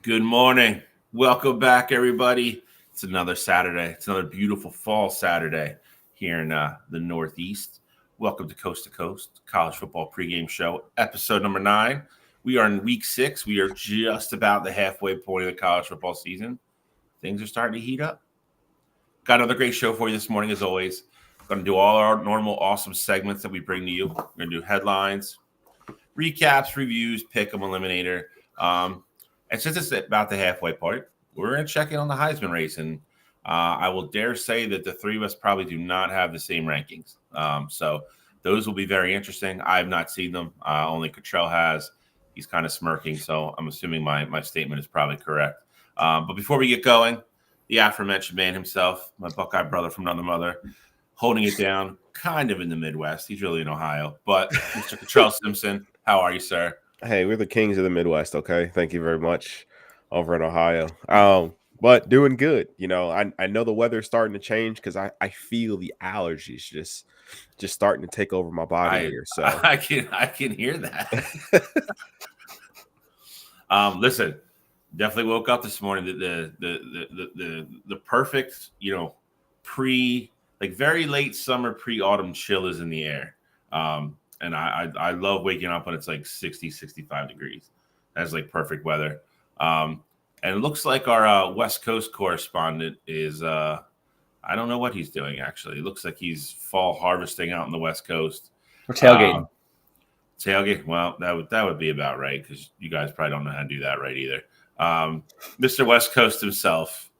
Good morning. Welcome back, everybody. It's another Saturday. It's another beautiful fall Saturday here in the Northeast. Welcome to Coast, college football pregame show, episode number 9. We are in week 6. We are just about the halfway point of the college football season. Things are starting to heat up. Got another great show for you this morning, as always. Going to do all our normal awesome segments that we bring to you. We're going to do headlines, recaps, reviews, pick 'em, Eliminator. And since it's about the halfway point, we're going to check in on the Heisman race. And I will dare say that the three of us probably do not have the same rankings. So those will be very interesting. I have not seen them. Only Cottrell has. He's kind of smirking. So I'm assuming my statement is probably correct. But before we get going, the aforementioned man himself, my Buckeye brother from another mother, holding it down kind of in the Midwest. He's really in Ohio. But Mr. Cottrell Simpson, how are you, sir? Hey, we're the kings of the Midwest, okay? Thank you very much over in Ohio. But doing good. You know, I know the weather's starting to change because I feel the allergies just starting to take over my body here. So I can hear that. Listen, definitely woke up this morning. The perfect, very late summer, pre-autumn chill is in the air. And I love waking up when it's like 60, 65 degrees. That's like perfect weather. And it looks like our West Coast correspondent is, I don't know what he's doing, actually. It looks like he's fall harvesting out on the West Coast. Or tailgating. Tailgate? Well, that would be about right because you guys probably don't know how to do that right either. Mr. West Coast himself,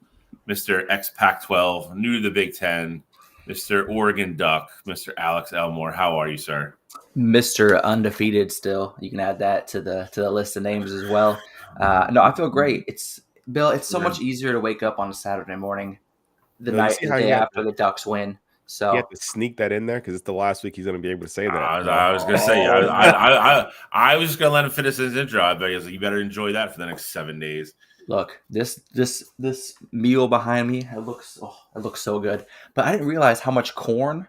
Mr. ex-Pac-12, new to the Big Ten, Mr. Oregon Duck, Mr. Alex Elmore. How are you, sir? Mr. Undefeated still. You can add that to the list of names as well. No, I feel great. It's so much easier to wake up on a Saturday morning the day after the Ducks win. So you have to sneak that in there because it's the last week he's going to be able to say that. I was going to say, I was just going to let him finish his intro. I bet you better enjoy that for the next 7 days. Look, this meal behind me, it looks so good. But I didn't realize how much corn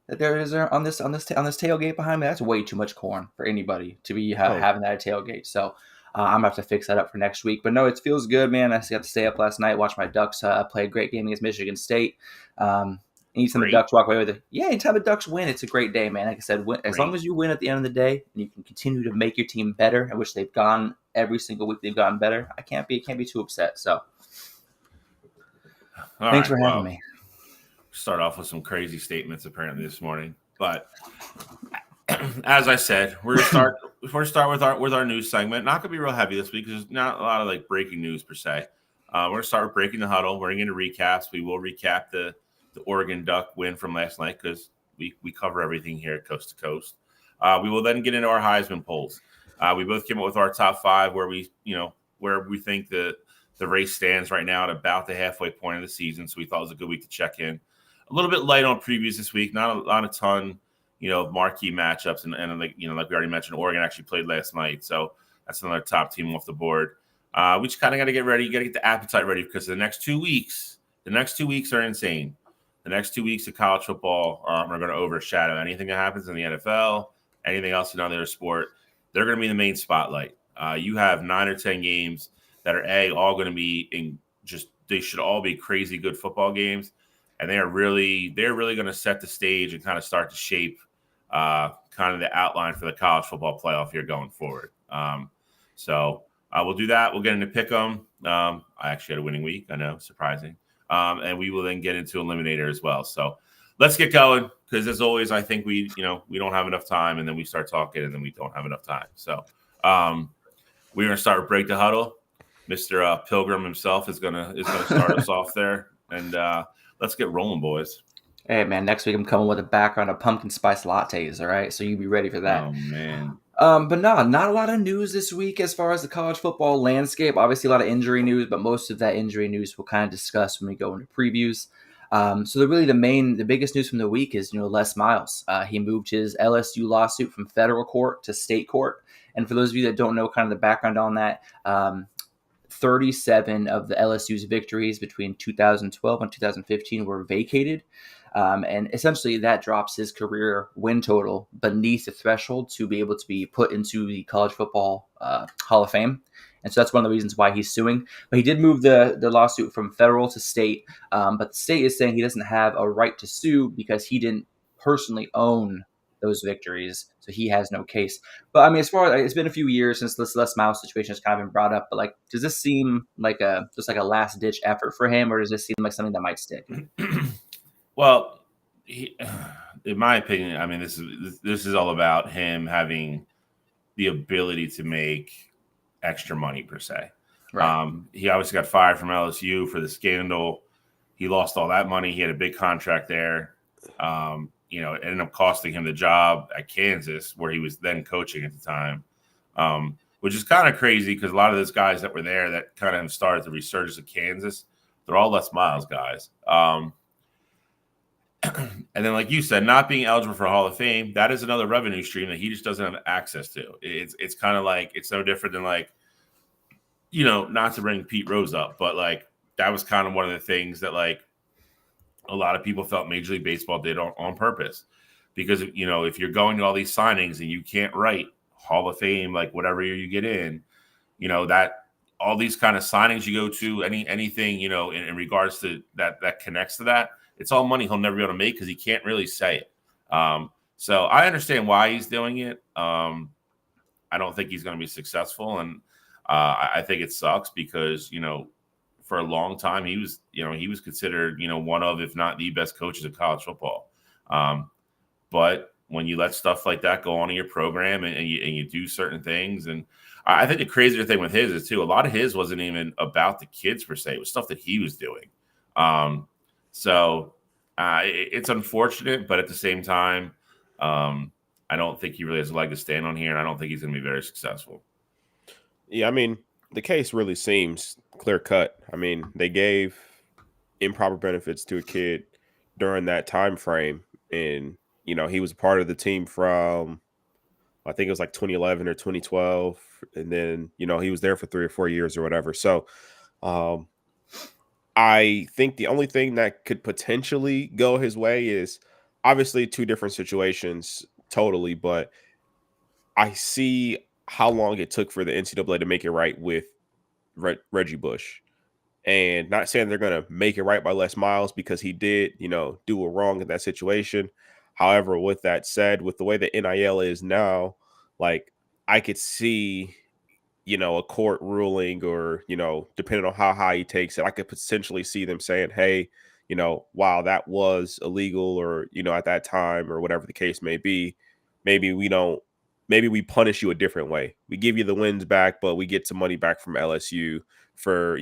that there is on this tailgate behind me. That's way too much corn for anybody to be having that at tailgate. So I'm gonna have to fix that up for next week. But no, it feels good, man. I got to stay up last night, watch my Ducks play a great game against Michigan State. Anytime the Ducks walk away with it, anytime the Ducks win, it's a great day, man. Like I said, as long as you win at the end of the day and you can continue to make your team better, in which they've gone every single week, they've gotten better. I can't be too upset. So thanks for having me. Start off with some crazy statements apparently this morning, but as I said, we're gonna start with our news segment. Not gonna be real heavy this week because there's not a lot of like breaking news per se. We're gonna start with breaking the huddle. We're gonna get into recaps. We will recap the Oregon Duck win from last night because we cover everything here at Coast to Coast. We will then get into our Heisman polls. We both came up with our top 5 where we think the race stands right now at about the halfway point of the season. So we thought it was a good week to check in. A little bit light on previews this week, not a ton, marquee matchups, and like we already mentioned, Oregon actually played last night, so that's another top team off the board. We just kind of got to get ready, got to get the appetite ready because the next 2 weeks are insane. The next 2 weeks of college football are going to overshadow anything that happens in the NFL, anything else in other sport. They're going to be the main spotlight. You have 9 or 10 games that are all going to be they should all be crazy good football games. And they're really going to set the stage and kind of start to shape kind of the outline for the college football playoff here going forward. So we'll do that. We'll get into pick 'em. I actually had a winning week. I know, surprising. And we will then get into Eliminator as well. So let's get going because as always, I think we don't have enough time, and then we start talking, and then we don't have enough time. So we're gonna start with break the huddle. Mr. Pilgrim himself is gonna start us off there, and let's get rolling, boys. Hey, man, next week I'm coming with a background of pumpkin spice lattes, all right? So you be ready for that. Oh, man. But no, not a lot of news this week as far as the college football landscape. Obviously, a lot of injury news, but most of that injury news we'll kind of discuss when we go into previews. So the biggest news from the week is, Les Miles. He moved his LSU lawsuit from federal court to state court. And for those of you that don't know kind of the background on that, 37 of the LSU's victories between 2012 and 2015 were vacated. And essentially that drops his career win total beneath the threshold to be able to be put into the College Football Hall of Fame. And so that's one of the reasons why he's suing. But he did move the lawsuit from federal to state. But the state is saying he doesn't have a right to sue because he didn't personally own those victories, so he has no case. But I mean, as far as it's been a few years since this Les Miles situation has kind of been brought up, but like, does this seem like just like a last ditch effort for him, or does this seem like something that might stick? Well, in my opinion, I mean, this is all about him having the ability to make extra money per se. Right. He obviously got fired from LSU for the scandal. He lost all that money. He had a big contract there. It ended up costing him the job at Kansas, where he was then coaching at the time, which is kind of crazy because a lot of those guys that were there that kind of started the resurgence of Kansas, they're all Les Miles guys. And then, like you said, not being eligible for Hall of Fame, that is another revenue stream that he just doesn't have access to. It's kind of like, it's no different than like, not to bring Pete Rose up, but like that was kind of one of the things that like a lot of people felt Major League Baseball did on purpose, because if you're going to all these signings and you can't write Hall of Fame, like whatever year you get in, that all these kind of signings you go to, anything in regards to that connects to that, it's all money he'll never be able to make because he can't really say it. So I understand why he's doing it. I don't think he's going to be successful, and I think it sucks because for a long time he was considered one of, if not the best coaches of college football. But when you let stuff like that go on in your program and you do certain things, and I think the crazier thing with his is too, a lot of his wasn't even about the kids per se. It was stuff that he was doing. So it's unfortunate, but at the same time, I don't think he really has a leg to stand on here, and I don't think he's going to be very successful. Yeah, I mean, the case really seems clear cut. I mean, they gave improper benefits to a kid during that time frame, and he was part of the team from, I think it was like 2011 or 2012, and then he was there for 3 or 4 years or whatever. So I think the only thing that could potentially go his way is obviously 2 different situations totally, but I see how long it took for the NCAA to make it right with Reggie Bush. And not saying they're going to make it right by Les Miles because he did, do a wrong in that situation. However, with that said, with the way the NIL is now, like I could see, a court ruling or, depending on how high he takes it, I could potentially see them saying, hey, while that was illegal or, at that time or whatever the case may be, maybe we punish you a different way. We give you the wins back, but we get some money back from LSU for,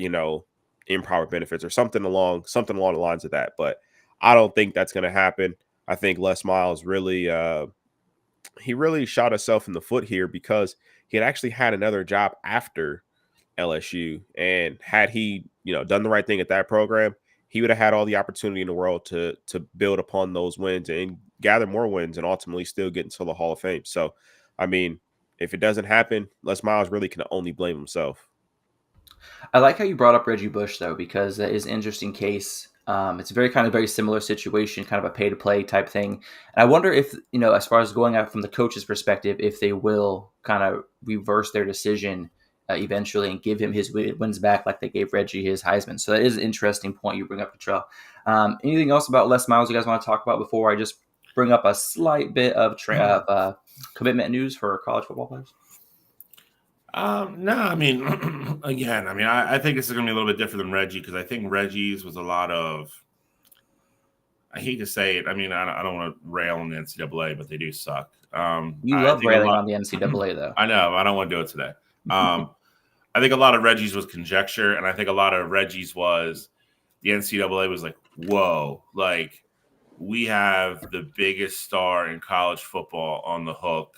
improper benefits or something along the lines of that. But I don't think that's going to happen. I think Les Miles really shot himself in the foot here because he had actually had another job after LSU, and had he done the right thing at that program, he would have had all the opportunity in the world to build upon those wins and gather more wins and ultimately still get into the Hall of Fame. So I mean, if it doesn't happen, Les Miles really can only blame himself. I like how you brought up Reggie Bush, though, because that is an interesting case. It's a very similar situation, kind of a pay-to-play type thing. And I wonder if, as far as going out from the coach's perspective, if they will kind of reverse their decision eventually and give him his wins back like they gave Reggie his Heisman. So that is an interesting point you bring up, Cottrell. Anything else about Les Miles you guys want to talk about before I just bring up a slight bit of commitment news for college football players? No, I mean, again, I think this is going to be a little bit different than Reggie because I think Reggie's was a lot of, I hate to say it, I don't want to rail on the NCAA, but they do suck. You love railing on the NCAA, though. I know, I don't want to do it today. I think a lot of Reggie's was conjecture, and I think a lot of Reggie's was the NCAA was like, whoa, like we have the biggest star in college football on the hook.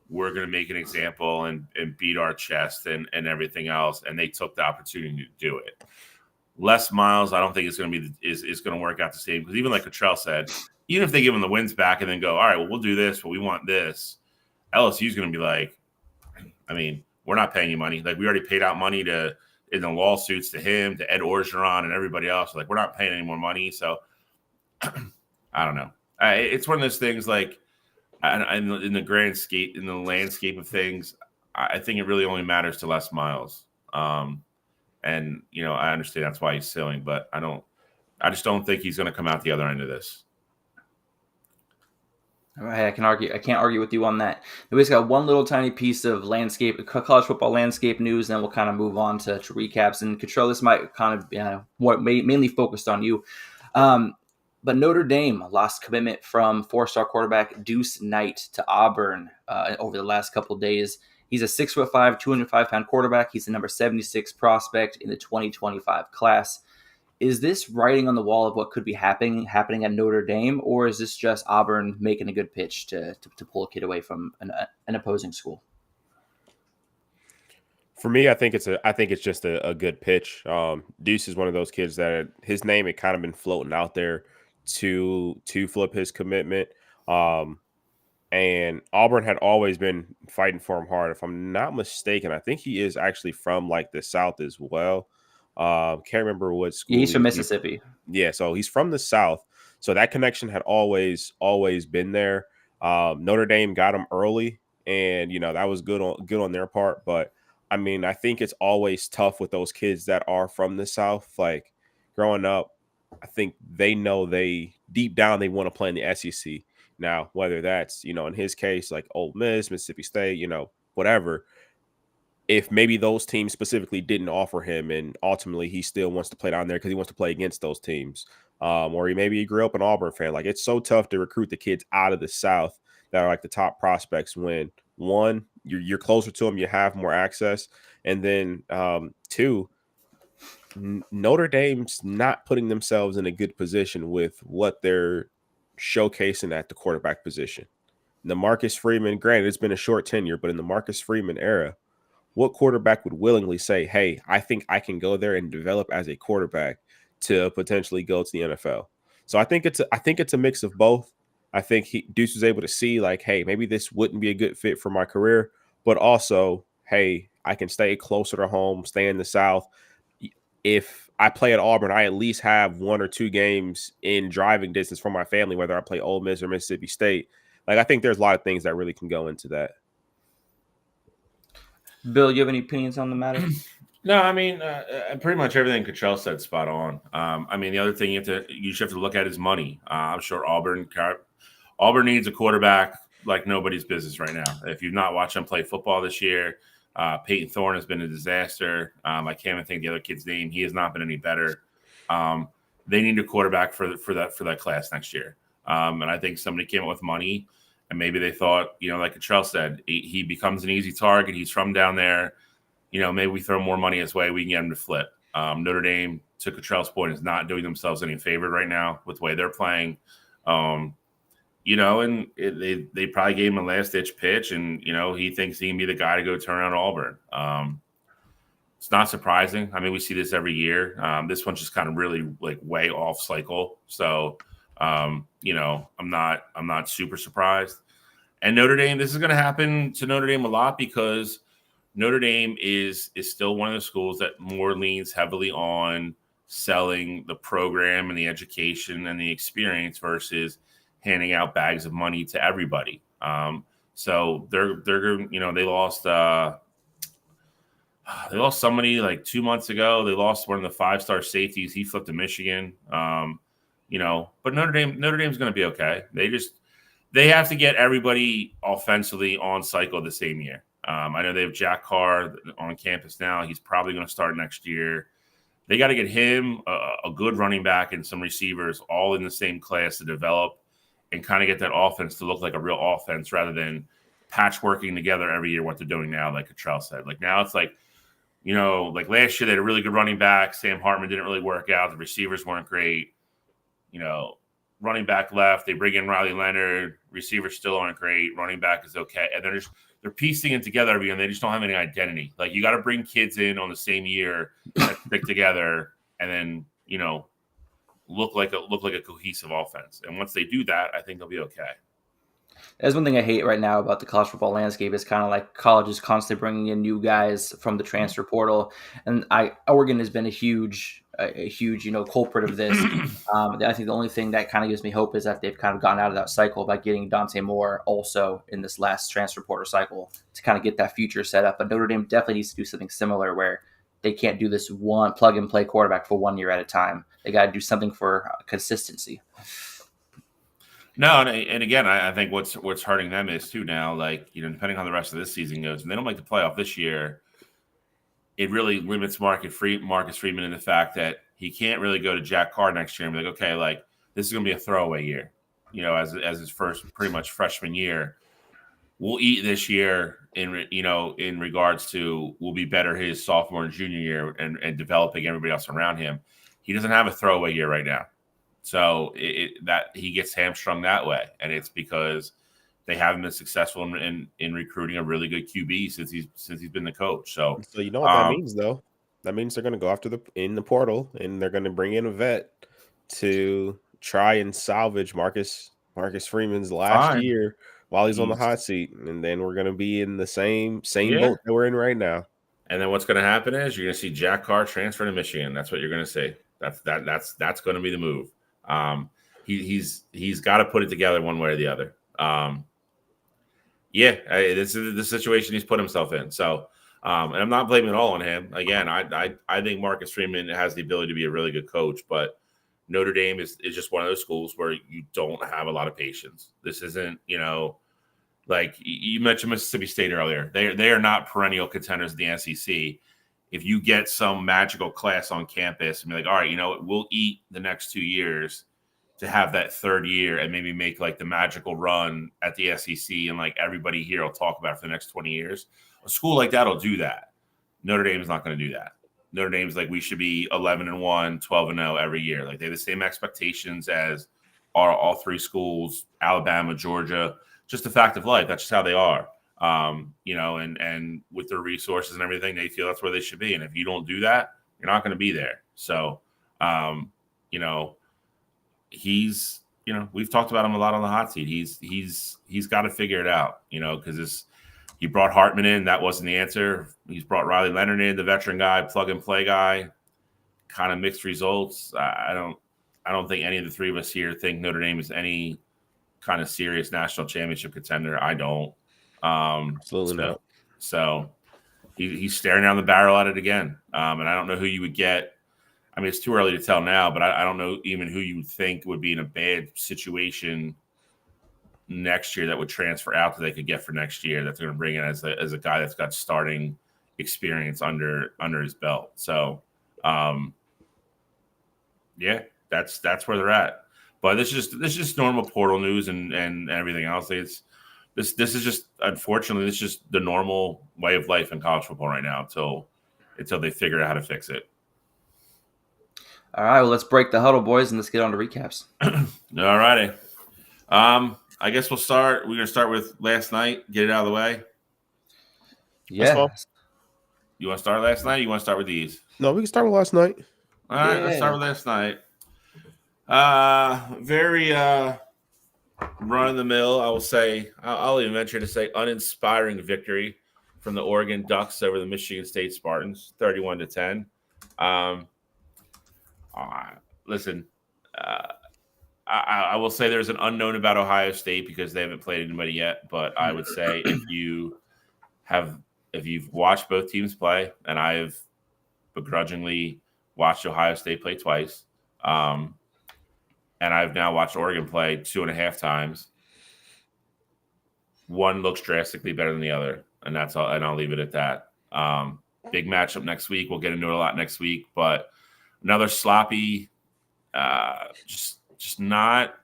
We're going to make an example and beat our chest and everything else. And they took the opportunity to do it. Les Miles, I don't think it's going to be is going to work out the same. Because even like Cottrell said, even if they give him the wins back and then go, all right, well, we'll do this, but we want this. LSU is going to be like, we're not paying you money. Like we already paid out money in the lawsuits to him, to Ed Orgeron and everybody else. Like we're not paying any more money. So I don't know. It's one of those things like, in the landscape of things, I think it really only matters to Les Miles. And I understand that's why he's suing, but I just don't think he's going to come out the other end of this. All right, I can't argue with you on that. We just got one little tiny piece of college football landscape news, and then we'll kind of move on to recaps. And Cottrell, this might kind of what mainly focused on you. But Notre Dame lost commitment from 4-star quarterback Deuce Knight to Auburn over the last couple of days. He's a 6'5", 205-pound quarterback. He's the number 76 prospect in the 2025 class. Is this writing on the wall of what could be happening at Notre Dame, or is this just Auburn making a good pitch to pull a kid away from an opposing school? For me, I think it's just a good pitch. Deuce is one of those kids that his name had kind of been floating out there to flip his commitment. And Auburn had always been fighting for him hard. If I'm not mistaken, I think he is actually from like the South as well. Can't remember what school. He's from Mississippi. Yeah, so he's from the South. So that connection had always been there. Notre Dame got him early, and that was good on their part. But I mean, I think it's always tough with those kids that are from the South. Like growing up, I think they know deep down they want to play in the SEC. Now, whether that's in his case like Ole Miss, Mississippi State, whatever. If maybe those teams specifically didn't offer him, and ultimately he still wants to play down there because he wants to play against those teams, or he grew up an Auburn fan. Like it's so tough to recruit the kids out of the South that are like the top prospects when one, you're closer to them, you have more access, and then two, Notre Dame's not putting themselves in a good position with what they're showcasing at the quarterback position. The Marcus Freeman, granted, it's been a short tenure, but in the Marcus Freeman era, what quarterback would willingly say, hey, I think I can go there and develop as a quarterback to potentially go to the NFL? So I think it's a mix of both. I think Deuce was able to see like, hey, maybe this wouldn't be a good fit for my career, but also, hey, I can stay closer to home, stay in the South. If I play at Auburn, I at least have 1 or 2 games in driving distance from my family, whether I play Ole Miss or Mississippi State. Like, I think there's a lot of things that really can go into that. Bill, you have any opinions on the matter? No, I mean, pretty much everything Cottrell said spot on. I mean, the other thing you just have to look at is money. I'm sure Auburn needs a quarterback like nobody's business right now. If you've not watched them play football this year, Peyton Thorne has been a disaster. I can't even think the other kid's name. He has not been any better. They need a quarterback for that class next year. And I think somebody came up with money, and maybe they thought, like Cottrell said, he becomes an easy target. He's from down there. Maybe we throw more money his way. We can get him to flip. Notre Dame, to Cottrell's point, is not doing themselves any favor right now with the way they're playing. And they probably gave him a last-ditch pitch, and, he thinks he can be the guy to go turn around Auburn. It's not surprising. I mean, we see this every year. This one's just kind of really, like, way off cycle. So, I'm not super surprised. And Notre Dame, this is going to happen to Notre Dame a lot because Notre Dame is still one of the schools that more leans heavily on selling the program and the education and the experience versus handing out bags of money to everybody. So they're they lost somebody like 2 months ago. They lost one of the 5-star safeties. He flipped to Michigan. But Notre Dame's going to be okay. They have to get everybody offensively on cycle the same year. I know they have Jack Carr on campus now. He's probably going to start next year. They got to get him a good running back and some receivers all in the same class to develop and kind of get that offense to look like a real offense rather than patchworking together every year what they're doing now, like Cottrell said. Like now it's like, like last year they had a really good running back. Sam Hartman didn't really work out. The receivers weren't great. Running back left. They bring in Riley Leonard. Receivers still aren't great. Running back is okay. And they're piecing it together every year, and they just don't have any identity. Like you got to bring kids in on the same year that stick together, and then look like a cohesive offense. And once they do that, I think they'll be okay. That's one thing I hate right now about the college football landscape is kind of like colleges constantly bringing in new guys from the transfer portal. And Oregon has been a huge culprit of this. I think the only thing that kind of gives me hope is that they've kind of gotten out of that cycle by getting Dante Moore also in this last transfer portal cycle to kind of get that future set up. But Notre Dame definitely needs to do something similar where they can't do this one plug and play quarterback for 1 year at a time. They got to do something for consistency. No, and again, I think what's hurting them is too now, like, depending on how the rest of this season goes, and they don't make the playoff this year, it really limits Marcus Freeman in the fact that he can't really go to Jack Carr next year and be like, okay, like this is going to be a throwaway year, as his first pretty much freshman year. We'll eat this year in regards to we'll be better his sophomore and junior year and developing everybody else around him. He doesn't have a throwaway year right now. So that he gets hamstrung that way, and it's because they haven't been successful in recruiting a really good QB since he's been the coach. So you know what that means, though? That means they're going to go after in the portal, and they're going to bring in a vet to try and salvage Marcus Freeman's last year while he's on the hot seat, and then we're going to be in the same boat that we're in right now. And then what's going to happen is you're going to see Jack Carr transfer to Michigan. That's what you're going to see. That's going to be the move. He's got to put it together one way or the other. This is the situation he's put himself in. So, and I'm not blaming it all on him. Again, I think Marcus Freeman has the ability to be a really good coach, but Notre Dame is just one of those schools where you don't have a lot of patience. This isn't, like you mentioned Mississippi State earlier. They are not perennial contenders in the SEC. If you get some magical class on campus and be like, all right, we'll eat the next 2 years to have that third year and maybe make like the magical run at the SEC and like everybody here will talk about it for the next 20 years. A school like that will do that. Notre Dame is not going to do that. Notre Dame's like, we should be 11-1, 12-0 every year. Like they have the same expectations as all three schools, Alabama, Georgia, just the fact of life. That's just how they are. And with their resources and everything, they feel that's where they should be. And if you don't do that, you're not going to be there. So, he's, we've talked about him a lot on the hot seat. He's got to figure it out, because he brought Hartman in. That wasn't the answer. He's brought Riley Leonard in, the veteran guy, plug and play guy, kind of mixed results. I don't think any of the three of us here think Notre Dame is any kind of serious national championship contender. I don't. Absolutely not. So he's staring down the barrel at it again. And I don't know who you would get. I mean, it's too early to tell now, but I don't know even who you would think would be in a bad situation next year that would transfer out that they could get for next year that they're going to bring in as a guy that's got starting experience under his belt. So, that's where they're at. But this is just normal portal news and everything else. This is just, unfortunately, this is just the normal way of life in college football right now until they figure out how to fix it. All right, well, let's break the huddle, boys, and let's get on to recaps. All righty. I guess we'll start. We're going to start with last night, get it out of the way. Yeah. You want to start last night or you want to start with these? No, we can start with last night. All right, let's start with last night. Very run-of-the-mill, I will say. I'll even venture to say uninspiring victory from the Oregon Ducks over the Michigan State Spartans, 31-10. Listen, I will say there's an unknown about Ohio State because they haven't played anybody yet. But I would say if you've watched both teams play, and I have begrudgingly watched Ohio State play twice, and I've now watched Oregon play 2.5 times. One looks drastically better than the other, and that's all. And I'll leave it at that. Big matchup next week. We'll get into it a lot next week, but another sloppy, just not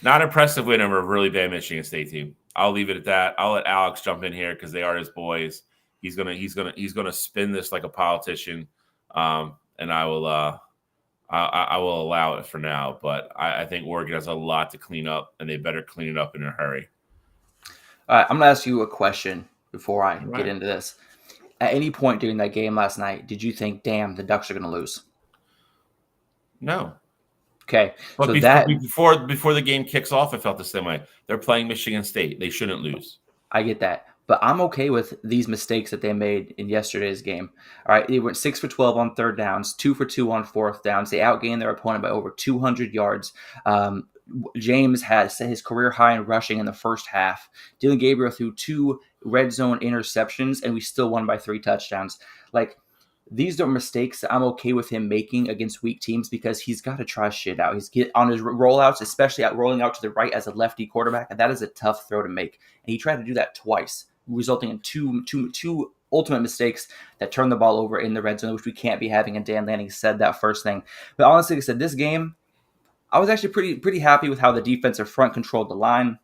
impressive win over a really bad Michigan State team. I'll leave it at that. I'll let Alex jump in here because they are his boys. He's gonna spin this like a politician, and I will allow it for now. But I think Oregon has a lot to clean up, and they better clean it up in a hurry. All right, I'm gonna ask you a question before I get into this. At any point during that game last night, did you think, damn, the Ducks are going to lose? No. Okay. But before the game kicks off, I felt the same way. They're playing Michigan State. They shouldn't lose. I get that. But I'm okay with these mistakes that they made in yesterday's game. All right, they went 6 for 12 on third downs, 2 for 2 on fourth downs. They outgained their opponent by over 200 yards. James had set his career high in rushing in the first half. Dylan Gabriel threw 2 red zone interceptions, and we still won by 3 touchdowns. Like, these are mistakes that I'm okay with him making against weak teams because he's got to try shit out. He's on his rollouts, especially rolling out to the right as a lefty quarterback, and that is a tough throw to make. And he tried to do that twice, resulting in two ultimate mistakes that turned the ball over in the red zone, which we can't be having. And Dan Lanning said that first thing. But honestly, like I said, this game, I was actually pretty happy with how the defensive front controlled the line,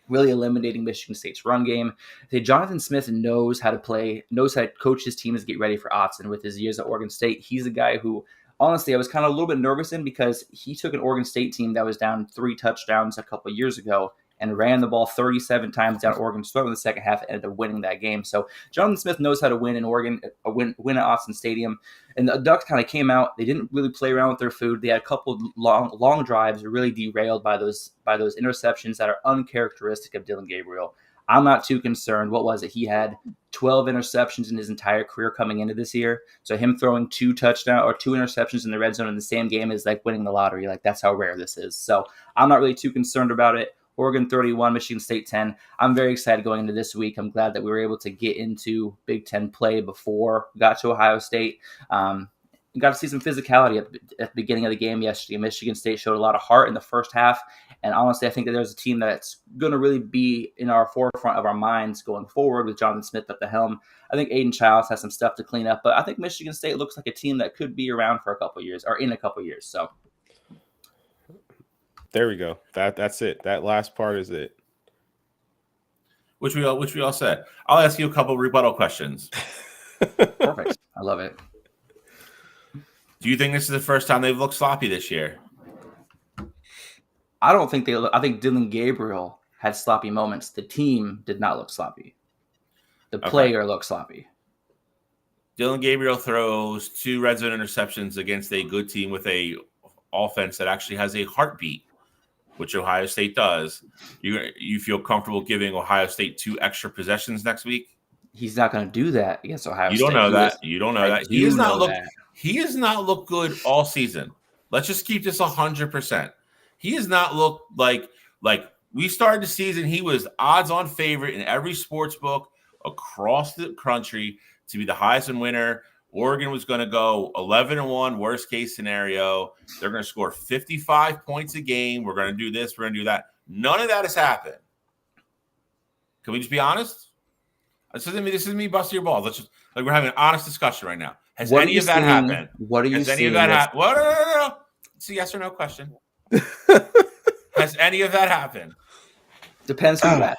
really eliminating Michigan State's run game. Jonathan Smith knows how to coach his teams, get ready for Autzen. With his years at Oregon State, he's a guy who, honestly, I was kind of a little bit nervous in because he took an Oregon State team that was down 3 touchdowns a couple of years ago and ran the ball 37 times down Oregon's throat in the second half and ended up winning that game. So Jonathan Smith knows how to win in Oregon, win at Autzen Stadium. And the Ducks kind of came out. They didn't really play around with their food. They had a couple long drives really derailed by those interceptions that are uncharacteristic of Dillon Gabriel. I'm not too concerned. What was it? He had 12 interceptions in his entire career coming into this year. So him throwing 2 interceptions in the red zone in the same game is like winning the lottery. Like, that's how rare this is. So I'm not really too concerned about it. Oregon 31, Michigan State 10. I'm very excited going into this week. I'm glad that we were able to get into Big Ten play before we got to Ohio State. We got to see some physicality at the beginning of the game yesterday. Michigan State showed a lot of heart in the first half. And honestly, I think that there's a team that's going to really be in our forefront of our minds going forward with Jonathan Smith at the helm. I think Aiden Childs has some stuff to clean up, but I think Michigan State looks like a team that could be around for a couple of years or in a couple of years. So there we go. That's it. That last part is it. Which we all said. I'll ask you a couple rebuttal questions. Perfect. I love it. Do you think this is the first time they've looked sloppy this year? I don't think I think Dillon Gabriel had sloppy moments. The team did not look sloppy. The player looked sloppy. Dillon Gabriel throws 2 red zone interceptions against a good team with a offense that actually has a heartbeat, which Ohio State does. You feel comfortable giving Ohio State 2 extra possessions next week? He's not going to do that against Ohio State. You don't know that. You don't know that. He has not looked good all season. Let's just keep this 100%. He has not looked like we started the season. He was odds-on favorite in every sports book across the country to be the Heisman winner. Oregon was going to go 11-1, worst case scenario. They're going to score 55 points a game. We're going to do this. We're going to do that. None of that has happened. Can we just be honest? This isn't me busting your balls. Let's just we're having an honest discussion right now. Has any of that happened? What are you saying? Has any of that happened? No. It's a yes or no question. Has any of that happened? Depends who you ask.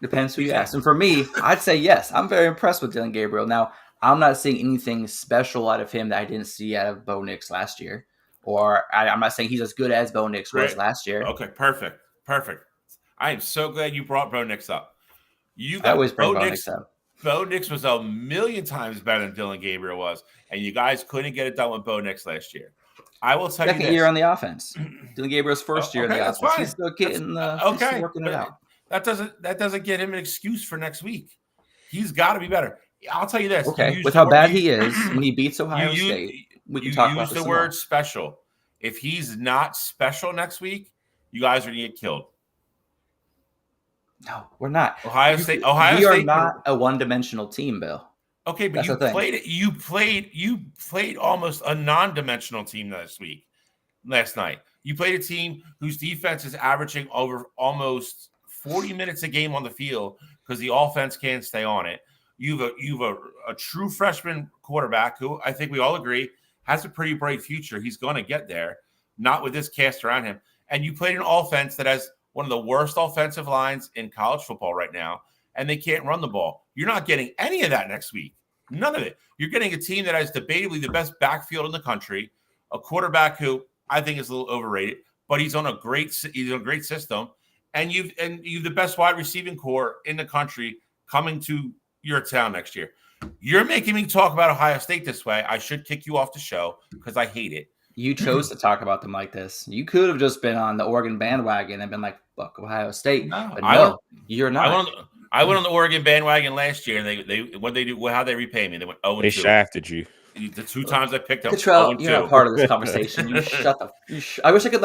Depends who you ask. And for me, I'd say yes. I'm very impressed with Dillon Gabriel. Now, I'm not seeing anything special out of him that I didn't see out of Bo Nix last year. Or I'm not saying he's as good as Bo Nix was last year. Okay, perfect. I am so glad you brought Bo Nix up. I always bring Bo Nix up. Bo Nix was a million times better than Dillon Gabriel was, and you guys couldn't get it done with Bo Nix last year. I will tell you this. Second year on the offense. Dillon Gabriel's first year on the offense. Fine. He's still getting he's working it out. That doesn't get him an excuse for next week. He's got to be better. I'll tell you this. Okay, with how bad he is when he beats Ohio State, we can talk about this. Use the word special. If he's not special next week, you guys are going to get killed. No, we're not. Ohio State. We are not a one-dimensional team, Bill. Okay, but you played almost a non-dimensional team last night. You played a team whose defense is averaging over almost 40 minutes a game on the field because the offense can't stay on it. You've a true freshman quarterback who I think we all agree has a pretty bright future. He's going to get there, not with this cast around him. And you played an offense that has one of the worst offensive lines in college football right now, and they can't run the ball. You're not getting any of that next week. None of it. You're getting a team that has debatably the best backfield in the country, a quarterback who I think is a little overrated, but he's on a great system, and you've the best wide receiving core in the country coming to your town next year. You're making me talk about Ohio State this way. I should kick you off the show because I hate it. You chose to talk about them like this. You could have just been on the Oregon bandwagon and been like, fuck Ohio State. No, you're not. I went on the Oregon bandwagon last year, and how they repay me. They went 0-2. They shafted you. The 2 times I picked up. Cottrell, you're not part of this conversation. You shut the. I wish I could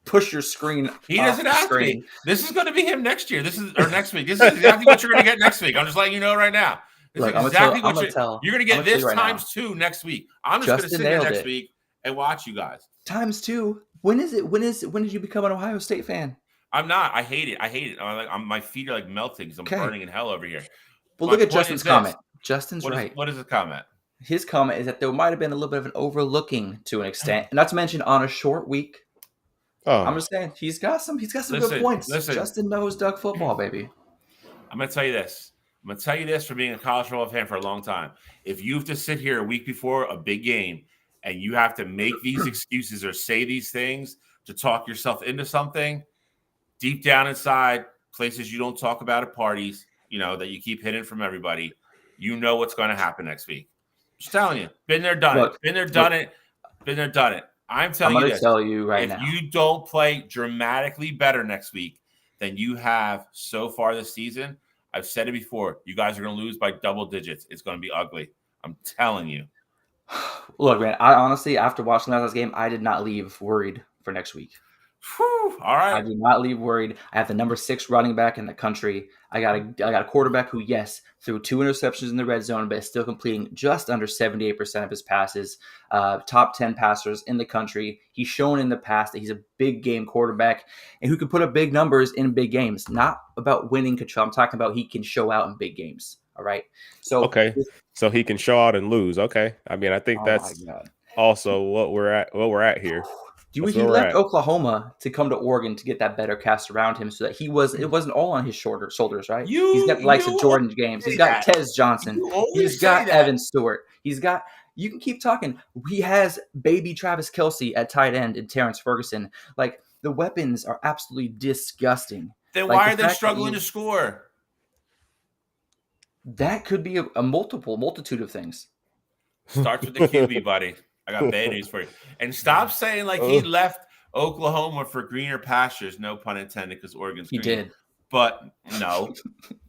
push your screen. He off doesn't the have to screen. be. This is going to be him next year. This is or next week. This is exactly what you're going to get next week. I'm just letting you know right now. This Look, is exactly what you're going to get this times 2 next week. I'm just going to sit there next week and watch you guys. Times 2. When is it? When did you become an Ohio State fan? I'm not. I hate it. My feet are like melting because I'm burning in hell over here. Well, look at Justin's comment. Justin's right. What is the comment? His comment is that there might have been a little bit of an overlooking to an extent, not to mention on a short week. Oh. I'm just saying he's got some good points. Justin knows Doug football, baby. I'm gonna tell you this. For being a college football fan for a long time. If you have to sit here a week before a big game and you have to make these excuses or say these things to talk yourself into something, deep down inside, places you don't talk about at parties, that you keep hidden from everybody, you know what's going to happen next week. Just telling you. Been there, done it. Been there, done it. Been there, done it. I'm going to tell you right now. If you don't play dramatically better next week than you have so far this season, I've said it before, you guys are going to lose by double digits. It's going to be ugly. I'm telling you. Look, man, I honestly, after watching last game, I did not leave worried for next week. Whew, all right. I do not leave worried. I have the number 6 running back in the country. I got a quarterback who, yes, threw 2 interceptions in the red zone, but is still completing just under 78% of his passes. Top 10 passers in the country. He's shown in the past that he's a big game quarterback and who can put up big numbers in big games. Not about winning control. I'm talking about he can show out in big games. All right. So so he can show out and lose. Okay. I mean, I think that's also what we're at here. He left Oklahoma to come to Oregon to get that better cast around him so that it wasn't all on his shoulders, right? He's got the likes of Jordan James. He's got Tez Johnson. He's got Evan Stewart. You can keep talking. He has baby Travis Kelce at tight end and Terrence Ferguson. Like, the weapons are absolutely disgusting. Then why are they struggling to score? That could be a multitude of things. Starts with the QB, buddy. I got bad news for you. And stop saying he left Oklahoma for greener pastures. No pun intended, because Oregon's green. He did. But no.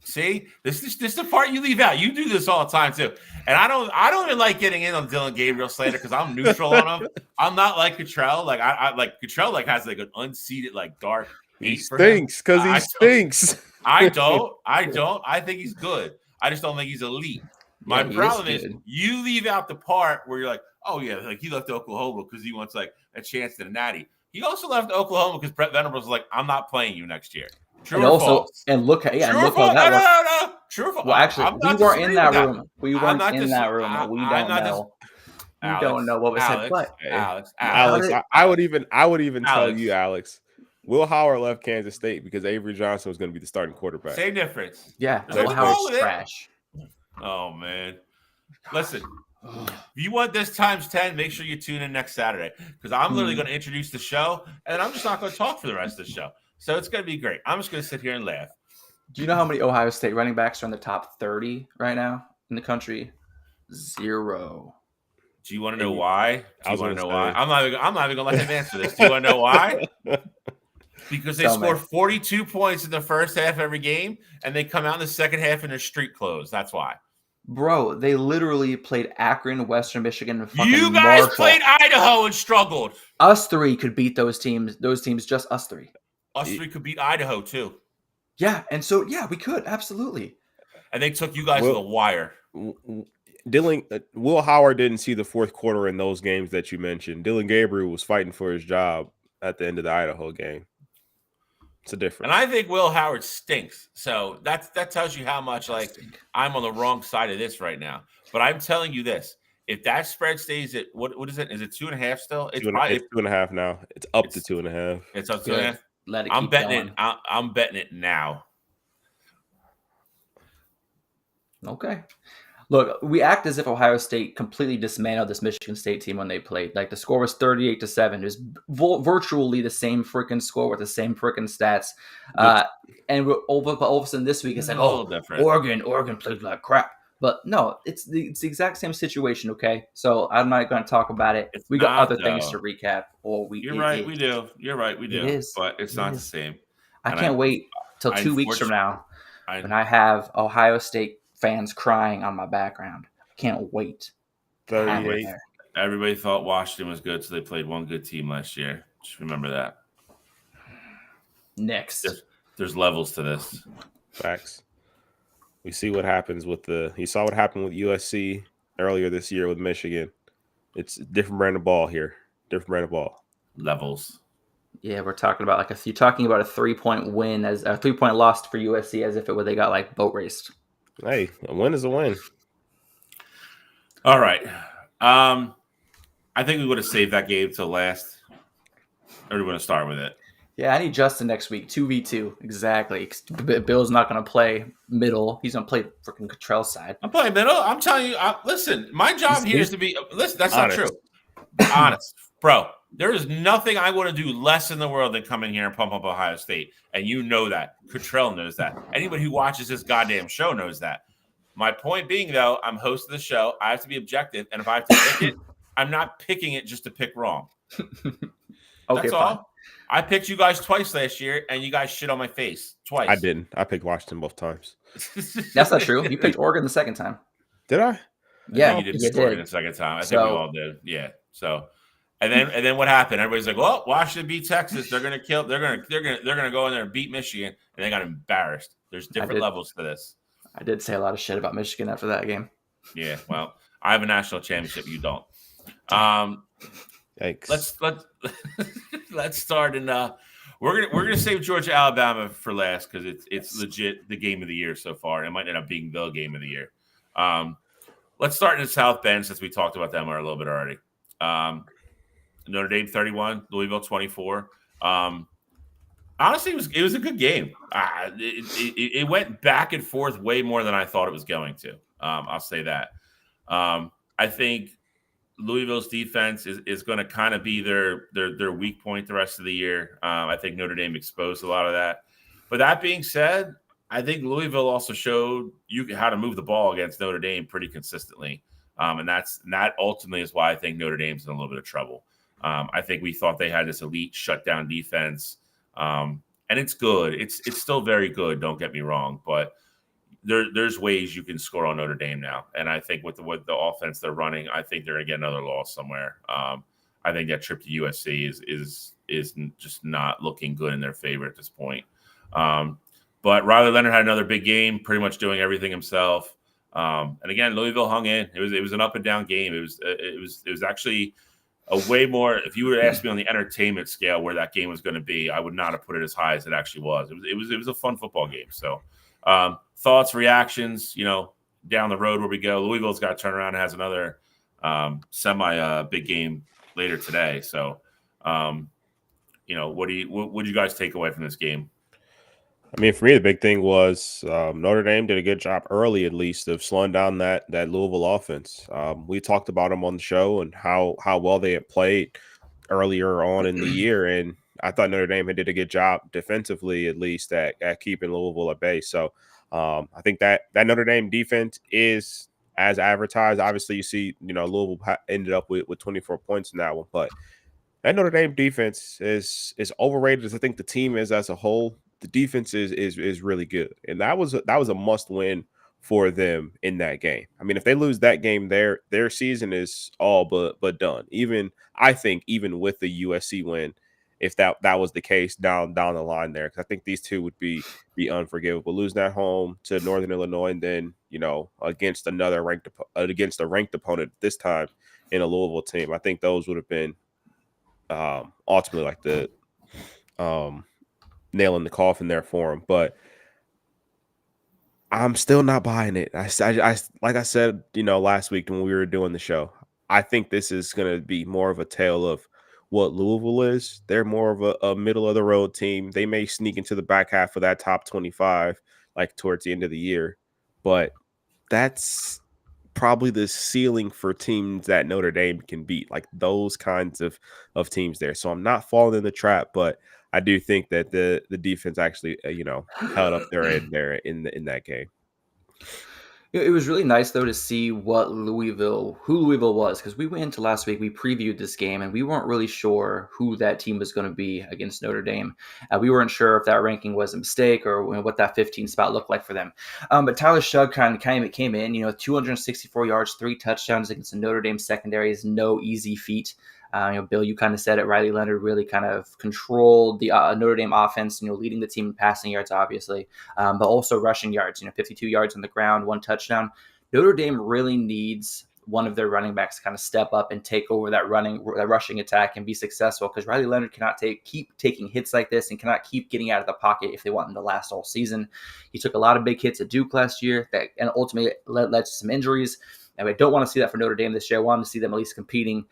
See, this is the part you leave out. You do this all the time too. And I don't even like getting in on Dylan Gabriel slander because I'm neutral on him. I'm not like Cottrell. Like I like Cottrell has an unseated dark. He stinks because he stinks. I don't. I think he's good. I just don't think he's elite. My problem is you leave out the part where you're like, oh yeah, he left Oklahoma because he wants a chance at a natty. He also left Oklahoma because Brett Venables was like, I'm not playing you next year. True or false? And look how that was. No. True or false? Well, actually, we weren't in that room. We weren't in that room. We don't know. We don't know what was said. But Alex, I would even tell you, Alex. Will Howard left Kansas State because Avery Johnson was going to be the starting quarterback. Same difference. Yeah, Will Howard's trash. Oh man, listen. If you want this times 10, make sure you tune in next Saturday because I'm literally going to introduce the show and I'm just not going to talk for the rest of the show. So it's going to be great. I'm just going to sit here and laugh. Do you know how many Ohio State running backs are in the top 30 right now in the country? 0. Do you want to know why? I'm not even going to let him answer this. Do you want to know why? Because they score 42 points in the first half every game and they come out in the second half in their street clothes. That's why. Bro, they literally played Akron, Western Michigan, and fucking You guys Marshall. Played Idaho and struggled. Us 3 could beat those teams. Those teams, just us 3. Us 3 could beat Idaho too. Yeah, and so we could absolutely. And they took you guys to the wire. Will Howard didn't see the fourth quarter in those games that you mentioned. Dylan Gabriel was fighting for his job at the end of the Idaho game. It's a difference. And I think Will Howard stinks. So that tells you how much I'm on the wrong side of this right now. But I'm telling you this. If that spread stays at what is it? Is it 2.5 still? It's 2.5 now. It's up to 2.5. It's up to 2.5. Let it I'm keep betting going. it. I'm betting it now. Okay. Look, we act as if Ohio State completely dismantled this Michigan State team when they played. The score was 38-7. It was virtually the same freaking score with the same freaking stats. And all of a sudden this week it's different. Oregon played like crap. But no, it's the exact same situation. Okay, so I'm not going to talk about it. We got other things to recap. You're right. We do. It is, but it's not the same. I can't wait till 2 weeks from now when I have Ohio State fans crying on my background. I can't wait. 38. Everybody thought Washington was good, so they played one good team last year. Just remember that. Next. There's levels to this. Facts. We see what happens with you saw what happened with USC earlier this year with Michigan. It's a different brand of ball here. Different brand of ball. Levels. Yeah, we're talking about you're talking about a 3-point win as a 3-point loss for USC as if they got like boat raced. Hey, a win is a win. All right. I think we would have saved that game till last. Or do we want to start with it? Yeah, I need Justin next week. 2v2. Exactly. Bill's not going to play middle. He's going to play freaking Cottrell's side. I'm playing middle. I'm telling you. Listen, my job here is to be. Listen, that's honest. Not true. Honest. Bro, there is nothing I want to do less in the world than come in here and pump up Ohio State. And you know that. Cottrell knows that. Anybody who watches this goddamn show knows that. My point being, though, I'm host of the show. I have to be objective. And if I have to pick it, I'm not picking it just to pick wrong. Okay, that's fine. all. I picked you guys twice last year, and you guys shit on my face twice. I didn't. I picked Washington both times. That's not true. You picked Oregon the second time. Did I? Yeah, you didn't score the second time. I think we all did. Yeah. So, and then what happened? Everybody's like, "Well, Washington beat Texas. They're gonna kill. They're gonna go in there and beat Michigan," and they got embarrassed. There's different levels to this. I did say a lot of shit about Michigan after that game. Yeah. Well, I have a national championship. You don't. Yikes. Let's start and we're gonna save Georgia Alabama for last because it's legit the game of the year so far. It might end up being the game of the year. Let's start in the South Bend since we talked about them a little bit already. Notre Dame 31, Louisville 24. Honestly, it was a good game. It went back and forth way more than I thought it was going to. I'll say that. I think Louisville's defense is going to kind of be their weak point the rest of the year. I think Notre Dame exposed a lot of that. But that being said, I think Louisville also showed you how to move the ball against Notre Dame pretty consistently. And that ultimately is why I think Notre Dame's in a little bit of trouble. I think we thought they had this elite shutdown defense. And it's good. It's still very good. Don't get me wrong, but there's ways you can score on Notre Dame now. And I think with the offense they're running, I think they're going to get another loss somewhere. I think that trip to USC is just not looking good in their favor at this point. But Riley Leonard had another big game, pretty much doing everything himself. And again, Louisville hung in. It was an up and down game. It was actually a way more. If you would have asked me on the entertainment scale where that game was going to be, I would not have put it as high as it actually was. It was a fun football game. So thoughts, reactions, down the road where we go. Louisville's got to turn around and has another semi big game later today. So what did you guys take away from this game? I mean, for me, the big thing was Notre Dame did a good job early, at least, of slowing down that Louisville offense. We talked about them on the show and how well they had played earlier on in the year, and I thought Notre Dame did a good job defensively, at least, at keeping Louisville at bay. So I think that Notre Dame defense is as advertised. Obviously, you see, Louisville ended up with 24 points in that one, but that Notre Dame defense is overrated as I think the team is as a whole. The defense is really good, and that was a must win for them in that game. I mean, if they lose that game, their season is all but done. I think even with the USC win, if that was the case down the line there, because I think these two would be unforgivable. Losing at home to Northern Illinois, and then against a ranked opponent this time in a Louisville team, I think those would have been ultimately like the nail in the coffin there for him. But I'm still not buying it. I like I said, last week when we were doing the show, I think this is going to be more of a tale of what Louisville is. They're more of a middle of the road team. They may sneak into the back half of that top 25, like towards the end of the year, but that's probably the ceiling for teams that Notre Dame can beat, like those kinds of teams there. So I'm not falling in the trap, but I do think that the defense actually, held up their end there in that game. It was really nice, though, to see who Louisville was, because we went into last week, we previewed this game, and we weren't really sure who that team was going to be against Notre Dame. We weren't sure if that ranking was a mistake or what that 15 spot looked like for them. But Tyler Shugg kind of came in, 264 yards, 3 touchdowns against the Notre Dame secondary is no easy feat. Bill, you kind of said it. Riley Leonard really kind of controlled the Notre Dame offense, leading the team in passing yards, obviously, but also rushing yards, 52 yards on the ground, 1 touchdown. Notre Dame really needs one of their running backs to kind of step up and take over that rushing attack and be successful, because Riley Leonard cannot keep taking hits like this and cannot keep getting out of the pocket if they want him to last all season. He took a lot of big hits at Duke last year and ultimately led to some injuries. And I don't want to see that for Notre Dame this year. I want to see them at least competing.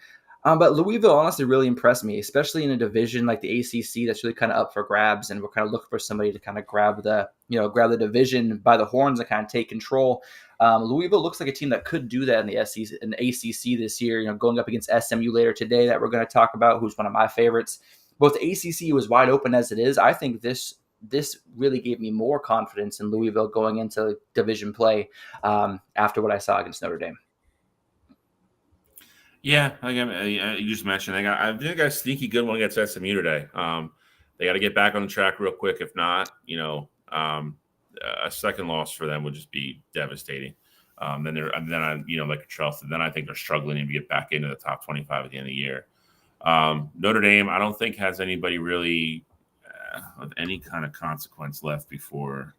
But Louisville honestly really impressed me, especially in a division like the ACC that's really kind of up for grabs, and we're kind of looking for somebody to kind of grab the division by the horns and kind of take control. Louisville looks like a team that could do that in the ACC this year. Going up against SMU later today, that we're going to talk about, who's one of my favorites. Both the ACC was wide open as it is. I think this really gave me more confidence in Louisville going into division play after what I saw against Notre Dame. Yeah, again, you just mentioned I think they got a sneaky good one against SMU today. They got to get back on the track real quick. If not, a second loss for them would just be devastating. Then like Charleston, then I think they're struggling to get back into the top 25 at the end of the year. Notre Dame, I don't think has anybody really of any kind of consequence left before.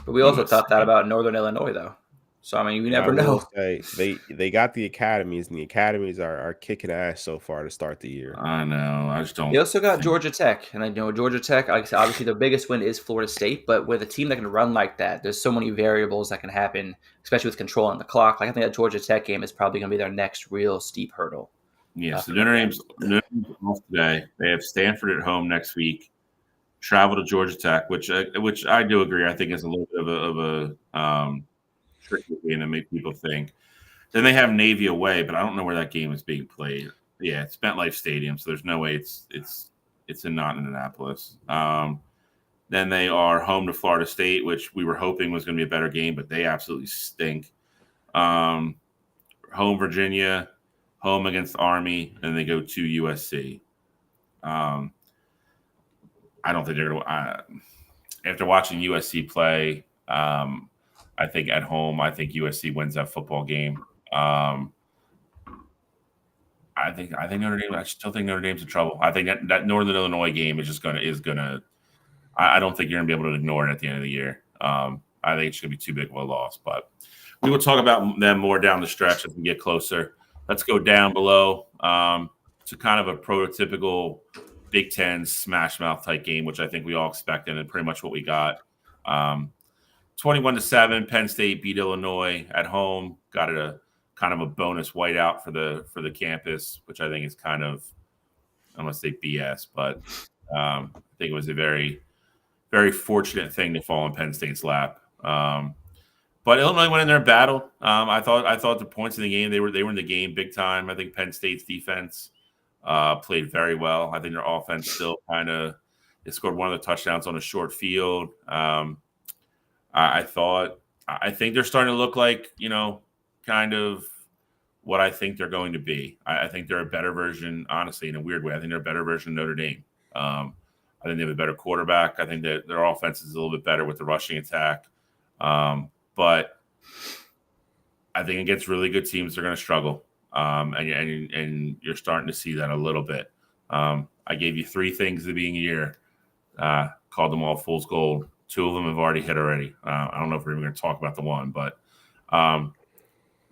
But we also thought that about Northern Illinois, though. So, you never know. They got the academies, and the academies are kicking ass so far to start the year. I know. I just don't. They also got Georgia Tech. And Georgia Tech, like I said, obviously their biggest win is Florida State. But with a team that can run like that, there's so many variables that can happen, especially with controlling the clock. I think that Georgia Tech game is probably going to be their next real steep hurdle. Yes, so Notre Dame's off today. They have Stanford at home next week. Travel to Georgia Tech, which I do agree. I think is a little bit of a tricky game to make people think. Then they have Navy away, but I don't know where that game is being played. Yeah, it's MetLife Stadium, so there's no way it's not in Indianapolis. Then they are home to Florida State, which we were hoping was going to be a better game, but they absolutely stink. Home Virginia, home against Army, and they go to USC. I don't think they're going to. After watching USC play, I think at home, I think USC wins that football game. I think Notre Dame. I still think Notre Dame's in trouble. I think that Northern Illinois game is gonna. I don't think you're gonna be able to ignore it at the end of the year. I think it's gonna be too big of a loss. But we will talk about them more down the stretch as we get closer. Let's go down below to kind of a prototypical Big Ten smash mouth type game, which I think we all expected and pretty much what we got. 21-7, Penn State beat Illinois at home. Got it a kind of a bonus whiteout for the campus, which I think is kind of, I don't want to say BS, but I think it was a very, very fortunate thing to fall in Penn State's lap. But Illinois went in their battle. I thought the points in the game, they were in the game big time. I think Penn State's defense played very well. I think their offense still they scored one of the touchdowns on a short field. I think they're starting to look like, kind of what I think they're going to be. I think they're a better version, honestly, in a weird way. I think they're a better version of Notre Dame. I think they have a better quarterback. I think that their offense is a little bit better with the rushing attack. But I think against really good teams, they're going to struggle. And you're starting to see that a little bit. I gave you 3 things at the beginning of the year, called them all fool's gold. 2 of them have already hit already. I don't know if we're even going to talk about the one, but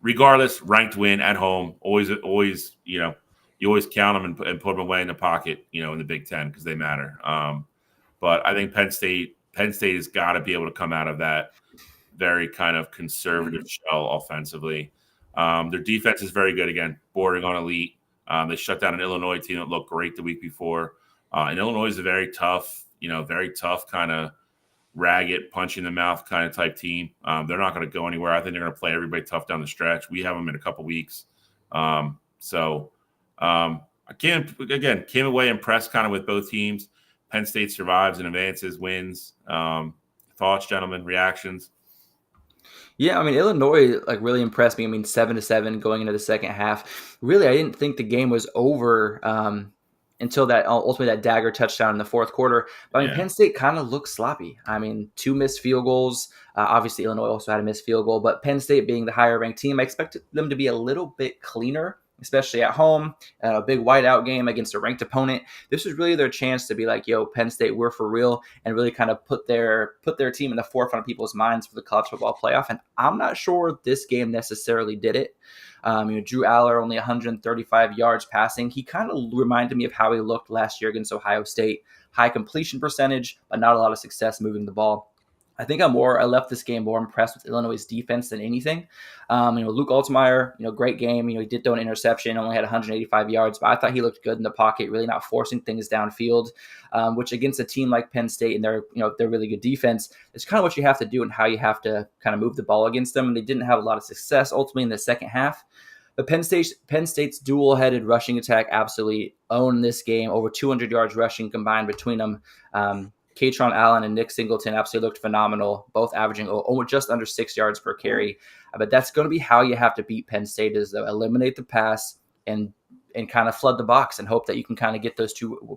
regardless, ranked win at home. Always, you always count them and put them away in the pocket, in the Big Ten because they matter. But I think Penn State has got to be able to come out of that very kind of conservative shell offensively. Their defense is very good again, bordering on elite. They shut down an Illinois team that looked great the week before. And Illinois is a very tough kind of ragged, punch in the mouth kind of type team. They're not going to go anywhere. I think they're going to play everybody tough down the stretch. We have them in a couple weeks. I came away impressed kind of with both teams. Penn State survives and advances, wins. Thoughts, gentlemen, reactions? Yeah, Illinois really impressed me. 7-7 going into the second half. Really, I didn't think the game was over until that ultimately that dagger touchdown in the fourth quarter. But Penn State kind of looked sloppy. 2 missed field goals. Obviously, Illinois also had a missed field goal. But Penn State being the higher ranked team, I expected them to be a little bit cleaner especially at home, a big whiteout game against a ranked opponent. This was really their chance to be like, yo, Penn State, we're for real, and really kind of put their team in the forefront of people's minds for the college football playoff. And I'm not sure this game necessarily did it. Drew Aller only 135 yards passing. He kind of reminded me of how he looked last year against Ohio State. High completion percentage, but not a lot of success moving the ball. I think I left this game more impressed with Illinois' defense than anything. Luke Altmaier, great game. He did throw an interception, only had 185 yards, but I thought he looked good in the pocket, really not forcing things downfield, which against a team like Penn State and their really good defense, it's kind of what you have to do and how you have to kind of move the ball against them. And they didn't have a lot of success ultimately in the second half. But Penn State's dual-headed rushing attack absolutely owned this game. Over 200 yards rushing combined between them. Katron Allen and Nick Singleton absolutely looked phenomenal, both averaging just under 6 yards per carry. But that's going to be how you have to beat Penn State, is to eliminate the pass and kind of flood the box and hope that you can kind of get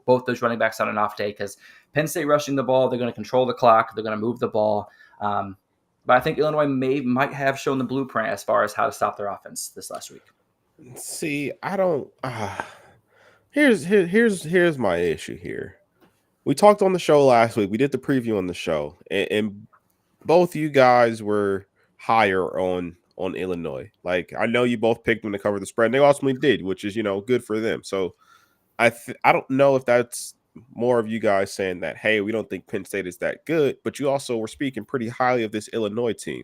both those running backs on an off day, because Penn State rushing the ball, they're going to control the clock, they're going to move the ball. But I think Illinois might have shown the blueprint as far as how to stop their offense this last week. See, I don't. Here's my issue here. We talked on the show last week. We did the preview on the show, and both you guys were higher on Illinois. Like, I know you both picked them to cover the spread, and they ultimately did, which is good for them. So I don't know if that's more of you guys saying that, hey, we don't think Penn State is that good, but you also were speaking pretty highly of this Illinois team.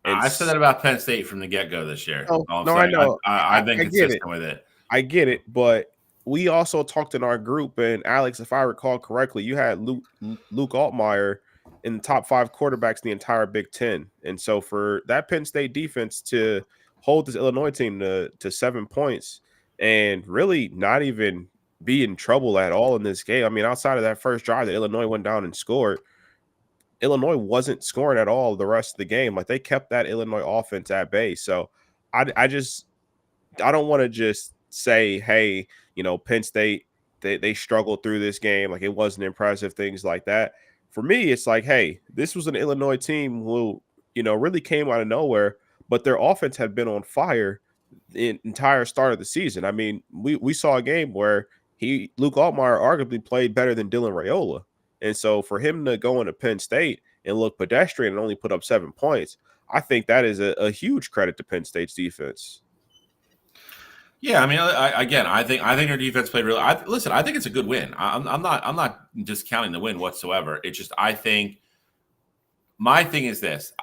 And I said that about Penn State from the get-go this year. No, I know. I've been consistent with it. I get it, but we also talked in our group, and Alex, if I recall correctly, you had Luke Altmaier in the top 5 quarterbacks in the entire Big Ten. And so for that Penn State defense to hold this Illinois team to 7 points and really not even be in trouble at all in this game. I mean, outside of that first drive that Illinois went down and scored, Illinois wasn't scoring at all the rest of the game. Like, they kept that Illinois offense at bay. So I don't want to just say, hey, Penn State, they struggled through this game, like it wasn't impressive, things like that. For me, it's like, hey, this was an Illinois team who, really came out of nowhere, but their offense had been on fire the entire start of the season. I mean, we saw a game where Luke Altmaier arguably played better than Dylan Raiola. And so for him to go into Penn State and look pedestrian and only put up 7 points, I think that is a huge credit to Penn State's defense. Yeah, I mean, I think their defense played really. I think it's a good win. I'm not discounting the win whatsoever. It's just, I think my thing is this.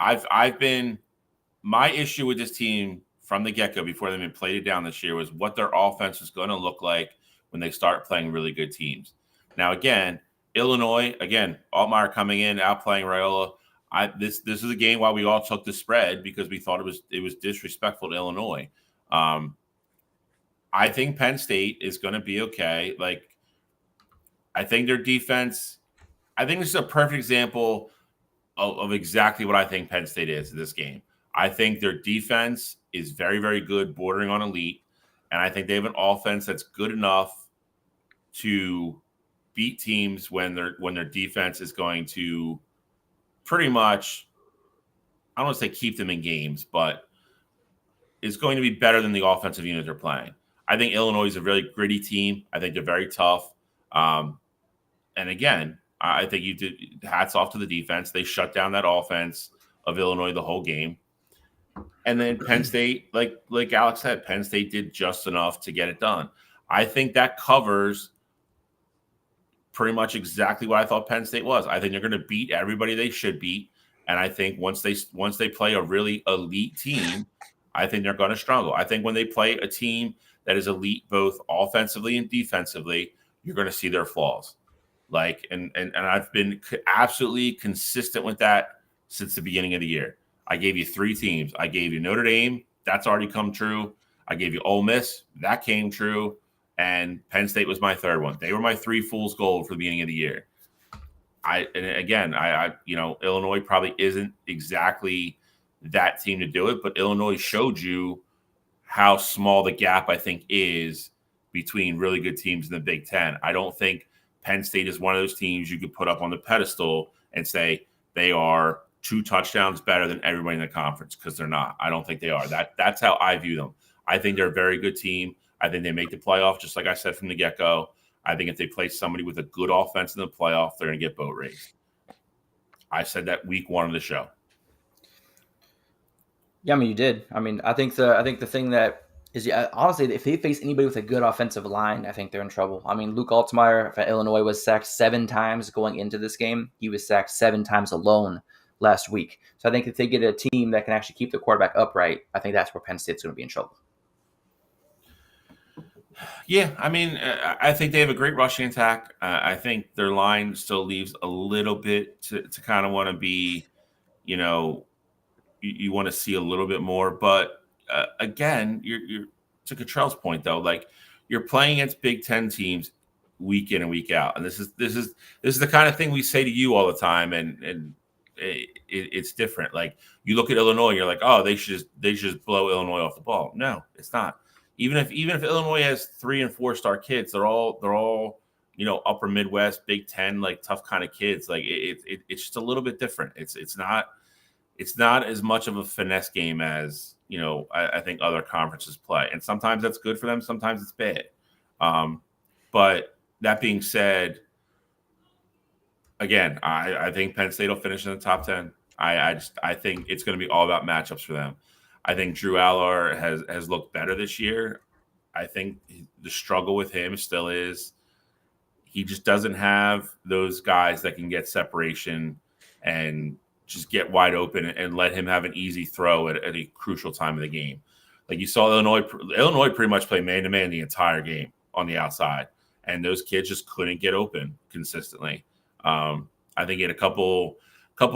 My issue with this team from the get-go, before they even played it down this year, was what their offense was going to look like when they start playing really good teams. Now, again, Illinois, Altmaier coming in, outplaying Raiola. This is a game why we all took the spread, because we thought it was disrespectful to Illinois. I think Penn State is going to be okay. Like, I think their defense, I think this is a perfect example of exactly what I think Penn State is in this game. I think their defense is very, very good, bordering on elite. And I think they have an offense that's good enough to beat teams when their defense is going to pretty much, I don't want to say keep them in games, but is going to be better than the offensive unit they're playing. I think Illinois is a really gritty team. I think they're very tough. And again, I think you did hats off to the defense. They shut down that offense of Illinois the whole game. And then Penn State, like Alex said, Penn State did just enough to get it done. I think that covers pretty much exactly what I thought Penn State was. I think they're going to beat everybody they should beat. And I think once they play a really elite team, I think they're going to struggle. I think when they play a team that is elite both offensively and defensively, you're going to see their flaws. And I've been absolutely consistent with that since the beginning of the year. I gave you 3 teams. I gave you Notre Dame. That's already come true. I gave you Ole Miss. That came true. And Penn State was my 3rd one. They were my 3 fool's gold for the beginning of the year. Illinois probably isn't exactly that team to do it, but Illinois showed you how small the gap, I think, is between really good teams in the Big Ten. I don't think Penn State is one of those teams you could put up on the pedestal and say they are 2 touchdowns better than everybody in the conference, because they're not. I don't think they are. That's how I view them. I think they're a very good team. I think they make the playoff, just like I said from the get-go. I think if they play somebody with a good offense in the playoff, they're going to get boat raced. I said that week 1 of the show. Yeah, I mean, you did. I mean, I think the thing that is, honestly, if they face anybody with a good offensive line, I think they're in trouble. I mean, Luke Altmaier for Illinois was sacked 7 times going into this game. He was sacked 7 times alone last week. So I think if they get a team that can actually keep the quarterback upright, I think that's where Penn State's going to be in trouble. Yeah, I mean, I think they have a great rushing attack. I think their line still leaves a little bit to kind of want to be, you want to see a little bit more. But again, you're to Cottrell's point though, like you're playing against Big Ten teams week in and week out, and this is the kind of thing we say to you all the time, and it's different. Like you look at Illinois, and you're like, oh, they should just blow Illinois off the ball. No, it's not. Even if Illinois has 3 and 4 star kids, they're all upper Midwest, Big Ten, like tough kind of kids. Like it's just a little bit different. It's not as much of a finesse game as I think other conferences play, and sometimes that's good for them, sometimes it's bad. But that being said, again, I think Penn State will finish in the top 10. I think it's going to be all about matchups for them. I think Drew Aller has looked better this year. I think the struggle with him still is he just doesn't have those guys that can get separation and just get wide open and let him have an easy throw at a crucial time of the game. Like you saw Illinois pretty much play man-to-man the entire game on the outside, and those kids just couldn't get open consistently. I think he had a couple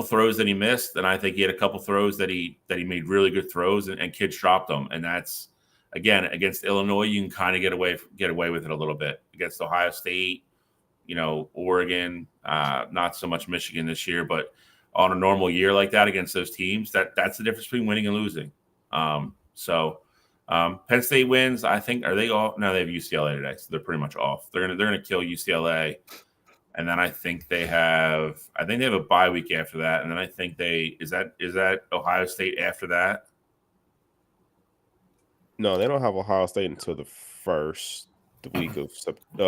throws that he missed, and I think he had a couple throws that he made really good throws, and kids dropped them. And that's, again, against Illinois, you can kind of get away with it a little bit. Against Ohio State, Oregon, not so much Michigan this year, but on a normal year like that against those teams, that's the difference between winning and losing. So Penn State wins. I think, are they off? No, they have UCLA today, so they're pretty much off. They're gonna kill UCLA. And then I think they have a bye week after that. And then I think is that Ohio State after that? No, they don't have Ohio State until the first week of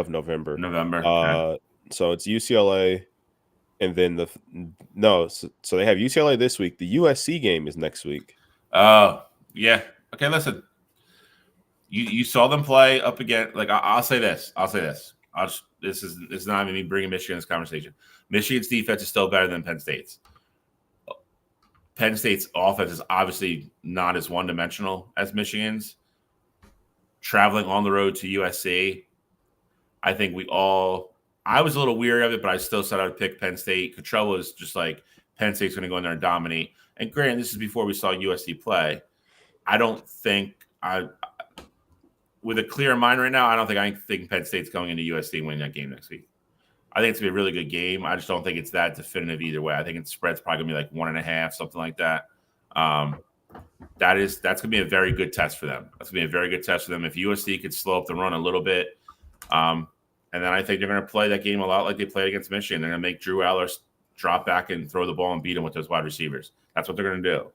November. Okay. So it's UCLA, and then so they have UCLA this week. The USC game is next week. Oh, yeah. Okay, listen. You saw them play up again. Like I'll say this. This is not even me bringing Michigan in this conversation. Michigan's defense is still better than Penn State's. Penn State's offense is obviously not as one-dimensional as Michigan's. Traveling on the road to USC, I think I was a little weary of it, but I still said I would pick Penn State. Cottrell was just like, Penn State's going to go in there and dominate. And granted, this is before we saw USC play. I don't think with a clear mind right now, I think Penn State's going into USC and winning that game next week. I think it's going to be a really good game. I just don't think it's that definitive either way. I think the spread's probably going to be like 1.5, something like that. That's going to be a very good test for them. That's going to be a very good test for them. If USC could slow up the run a little bit, and then I think they're going to play that game a lot like they played against Michigan. They're going to make Drew Aller drop back and throw the ball and beat him with those wide receivers. That's what they're going to do.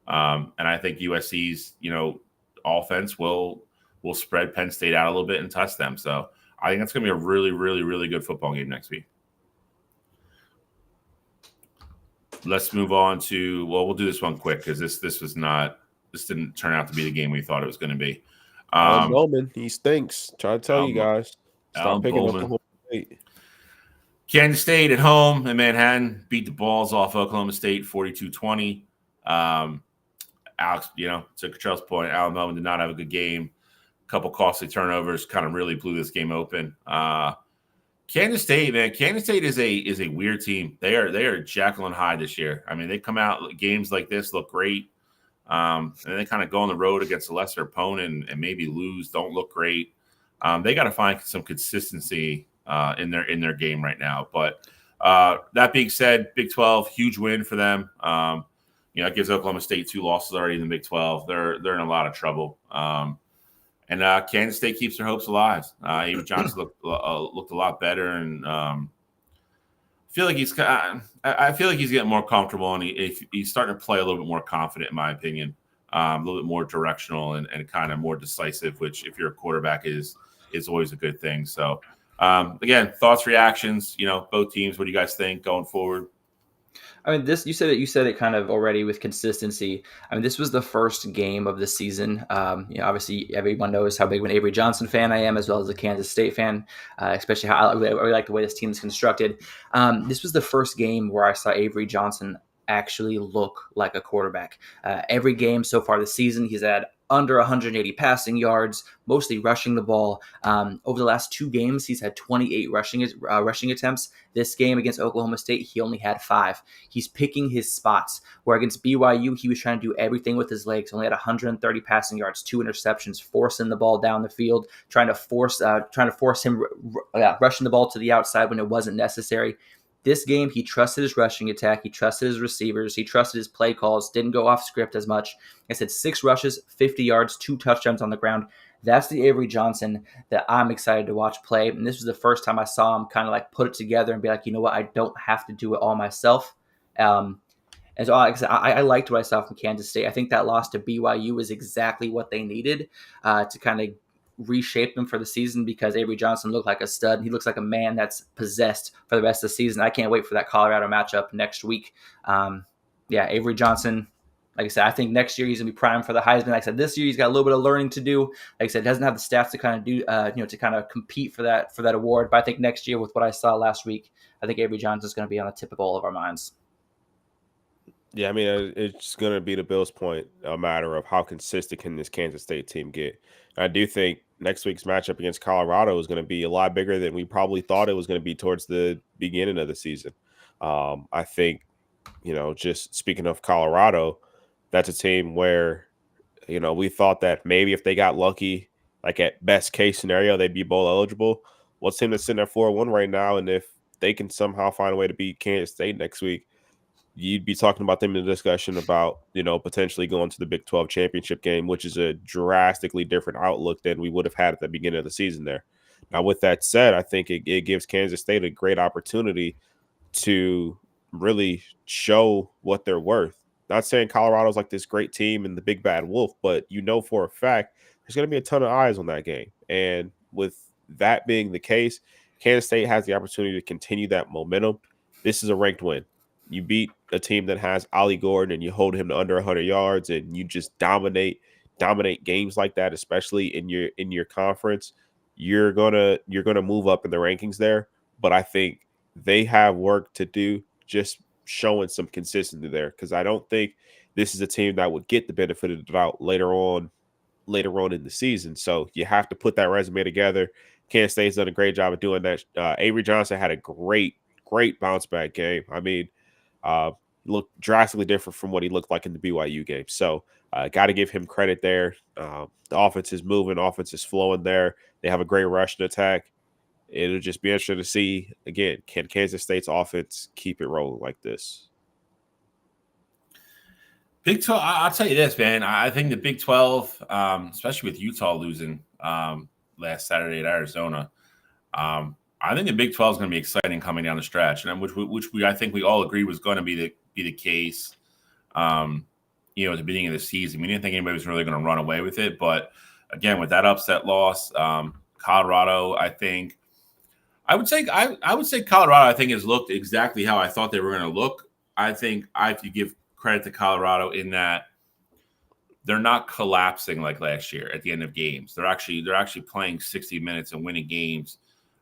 And I think USC's offense will spread Penn State out a little bit and test them. So I think that's going to be a really, really, really good football game next week. Let's move on to, we'll do this one quick because this didn't turn out to be the game we thought it was going to be. Alan Bowman, he stinks. Try to tell you guys. Stop picking up the whole state. Kansas State at home in Manhattan beat the balls off Oklahoma State 42-20. Alex, to Cottrell's point, Alan Bowman did not have a good game. A couple costly turnovers kind of really blew this game open. Kansas State, man. Kansas State is a weird team. They are Jekyll and Hyde this year. I mean, they come out games like this, look great. And they kind of go on the road against a lesser opponent and maybe lose, don't look great. They got to find some consistency in their game right now. But that being said, Big 12, huge win for them. It gives Oklahoma State 2 losses already in the Big 12. They're in a lot of trouble. And Kansas State keeps their hopes alive. Avery Johnson looked a lot better, and I feel like he's getting more comfortable, and he's starting to play a little bit more confident, in my opinion. a little bit more directional and kind of more decisive, which if you're a quarterback is always a good thing. So again, thoughts, reactions, both teams. What do you guys think going forward? I mean, you said it kind of already with consistency. I mean, this was the first game of the season. Obviously, everyone knows how big of an Avery Johnson fan I am, as well as a Kansas State fan, especially how I really like the way this team is constructed. This was the first game where I saw Avery Johnson actually look like a quarterback. Every game so far this season, he's had under 180 passing yards, mostly rushing the ball. Over the last 2 games, he's had 28 rushing attempts. This game against Oklahoma State, he only had 5. He's picking his spots. Where against BYU, he was trying to do everything with his legs. Only had 130 passing yards, 2 interceptions, forcing the ball down the field, trying to force him rushing the ball to the outside when it wasn't necessary. This game, he trusted his rushing attack. He trusted his receivers. He trusted his play calls. Didn't go off script as much. I said 6 rushes, 50 yards, 2 touchdowns on the ground. That's the Avery Johnson that I'm excited to watch play. And this was the first time I saw him kind of like put it together and be like, you know what, I don't have to do it all myself. And so like I said, I liked what I saw from Kansas State. I think that loss to BYU is exactly what they needed to kind of reshape them for the season, because Avery Johnson looked like a stud. He looks like a man that's possessed for the rest of the season. I can't wait for that Colorado matchup next week. Avery Johnson, like I said, I think next year he's going to be primed for the Heisman. Like I said, this year he's got a little bit of learning to do. Like I said, doesn't have the stats to kind of do, to kind of compete for that award. But I think next year, with what I saw last week, I think Avery Johnson is going to be on the tip of all of our minds. Yeah, I mean, it's going to be the Bills' point, a matter of how consistent can this Kansas State team get. I do think next week's matchup against Colorado is going to be a lot bigger than we probably thought it was going to be towards the beginning of the season. I think, just speaking of Colorado, that's a team where, we thought that maybe if they got lucky, like at best case scenario, they'd be bowl eligible. Well, it's a team that's sitting at 4-1 right now, and if they can somehow find a way to beat Kansas State next week, you'd be talking about them in the discussion about, potentially going to the Big 12 championship game, which is a drastically different outlook than we would have had at the beginning of the season there. Now, with that said, I think it gives Kansas State a great opportunity to really show what they're worth. Not saying Colorado's like this great team and the big bad wolf, but for a fact, there's going to be a ton of eyes on that game. And with that being the case, Kansas State has the opportunity to continue that momentum. This is a ranked win. You beat a team that has Ollie Gordon and you hold him to under 100 yards and you just dominate games like that, especially in your conference. You're gonna move up in the rankings there. But I think they have work to do just showing some consistency there, because I don't think this is a team that would get the benefit of the doubt later on in the season. So you have to put that resume together. Kansas State's done a great job of doing that. Avery Johnson had a great bounce back game. I mean, looked drastically different from what he looked like in the BYU game. So got to give him credit there. The offense is moving. Offense is flowing there. They have a great rushing attack. It'll just be interesting to see, again, can Kansas State's offense keep it rolling like this? Big 12, I'll tell you this, man. I think the Big 12, especially with Utah losing last Saturday at Arizona, I think the Big 12 is going to be exciting coming down the stretch, and which I think we all agreed was going to be the case. At the beginning of the season, we didn't think anybody was really going to run away with it, but again, with that upset loss, Colorado, I would say Colorado, I think, has looked exactly how I thought they were going to look. I think I have to give credit to Colorado in that they're not collapsing like last year at the end of games. They're actually playing 60 minutes and winning games.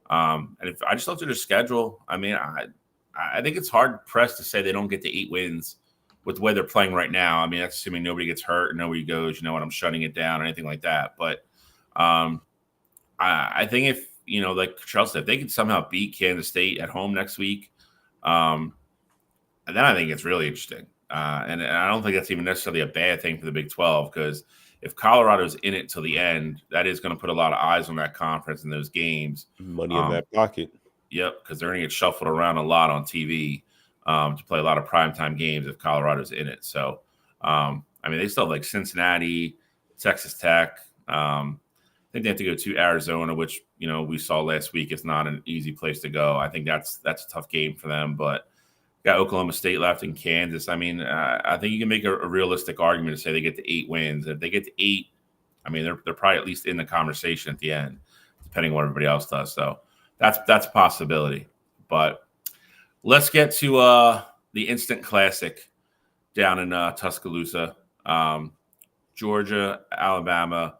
And if I just looked at their schedule, I mean, I think it's hard pressed to say they don't get to 8 wins with the way they're playing right now. I mean, that's assuming nobody gets hurt and nobody goes, I'm shutting it down or anything like that. But I think if, like Charles said, if they can somehow beat Kansas State at home next week, then I think it's really interesting. And I don't think that's even necessarily a bad thing for the Big 12, because if Colorado's in it till the end, that is going to put a lot of eyes on that conference and those games. Money in that pocket. Yep, because they're going to get shuffled around a lot on TV to play a lot of primetime games if Colorado's in it. So, they still have like Cincinnati, Texas Tech. I think they have to go to Arizona, which, we saw last week is not an easy place to go. I think that's a tough game for them. But got Oklahoma State left and Kansas. I mean, I think you can make a realistic argument to say they get to 8 wins. If they get to 8, I mean, they're probably at least in the conversation at the end, depending on what everybody else does. So that's a possibility. But let's get to the instant classic down in Tuscaloosa. Georgia, Alabama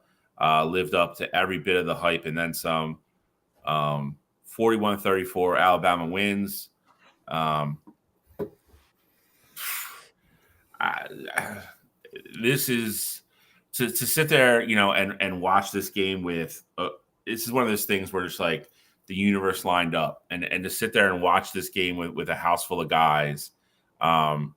lived up to every bit of the hype and then some. 41-34, Alabama wins. This is to sit there, and watch this game with. This is one of those things where it's like the universe lined up, and to sit there and watch this game with a house full of guys, and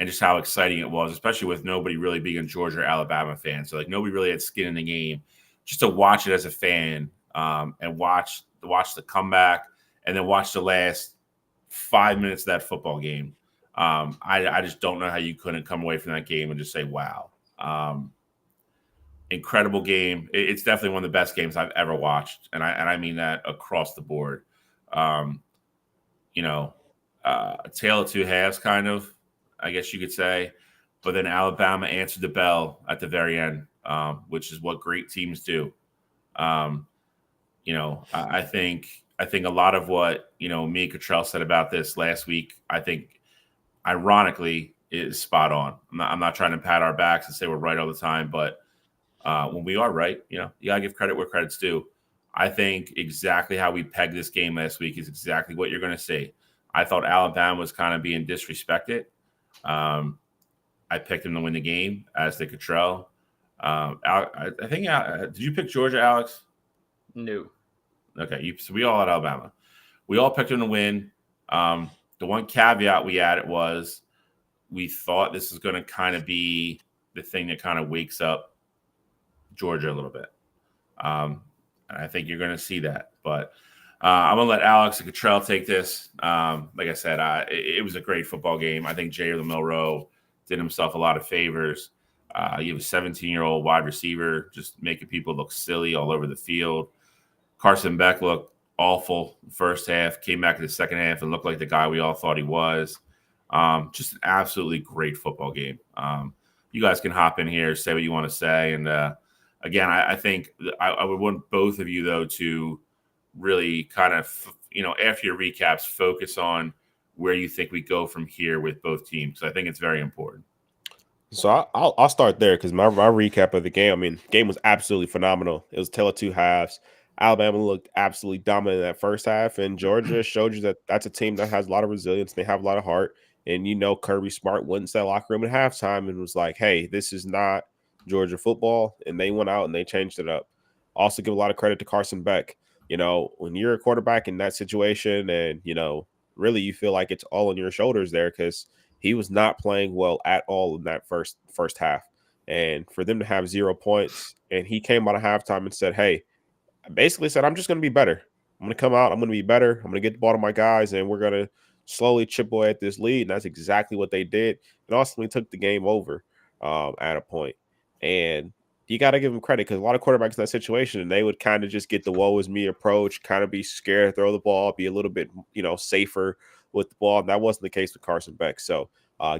just how exciting it was, especially with nobody really being a Georgia or Alabama fan. So like nobody really had skin in the game. Just to watch it as a fan, and watch the comeback, and then watch the last 5 minutes of that football game. I just don't know how you couldn't come away from that game and just say, wow. Incredible game. It's definitely one of the best games I've ever watched. And I mean that across the board. A tale of two halves, kind of, I guess you could say. But then Alabama answered the bell at the very end, which is what great teams do. I think a lot of what, me and Cottrell said about this last week, I think ironically is spot on. I'm not trying to pat our backs and say we're right all the time, but when we are right, you gotta give credit where credit's due. I think exactly how we pegged this game last week is exactly what you're going to see. I thought Alabama was kind of being disrespected. I picked them to win the game, as did Cottrell. I think, did you pick Georgia, Alex? No. Okay, so we all had Alabama. We all picked them to win. The one caveat we added was we thought this is going to kind of be the thing that kind of wakes up Georgia a little bit. And I think you're going to see that. But I'm going to let Alex and Cottrell take this. Like I said, it was a great football game. I think Jalen Milroe did himself a lot of favors. You have a 17-year-old wide receiver just making people look silly all over the field. Carson Beck looked awful first half, came back in the second half and looked like the guy we all thought he was. Just an absolutely great football game. You guys can hop in here, say what you want to say. And again, I think I would want both of you, though, to really kind of, after your recaps, focus on where you think we go from here with both teams. I think it's very important. So I'll start there because my recap of the game, game was absolutely phenomenal. It was a tale of two halves. Alabama looked absolutely dominant in that first half, and Georgia showed you that that's a team that has a lot of resilience. They have a lot of heart. And, Kirby Smart went into that locker room at halftime and was like, hey, this is not Georgia football. And they went out and they changed it up. Also give a lot of credit to Carson Beck. When you're a quarterback in that situation and, really you feel like it's all on your shoulders there because he was not playing well at all in that first half. And for them to have 0 points, and he came out of halftime and said, hey, basically said, I'm just going to be better. I'm going to come out. I'm going to be better. I'm going to get the ball to my guys, and we're going to slowly chip away at this lead. And that's exactly what they did. And ultimately took the game over at a point. And you got to give them credit because a lot of quarterbacks in that situation, and they would kind of just get the woe is me approach, kind of be scared to throw the ball, be a little bit, safer with the ball. And that wasn't the case with Carson Beck. So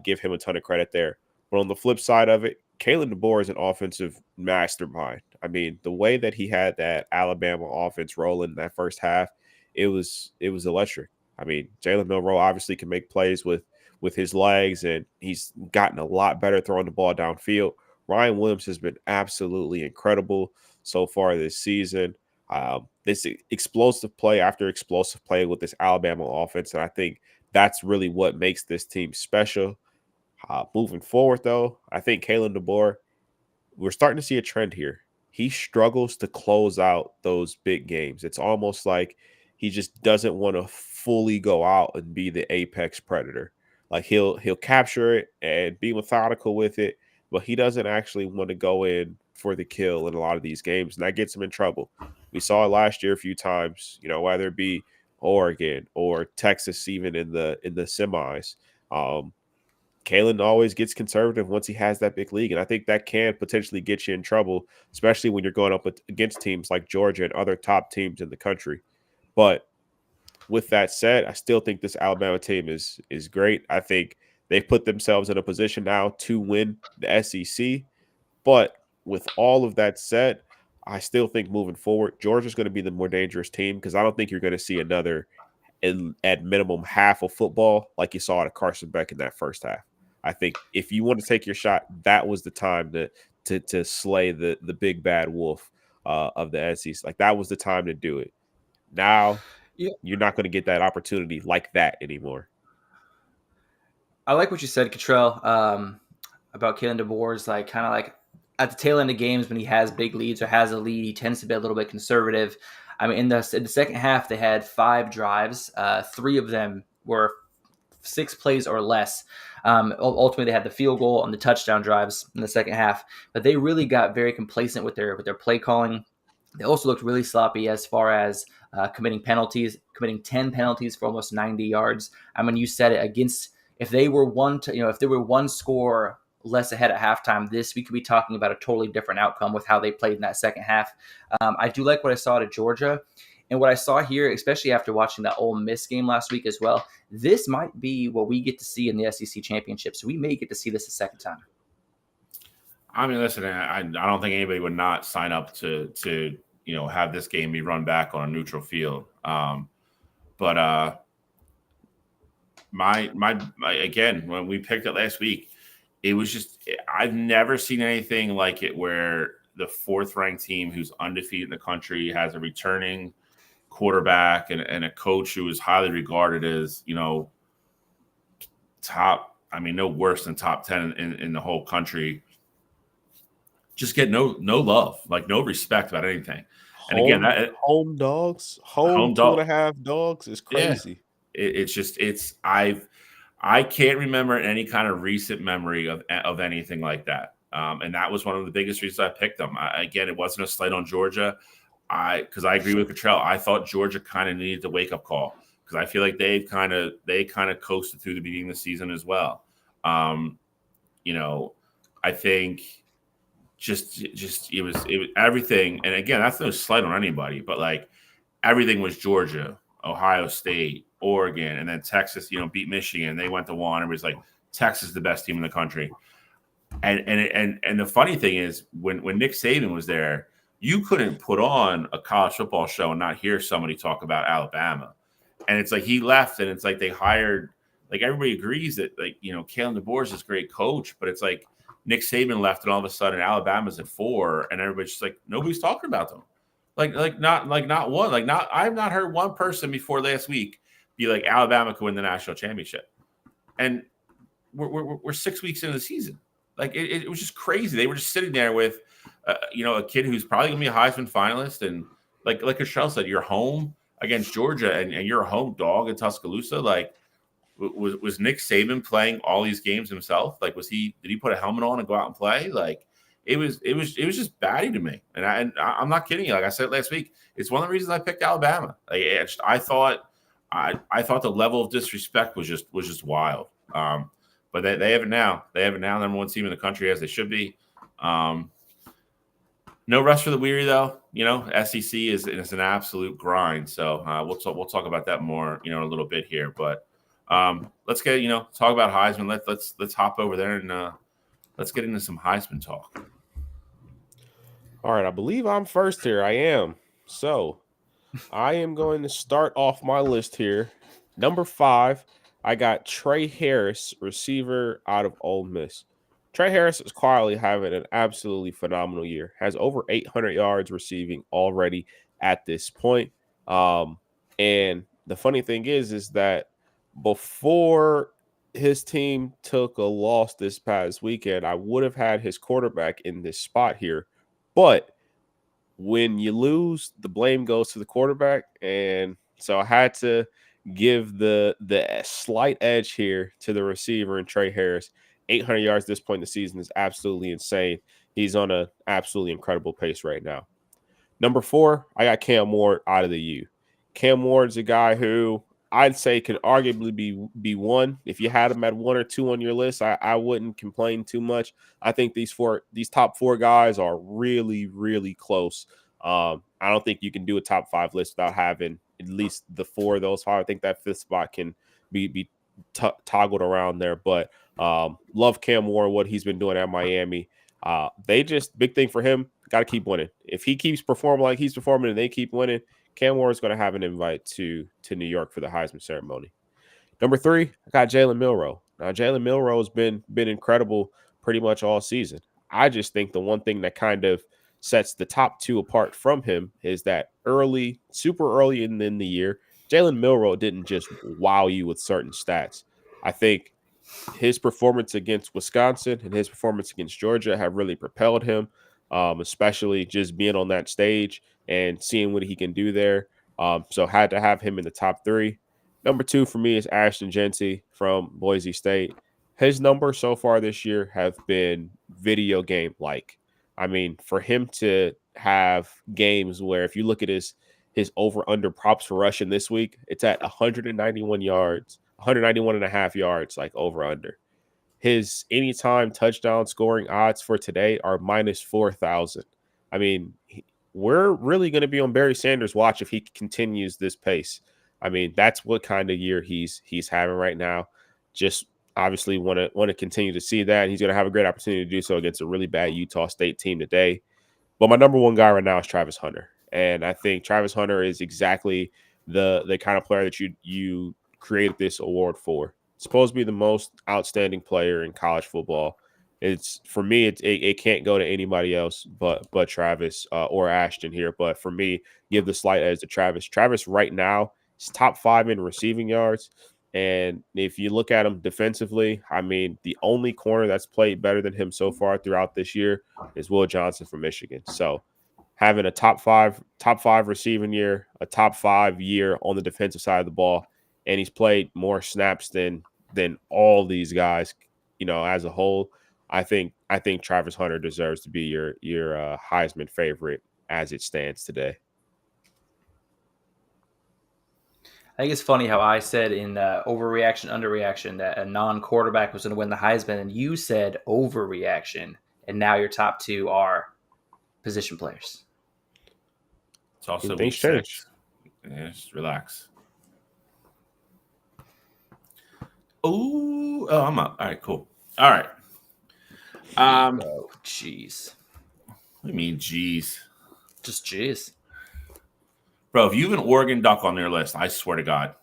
give him a ton of credit there. But on the flip side of it, Kalen DeBoer is an offensive mastermind. The way that he had that Alabama offense rolling in that first half, it was electric. Jalen Milroe obviously can make plays with his legs, and he's gotten a lot better throwing the ball downfield. Ryan Williams has been absolutely incredible so far this season. This explosive play after explosive play with this Alabama offense, and I think that's really what makes this team special. Moving forward, though, I think Kalen DeBoer, we're starting to see a trend here. He struggles to close out those big games. It's almost like he just doesn't want to fully go out and be the apex predator. Like he'll capture it and be methodical with it, but he doesn't actually want to go in for the kill in a lot of these games, and that gets him in trouble. We saw it last year a few times, whether it be Oregon or Texas, even in the semis. Kalen always gets conservative once he has that big league, and I think that can potentially get you in trouble, especially when you're going up against teams like Georgia and other top teams in the country. But with that said, I still think this Alabama team is great. I think they've put themselves in a position now to win the SEC. But with all of that said, I still think moving forward, Georgia's going to be the more dangerous team because I don't think you're going to see another at minimum half of football like you saw at Carson Beck in that first half. I think if you want to take your shot, that was the time to slay the big bad wolf of the SEC. Like that was the time to do it. Now Yeah. you're not going to get that opportunity like that anymore. I like what you said, Cottrell, about Kalen DeBoer's like kind of like at the tail end of games when he has big leads or has a lead, he tends to be a little bit conservative. I mean, in the second half, they had 5 drives. 3 of them were 6 plays or less. Ultimately, they had the field goal and the touchdown drives in the second half, but they really got very complacent with their play calling. They also looked really sloppy as far as committing 10 penalties for almost 90 yards. I mean, you said it against. If they were if there were one score less ahead at halftime, we could be talking about a totally different outcome with how they played in that second half. I do like what I saw at Georgia, and what I saw here, especially after watching that Ole Miss game last week as well. This might be what we get to see in the SEC championship, so we may get to see this a second time. I mean, listen, I don't think anybody would not sign up to have this game be run back on a neutral field. But my again, when we picked it last week, it was just I've never seen anything like it where the 4th ranked team who's undefeated in the country has a returning quarterback and a coach who is highly regarded as top. I mean, no worse than top 10 in the whole country. Just get no love, like no respect about anything. And again, home dogs, home 2.5 dogs is crazy. Yeah. I can't remember any kind of recent memory of anything like that. And that was one of the biggest reasons I picked them. Again, it wasn't a slight on Georgia. Because I agree with Cottrell. I thought Georgia kind of needed the wake up call because I feel like they kind of coasted through the beginning of the season as well. I think just it was everything. And again, that's no slight on anybody, but like everything was Georgia, Ohio State, Oregon, and then Texas, beat Michigan. They went to 1. It was like Texas is the best team in the country. And the funny thing is when Nick Saban was there, you couldn't put on a college football show and not hear somebody talk about Alabama. And it's like he left and it's like they hired, like everybody agrees that Kalen DeBoer is this great coach, but it's like Nick Saban left and all of a sudden Alabama's at 4 and everybody's just like, nobody's talking about them. Not one. I've not heard one person before last week be like Alabama could win the national championship. And we're 6 weeks into the season. Like it was just crazy. They were just sitting there with a kid who's probably going to be a Heisman finalist. And like Cottrell said, you're home against Georgia and you're a home dog in Tuscaloosa. Like, was Nick Saban playing all these games himself? Like, did he put a helmet on and go out and play? Like, it was just batty to me. And I'm not kidding you. Like I said last week, it's one of the reasons I picked Alabama. Like, I thought the level of disrespect was just wild. But they have it now. They have it now. Number 1 team in the country, as they should be. No rest for the weary, though. SEC is an absolute grind. So we'll talk about that more, in a little bit here. But let's get talk about Heisman. Let's hop over there and let's get into some Heisman talk. All right, I believe I'm first here. I am. So I am going to start off my list here. Number 5, I got Trey Harris, receiver out of Ole Miss. Trey Harris is quietly having an absolutely phenomenal year. Has over 800 yards receiving already at this point. And the funny thing is that before his team took a loss this past weekend, I would have had his quarterback in this spot here. But when you lose, the blame goes to the quarterback. And so I had to give the slight edge here to the receiver and Trey Harris. 800 yards at this point in the season is absolutely insane. He's on an absolutely incredible pace right now. Number 4, I got Cam Ward out of the U. Cam Ward's a guy who I'd say could arguably be 1. If you had him at 1 or 2 on your list, I wouldn't complain too much. I think these top 4 guys are really, really close. I don't think you can do a top 5 list without having at least the 4 of those 5. I think that 5th spot can be toggled around there. But love Cam Ward, what he's been doing at Miami. They just big thing for him. Got to keep winning. If he keeps performing like he's performing and they keep winning, Cam Ward is going to have an invite to New York for the Heisman ceremony. Number 3, I got Jalen Milroe. Now Jalen Milroe has been incredible pretty much all season. I just think the one thing that kind of sets the top 2 apart from him is that super early in the year, Jalen Milroe didn't just wow you with certain stats. I think his performance against Wisconsin and his performance against Georgia have really propelled him, especially just being on that stage and seeing what he can do there. So had to have him in the top 3. Number 2 for me is Ashton Jeanty from Boise State. His numbers so far this year have been video game-like. I mean, for him to have games where if you look at his over-under props for rushing this week, it's at 191 yards, 191 and a half yards, like over-under. His anytime touchdown scoring odds for today are minus 4,000. I mean, we're really going to be on Barry Sanders' watch if he continues this pace. I mean, that's what kind of year he's having right now. Just obviously want to continue to see that. He's going to have a great opportunity to do so against a really bad Utah State team today. But my number 1 guy right now is Travis Hunter. And I think Travis Hunter is exactly the kind of player that you created this award for. It's supposed to be the most outstanding player in college football. It's for me, it can't go to anybody else but Travis or Ashton here. But for me, give the slight edge to Travis. Travis right now is top 5 in receiving yards. And if you look at him defensively, I mean, the only corner that's played better than him so far throughout this year is Will Johnson from Michigan. So having a top five receiving year, a top 5 year on the defensive side of the ball, and he's played more snaps than all these guys, as a whole. I think Travis Hunter deserves to be your Heisman favorite as it stands today. I think it's funny how I said in overreaction, underreaction that a non-quarterback was going to win the Heisman, and you said overreaction, and now your top 2 are position players. It's also things change. Yeah, just relax. Oh, I'm up. All right, cool. All right. Oh, jeez. What do you mean, jeez? Just jeez. Bro, if you have an Oregon Duck on your list, I swear to God.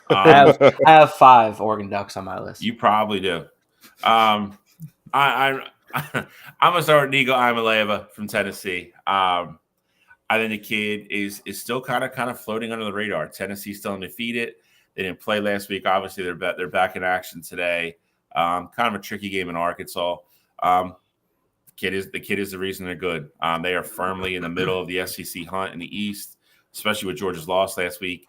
I have 5 Oregon Ducks on my list. You probably do. I'm gonna start with Nico Iamaleava from Tennessee. I think the kid is still kind of floating under the radar. Tennessee's still undefeated. They didn't play last week. Obviously, they're back in action today. Kind of a tricky game in Arkansas. The kid is the reason they're good. They are firmly in the middle of the SEC hunt in the East, especially with Georgia's loss last week.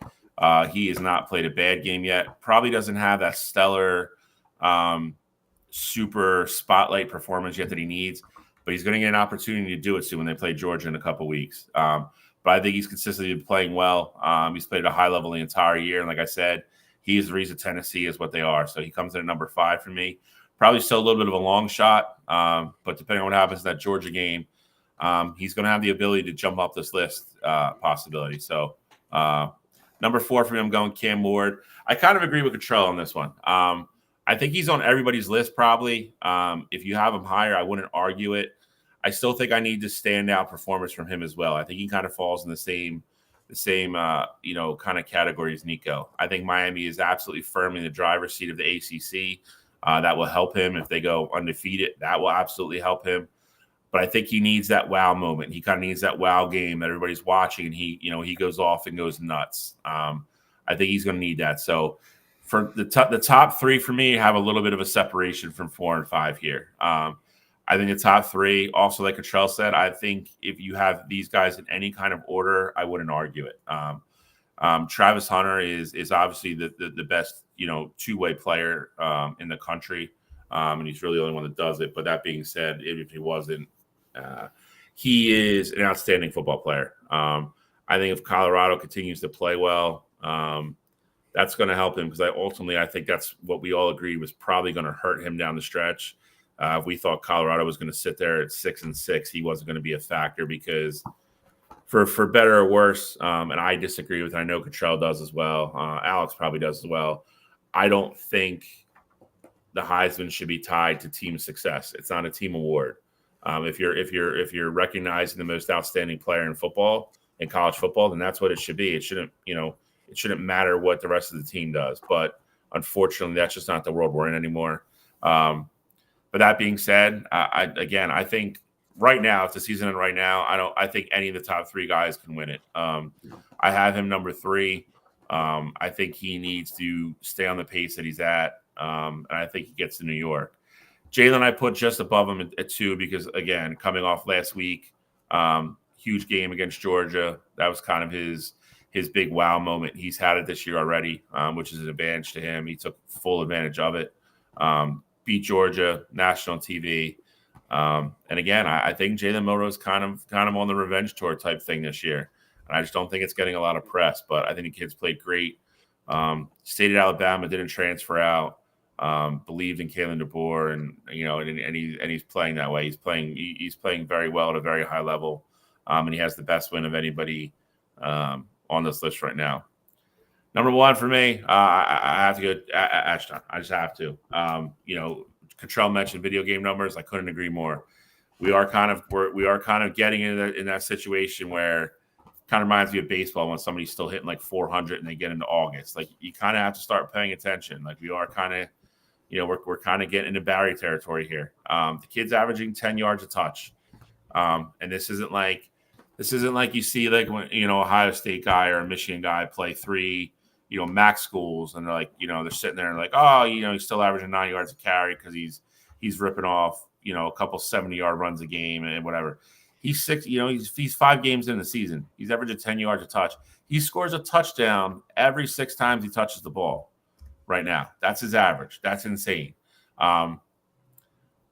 He has not played a bad game yet. Probably doesn't have that stellar, super spotlight performance yet that he needs, but he's going to get an opportunity to do it soon when they play Georgia in a couple weeks. But I think he's consistently playing well. He's played at a high level the entire year. And like I said, he is the reason Tennessee is what they are. So he comes in at number 5 for me. Probably still a little bit of a long shot, but depending on what happens in that Georgia game, he's going to have the ability to jump up this list possibility. So number 4 for me, I'm going Cam Ward. I kind of agree with Cottrell on this one. I think he's on everybody's list probably. If you have him higher, I wouldn't argue it. I still think I need to stand out performance from him as well. I think he kind of falls in the same kind of category as Nico. I think Miami is absolutely firmly in the driver's seat of the ACC. That will help him if they go undefeated. That will absolutely help him. But I think he needs that wow moment. He kind of needs that wow game that everybody's watching, and he goes off and goes nuts. I think he's going to need that. So for the top 3 for me have a little bit of a separation from 4 and 5 here. I think the top 3, also like Cottrell said, I think if you have these guys in any kind of order, I wouldn't argue it. Travis Hunter is obviously the best, two-way player in the country, and he's really the only one that does it. But that being said, even if he wasn't, he is an outstanding football player. I think if Colorado continues to play well, that's going to help him because I think that's what we all agreed was probably going to hurt him down the stretch. If we thought Colorado was going to sit there at 6-6, he wasn't going to be a factor because for better or worse, and I disagree with it. I know Cottrell does as well. Alex probably does as well. I don't think the Heisman should be tied to team success. It's not a team award. If you're recognizing the most outstanding player in football, in college football, then that's what it should be. It shouldn't matter what the rest of the team does. But unfortunately, that's just not the world we're in anymore. But that being said, I think right now, if the season ends right now, I think any of the top three guys can win it. I have him number 3. I think he needs to stay on the pace that he's at, and I think he gets to New York. Jalen, I put just above him at 2 because, again, coming off last week, huge game against Georgia. That was kind of his big wow moment. He's had it this year already, which is an advantage to him. He took full advantage of it. Beat Georgia, national TV. And again, I think Jalen Milroe's kind of on the revenge tour type thing this year. And I just don't think it's getting a lot of press, but I think the kid's played great. Stayed at Alabama, didn't transfer out. Believed in Kalen DeBoer, and he's playing that way. He's playing very well at a very high level, and he has the best win of anybody on this list right now. Number 1 for me, I have to go Ashton. I just have to. Cottrell mentioned video game numbers. I couldn't agree more. We are kind of getting in that situation where kind of reminds me of baseball when somebody's still hitting like 400 and they get into August. Like you kind of have to start paying attention. Like we are kind of, we're kind of getting into Barry territory here. The kid's averaging 10 yards a touch, and this isn't like you see like when Ohio State guy or a Michigan guy play 3 max schools, and they're like they're sitting there and like, oh, he's still averaging 9 yards a carry because he's ripping off a couple 70-yard runs a game and whatever. He's 6. He's 5 games in the season. He's averaging 10 yards a touch. He scores a touchdown every 6 times he touches the ball. Right now, that's his average. That's insane.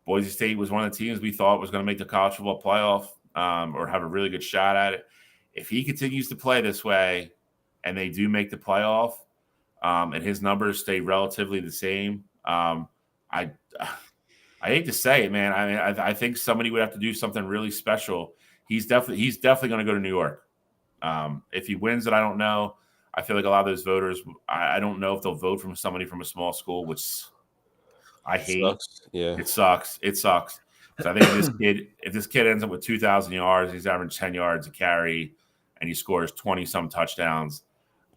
Boise State was one of the teams we thought was going to make the college football playoff or have a really good shot at it. If he continues to play this way, and they do make the playoff, and his numbers stay relatively the same, I hate to say it, man. I mean, I think somebody would have to do something really special. He's definitely going to go to New York. If he wins it, I don't know. I feel like a lot of those voters, I don't know if they'll vote from somebody from a small school, which I hate. Yeah, it sucks. So I think if this kid ends up with 2,000 yards, he's averaging 10 yards a carry, and he scores 20-some touchdowns,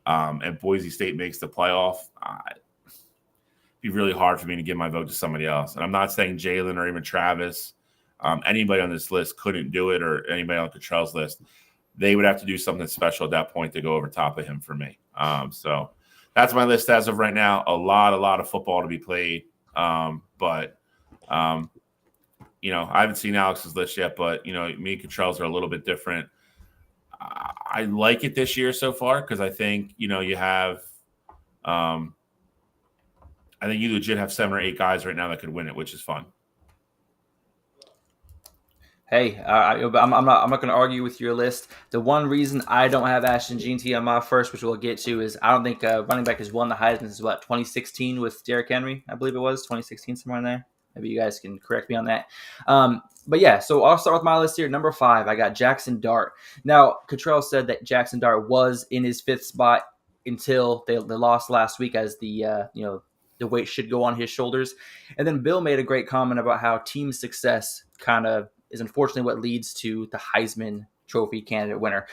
and Boise State makes the playoff, it'd be really hard for me to give my vote to somebody else. And I'm not saying Jalen or even Travis, anybody on this list couldn't do it, or anybody on Cottrell's list. They would have to do something special at that point to go over top of him for me. So that's my list as of right now. A lot of football to be played. But I haven't seen Alex's list yet, but, me and Cottrell's are a little bit different. I like it this year so far because I think, you have I think you legit have 7 or 8 guys right now that could win it, which is fun. Hey, I'm not going to argue with your list. The one reason I don't have Ashton Jeanty on my first, which we'll get to, is I don't think running back has won the Heisman since 2016 with Derrick Henry. I believe it was 2016, somewhere in there. Maybe you guys can correct me on that. But yeah, so I'll start with my list here. Number 5, I got Jackson Dart. Now, Cottrell said that Jackson Dart was in his 5th spot until they lost last week, as the weight should go on his shoulders. And then Bill made a great comment about how team success kind of is unfortunately what leads to the Heisman Trophy candidate winner.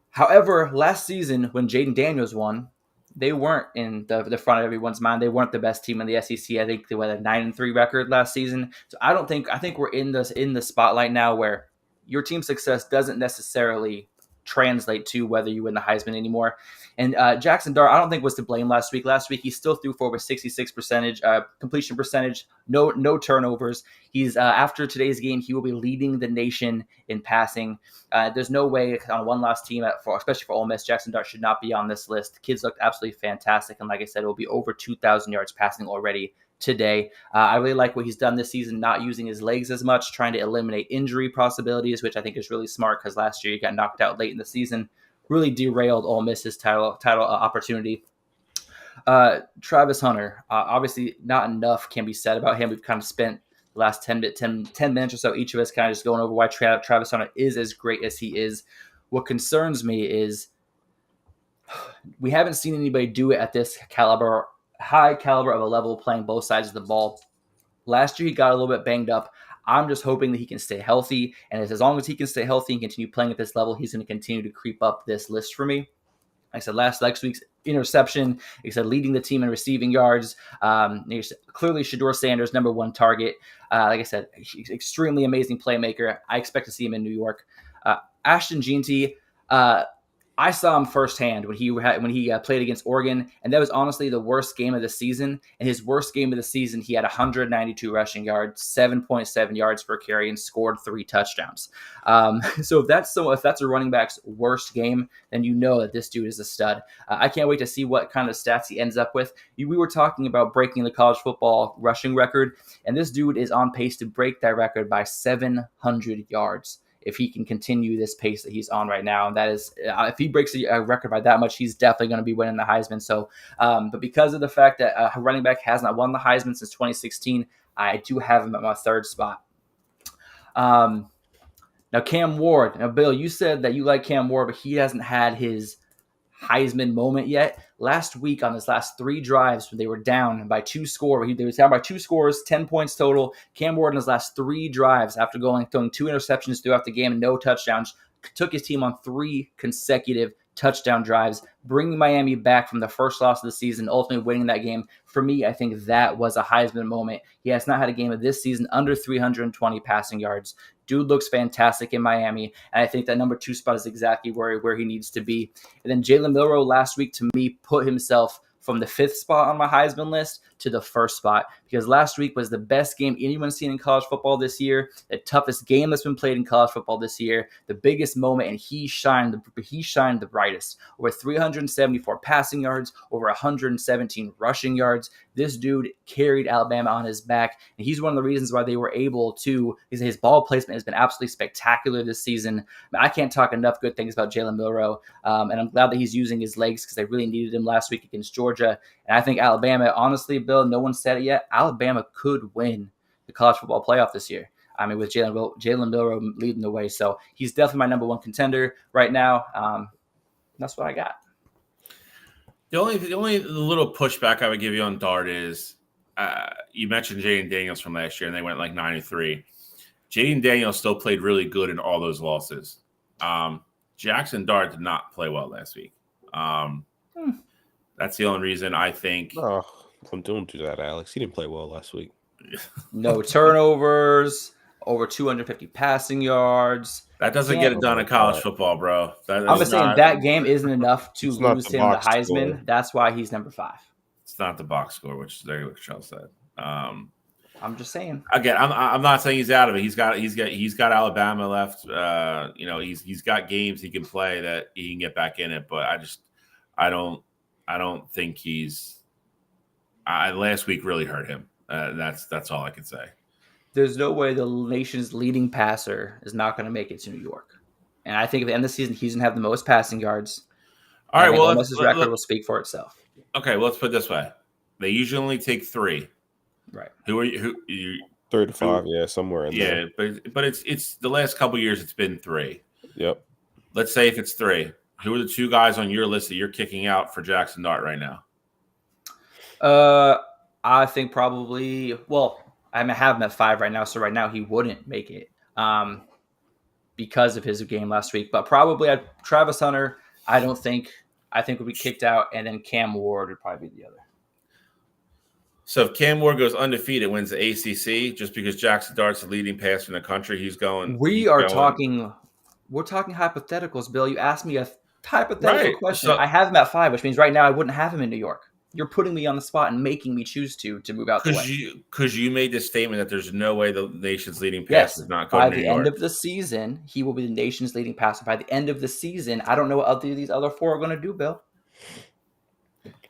However, last season when Jaden Daniels won, they weren't in the front of everyone's mind. They weren't the best team in the SEC. I think they had a 9-3 record last season. So I think we're in the spotlight now where your team success doesn't necessarily translate to whether you win the Heisman anymore. And Jackson Dart, I don't think was to blame last week. Last week he still threw for over 66% completion percentage, no turnovers. He's after today's game he will be leading the nation in passing. There's no way on one loss team, especially for Ole Miss, Jackson Dart should not be on this list. The kids looked absolutely fantastic, and like I said, it will be over 2,000 yards passing already today. I really like what he's done this season, not using his legs as much, trying to eliminate injury possibilities, which I think is really smart because last year he got knocked out late in the season. Really derailed Ole Miss's title opportunity. Travis Hunter, obviously not enough can be said about him. We've kind of spent the last 10 minutes or so, each of us kind of just going over why Travis Hunter is as great as he is. What concerns me is we haven't seen anybody do it at this high caliber of a level, playing both sides of the ball. Last year, he got a little bit banged up. I'm just hoping that he can stay healthy. And as long as he can stay healthy and continue playing at this level, he's going to continue to creep up this list for me. Like I said, last week's interception, like I said, leading the team in receiving yards. Clearly, Shedeur Sanders, number one target. Like I said, extremely amazing playmaker. I expect to see him in New York. Ashton Jeanty, I saw him firsthand when he played against Oregon, and that was honestly the worst game of the season. In his worst game of the season, he had 192 rushing yards, 7.7 yards per carry, and scored 3 touchdowns. So if that's a running back's worst game, then you know that this dude is a stud. I can't wait to see what kind of stats he ends up with. We were talking about breaking the college football rushing record, and this dude is on pace to break that record by 700 yards. If he can continue this pace that he's on right now. And that is, if he breaks a record by that much, he's definitely going to be winning the Heisman. So, but because of the fact that a running back has not won the Heisman since 2016, I do have him at my 3rd spot. Now, Cam Ward. Now, Bill, you said that you like Cam Ward, but he hasn't had his Heisman moment yet. Last week on his last 3 drives, when they were down by 2 scores, they were down by 2 scores, 10 points total. Cam Ward in his last 3 drives, after throwing 2 interceptions throughout the game and no touchdowns, took his team on 3 consecutive touchdown drives, bringing Miami back from the first loss of the season, ultimately winning that game. For me, I think that was a Heisman moment. He has not had a game of this season under 320 passing yards. Dude looks fantastic in Miami, and I think that number 2 spot is exactly where he needs to be. And then Jalen Milroe last week, to me, put himself from the 5th spot on my Heisman list to the 1st spot, because last week was the best game anyone's seen in college football this year, the toughest game that's been played in college football this year, the biggest moment, and he shined the brightest. Over 374 passing yards, over 117 rushing yards. This dude carried Alabama on his back, and he's one of the reasons why they were able to. His ball placement has been absolutely spectacular this season. I can't talk enough good things about Jalen Milroe, and I'm glad that he's using his legs, because they really needed him last week against Georgia. And I think Alabama, honestly, Bill, no one said it yet, Alabama could win the college football playoff this year. I mean, with Jalen Milroe leading the way. So he's definitely my number 1 contender right now. That's what I got. The only little pushback I would give you on Dart is you mentioned Jaden Daniels from last year, and they went like 9-3. Jaden Daniels still played really good in all those losses. Jackson Dart did not play well last week. That's the only reason I think. Oh, don't do that, Alex. He didn't play well last week. No turnovers, over 250 passing yards. That doesn't get it done in college football, bro. I'm just saying that game isn't enough to lose him the Heisman. Score. That's why he's number 5. It's not the box score, which is exactly what Michelle said. I'm just saying. Again, I'm not saying he's out of it. He's got Alabama left. He's got games he can play that he can get back in it. But I don't think he's. Last week really hurt him. That's all I can say. There's no way the nation's leading passer is not going to make it to New York. And I think at the end of the season, he's going to have the most passing yards. All right, well, his record will speak for itself. Okay, well, let's put it this way. They usually only take 3. Right. Who are you? 3 to 5, yeah, somewhere in there. Yeah, but it's the last couple of years it's been 3. Yep. Let's say if it's 3, who are the 2 guys on your list that you're kicking out for Jackson Dart right now? I think probably. Well, I have him at 5 right now, so right now he wouldn't make it because of his game last week. But probably Travis Hunter, I think would be kicked out, and then Cam Ward would probably be the other. So if Cam Ward goes undefeated, wins the ACC, just because Jackson Dart's the leading passer in the country, we're talking hypotheticals, Bill. You asked me a hypothetical question. So, I have him at 5, which means right now I wouldn't have him in New York. You're putting me on the spot and making me choose to move out the way. Because you made this statement that there's no way the nation's leading passer is not going to New York. By the end of the season, he will be the nation's leading passer. By the end of the season, I don't know what these other 4 are going to do, Bill.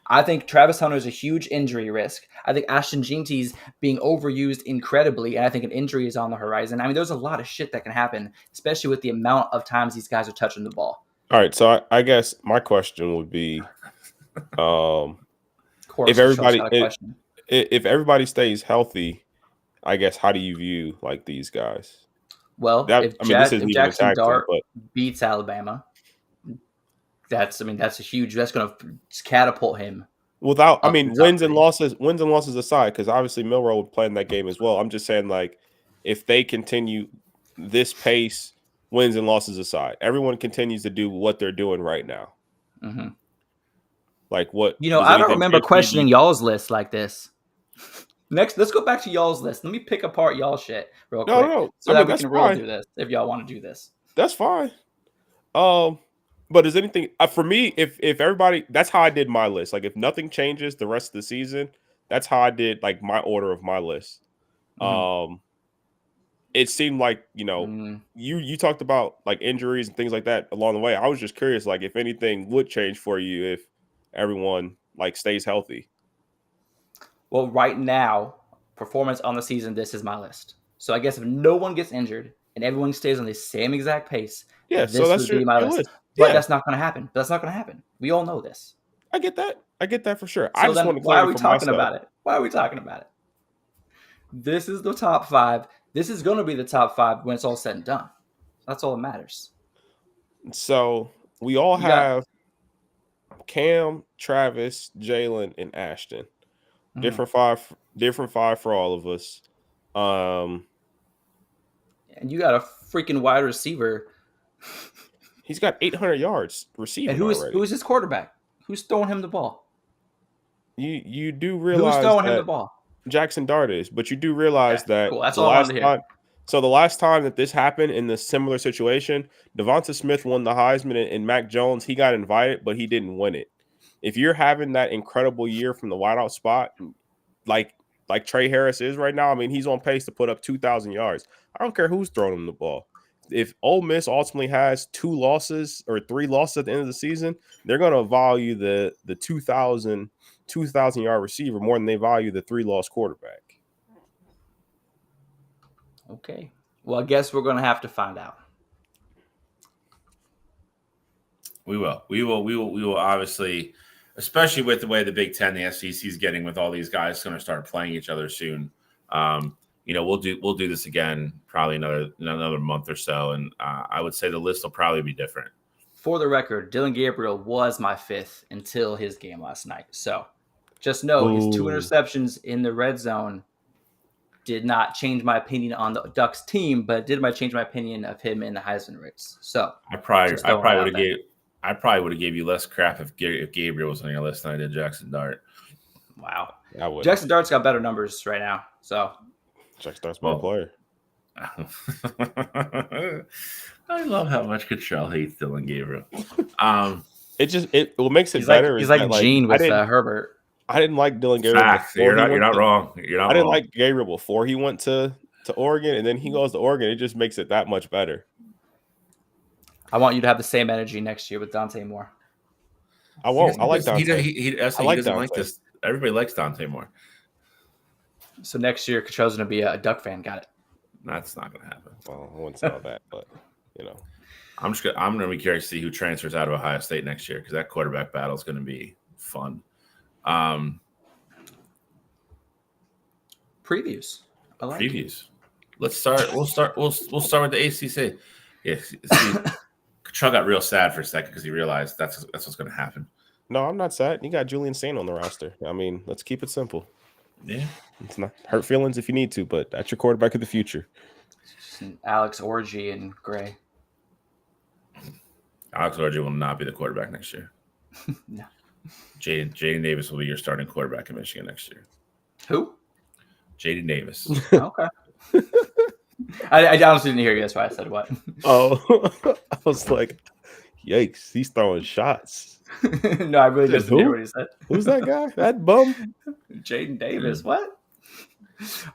I think Travis Hunter is a huge injury risk. I think Ashton Jeanty's being overused incredibly, and I think an injury is on the horizon. I mean, there's a lot of shit that can happen, especially with the amount of times these guys are touching the ball. All right, so I guess my question would be, if everybody stays healthy, I guess how do you view like these guys? Well, if Jackson Dart beats Alabama, That's going to catapult him. Without, I Up mean, to top wins and three. losses aside, because obviously Milrow would play in that game as well. I'm just saying, like, if they continue this pace, wins and losses aside, everyone continues to do what they're doing right now. Mm-hmm. Like, what I don't anything remember change for you? questioning y'all's list like this. Next, let's go back to y'all's list. Let me pick apart y'all shit real quick, No. so I that mean, we that's can real fine. do this if y'all want to do this. That's fine. But is anything for me? If everybody, that's how I did my list. Like, if nothing changes the rest of the season, that's how I did like my order of my list. Mm-hmm. It seemed like you talked about like injuries and things like that along the way. I was just curious, like, if anything would change for you if everyone like stays healthy. Well, right now, performance on the season, this is my list. So I guess if no one gets injured and everyone stays on the same exact pace, Yeah, so this that's would be my your list. list. But Yeah, that's not going to happen. We all know this. I get that for sure. I So just then want why are clarity we for talking myself. about it? Why are we talking about it? This is the top 5. This is going to be the top 5 when it's all said and done. That's all that matters. So we all You got- have Cam, Travis, Jalen, and Ashton. Mhm. Different five for all of us. And you got a freaking wide receiver. He's got 800 yards receiving And already. who is his quarterback? Who's throwing him the ball? You do Who's realize throwing him that the ball? Jackson Dart is, but you do realize Okay, that cool. That's the all I wanted last to hear. time. So the last time that this happened in this similar situation, Devonta Smith won the Heisman and Mac Jones, he got invited, but he didn't win it. If you're having that incredible year from the wideout spot, like Trey Harris is right now, I mean, he's on pace to put up 2,000 yards. I don't care who's throwing him the ball. If Ole Miss ultimately has 2 losses or 3 losses at the end of the season, they're going to value the 2,000 yard receiver more than they value the 3-loss quarterback. Okay. Well, I guess we're going to have to find out. We will obviously, especially with the way the Big Ten, the SEC is getting with all these guys going to start playing each other soon. We'll do this again probably another month or so, and I would say the list will probably be different. For the record, Dylan Gabriel was my 5th until his game last night. So just know his 2 interceptions in the red zone did not change my opinion on the Ducks team, but it did change my opinion of him in the Heisman race. So I probably would have gave you less crap if Gabriel was on your list than I did Jackson Dart. Wow. I Jackson Dart's got better numbers right now. So Jackson Dart's my player. I love how much Cottrell hates Dylan Gabriel. What makes it he's better he's is like that, Gene with Herbert. I didn't like Dylan Gabriel. Facts. You're not wrong. I didn't like Gabriel before he went to Oregon, and then he goes to Oregon. It just makes it that much better. I want you to have the same energy next year with Dante Moore. I won't. I like Dante. He doesn't like this. Everybody likes Dante Moore. So next year, Cottrell's going to be a Duck fan. Got it. That's not going to happen. Well, I wouldn't say all that, but I'm going to be curious to see who transfers out of Ohio State next year because that quarterback battle is going to be fun. Previews. Previews. Let's start. We'll start with the ACC. Yeah, Cottrell got real sad for a second because he realized that's what's going to happen. No, I'm not sad. You got Julian Saint on the roster. I mean, let's keep it simple. Yeah, it's not hurt feelings if you need to, but that's your quarterback of the future. Alex Orji and Gray. Alex Orji will not be the quarterback next year. No. Jaden Davis will be your starting quarterback in Michigan next year. Who? Jaden Davis. Okay. I honestly didn't hear you. That's why I said what. Oh, I was like, yikes, he's throwing shots. No, I really just didn't hear what he said. Who's that guy? That bum? Jaden Davis. What?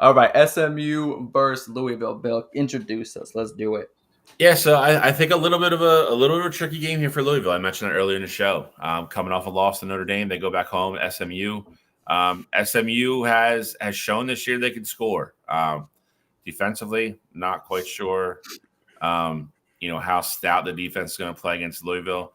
All right, SMU versus Louisville. Bill, introduce us. Let's do it. Yeah, so I think a little bit of a tricky game here for Louisville. I mentioned it earlier in the show. Coming off a loss to Notre Dame, they go back home. SMU. SMU has shown this year they can score. Defensively, not quite sure. How stout the defense is going to play against Louisville.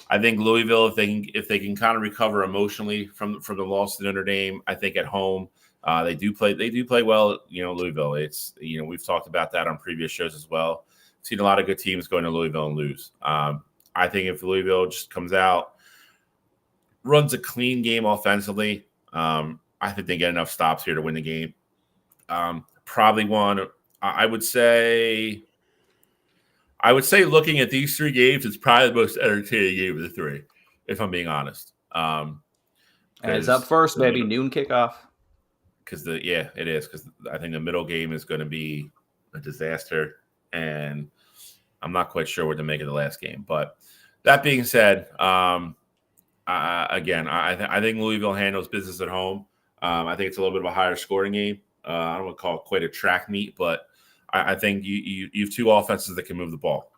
I think Louisville, if they can kind of recover emotionally from the loss to Notre Dame, I think at home they do play well. Louisville. It's we've talked about that on previous shows as well. Seen a lot of good teams going to Louisville and lose. I think if Louisville just comes out, runs a clean game offensively, I think they get enough stops here to win the game. Probably one. I would say looking at these three games, it's probably the most entertaining game of the three, if I'm being honest. And it's up first, baby. Noon kickoff. It is. Because I think the middle game is going to be a disaster, and I'm not quite sure what to make of the last game. But that being said, again, I think Louisville handles business at home. I think it's a little bit of a higher scoring game. I don't want to call it quite a track meet, but I think you have two offenses that can move the ball.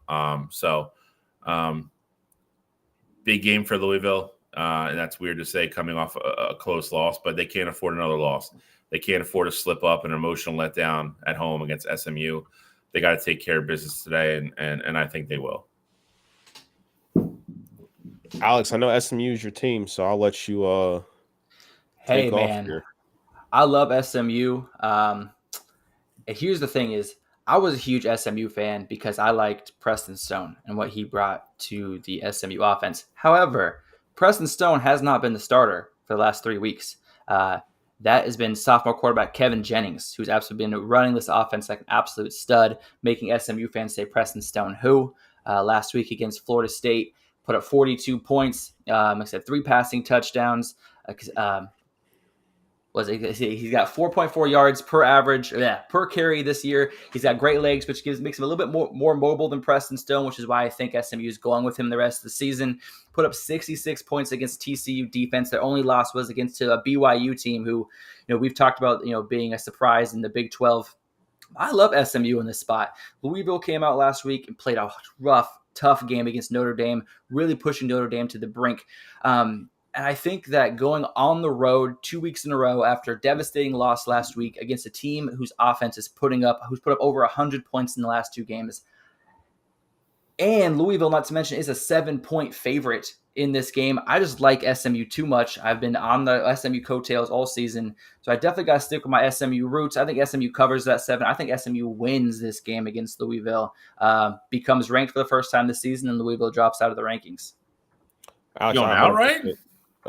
Big game for Louisville, and that's weird to say coming off a close loss, but they can't afford another loss. They can't afford to slip up an emotional letdown at home against SMU. They got to take care of business today, and I think they will. Alex, I know SMU is your team, so I'll let you Hey, take man. off here. I love SMU. Here's the thing is, I was a huge SMU fan because I liked Preston Stone and what he brought to the SMU offense. However, Preston Stone has not been the starter for the last 3 weeks. That has been sophomore quarterback Kevin Jennings, who's absolutely been running this offense like an absolute stud, making SMU fans say Preston Stone who. Last week against Florida State, put up 42 points, like I said, 3 passing touchdowns. He's got 4.4 yards per carry this year. He's got great legs, which makes him a little bit more mobile than Preston Stone, which is why I think SMU is going with him the rest of the season. Put up 66 points against TCU defense. Their only loss was against a BYU team who, we've talked about, being a surprise in the Big 12. I love SMU in this spot. Louisville came out last week and played a rough, tough game against Notre Dame, really pushing Notre Dame to the brink. And I think that going on the road 2 weeks in a row after a devastating loss last week against a team whose offense is who's put up over 100 points in the last 2 games, and Louisville, not to mention, is a 7-point favorite in this game. I just like SMU too much. I've been on the SMU coattails all season, so I definitely got to stick with my SMU roots. I think SMU covers that 7. I think SMU wins this game against Louisville, becomes ranked for the first time this season, and Louisville drops out of the rankings. Alex, Going outright?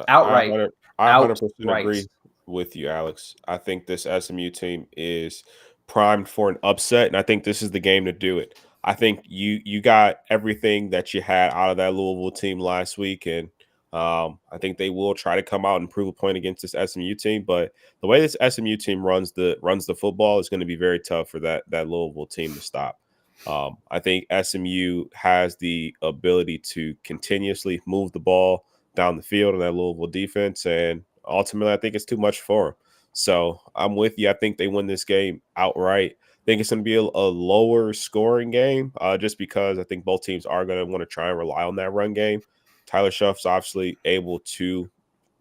Outright. I 100% agree with you, Alex. I think this SMU team is primed for an upset, and I think this is the game to do it. I think you got everything that you had out of that Louisville team last week, and I think they will try to come out and prove a point against this SMU team. But the way this SMU team runs the football is going to be very tough for that Louisville team to stop. I think SMU has the ability to continuously move the ball down the field in that Louisville defense, and ultimately I think it's too much for them. So I'm with you. I think they win this game outright. I think it's going to be a lower scoring game just because I think both teams are going to want to try and rely on that run game. Tyler Shuff's obviously able to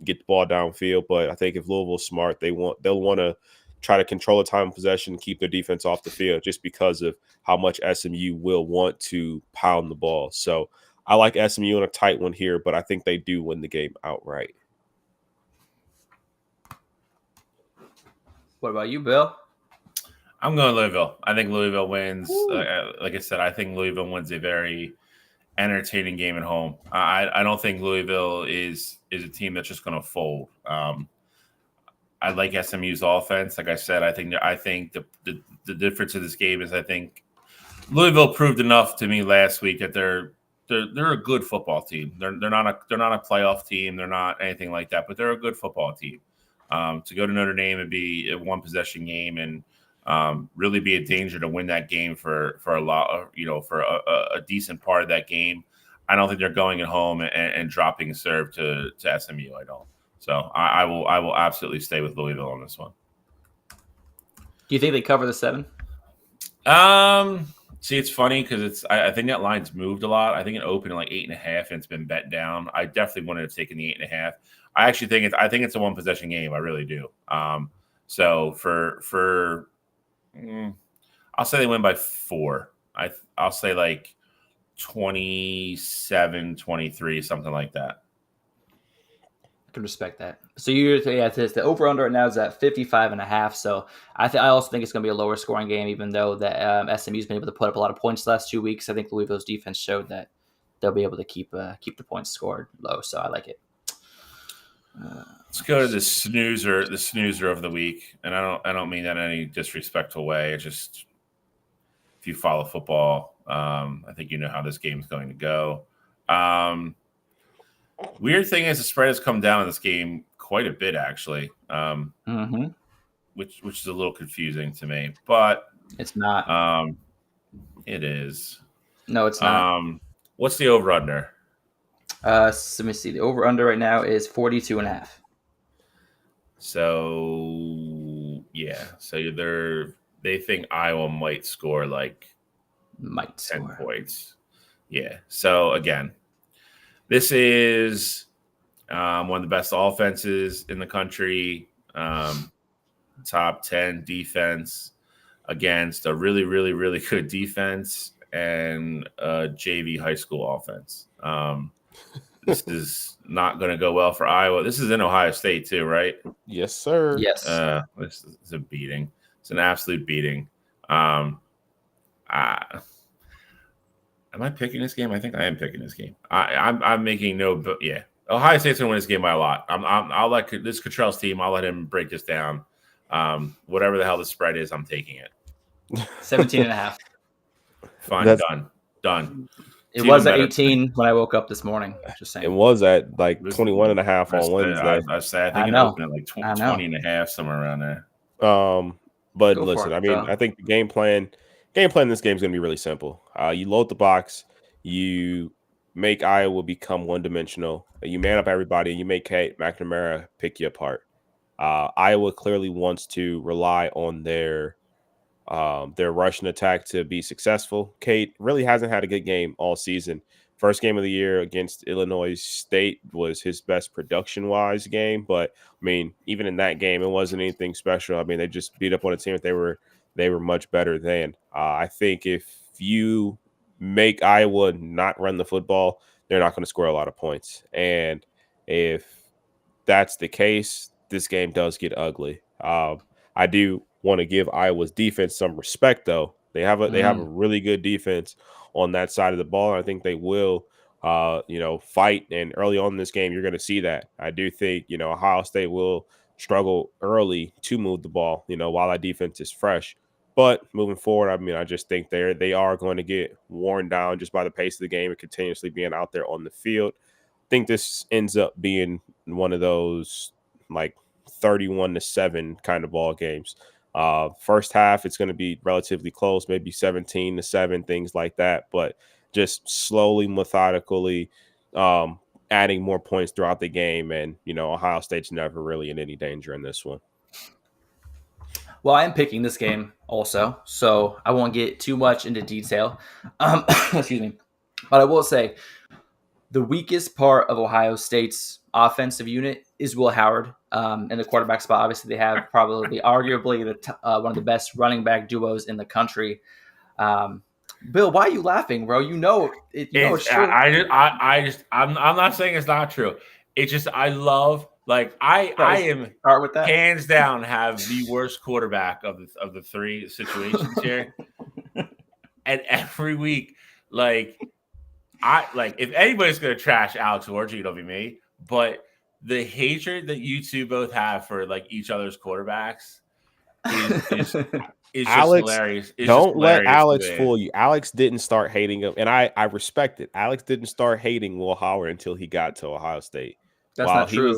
get the ball downfield, but I think if Louisville's smart, they'll want to try to control the time of possession and keep their defense off the field just because of how much SMU will want to pound the ball. So I like SMU in a tight one here, but I think they do win the game outright. What about you, Bill? I'm going Louisville. I think Louisville wins. Like I said, I think Louisville wins a very entertaining game at home. I don't think Louisville is a team that's just going to fold. I like SMU's offense. Like I said, I think the difference in this game is I think Louisville proved enough to me last week that they're a good football team. They're not a playoff team. They're not anything like that, but they're a good football team. To go to Notre Dame and be a 1-possession game and really be a danger to win that game for a lot, for a decent part of that game. I don't think they're going at home and dropping a serve to SMU. I don't. So I will absolutely stay with Louisville on this one. Do you think they cover the 7? See, it's funny because I think that line's moved a lot. I think it opened at like 8.5 and it's been bet down. I definitely wanted to take in the 8.5. I actually think it's a 1-possession game. I really do. So I'll say they win by 4. I'll say like 27-23, something like that. I can respect that. So the over under right now is at 55.5. So I also think it's going to be a lower scoring game, even though that SMU's been able to put up a lot of points the last 2 weeks. I think Louisville's defense showed that they'll be able to keep the points scored low. So I like it. Let's go to the snoozer of the week, and I don't mean that in any disrespectful way. It's just if you follow football, I think you know how this game is going to go. Weird thing is the spread has come down in this game quite a bit, actually, which is a little confusing to me, but it's not. It is. No, it's not. What's the over under? So let me see. The over under right now is 42.5. So yeah, so they think Iowa might score like 10 points. Yeah. So again, this is one of the best offenses in the country. Top 10 defense against a really, really, really good defense and a JV high school offense. This is not going to go well for Iowa. This is in Ohio State too, right? Yes, sir. Yes. This is a beating. It's an absolute beating. Am I picking this game? I think I am picking this game. I'm making yeah. Ohio State's gonna win this game by a lot. I'll let this Cottrell's team. I'll let him break this down. Whatever the hell the spread is, I'm taking it. 17.5. Fine, done. It was at 18 when I woke up this morning. Just saying. It was at like 21.5 on Wednesday. I think it opened at like 20.5, somewhere around there. But listen, I think the game plan in this game is going to be really simple. You load the box, you make Iowa become one-dimensional, you man up everybody, and you make Kate McNamara pick you apart. Iowa clearly wants to rely on their rushing attack to be successful. Kate really hasn't had a good game all season. First game of the year against Illinois State was his best production-wise game, but I mean, even in that game, it wasn't anything special. I mean, they just beat up on a team that they were much better than. I think if you make Iowa not run the football, they're not going to score a lot of points. And if that's the case, this game does get ugly. I do want to give Iowa's defense some respect, though. They have a really good defense on that side of the ball. And I think they will, fight. And early on in this game, you're going to see that. I do think, Ohio State will struggle early to move the ball, while that defense is fresh. But moving forward, I mean, I just think they are going to get worn down just by the pace of the game and continuously being out there on the field. I think this ends up being one of those like 31-7 kind of ball games. First half, it's going to be relatively close, maybe 17-7, things like that. But just slowly, methodically adding more points throughout the game. And, Ohio State's never really in any danger in this one. Well, I am picking this game also, so I won't get too much into detail. Excuse me. But I will say the weakest part of Ohio State's offensive unit is Will Howard in the quarterback spot. Obviously, they have arguably one of the best running back duos in the country. Bill, why are you laughing, bro? It's true. I'm not saying it's not true. It's just I love. Like I am hands down have the worst quarterback of the three situations here, and every week, if anybody's gonna trash Alex Orji, it'll be me. But the hatred that you two both have for each other's quarterbacks is Alex, just hilarious. Don't let Alex fool you. Alex didn't start hating him, and I respect it. Alex didn't start hating Will Howard until he got to Ohio State. That's not true.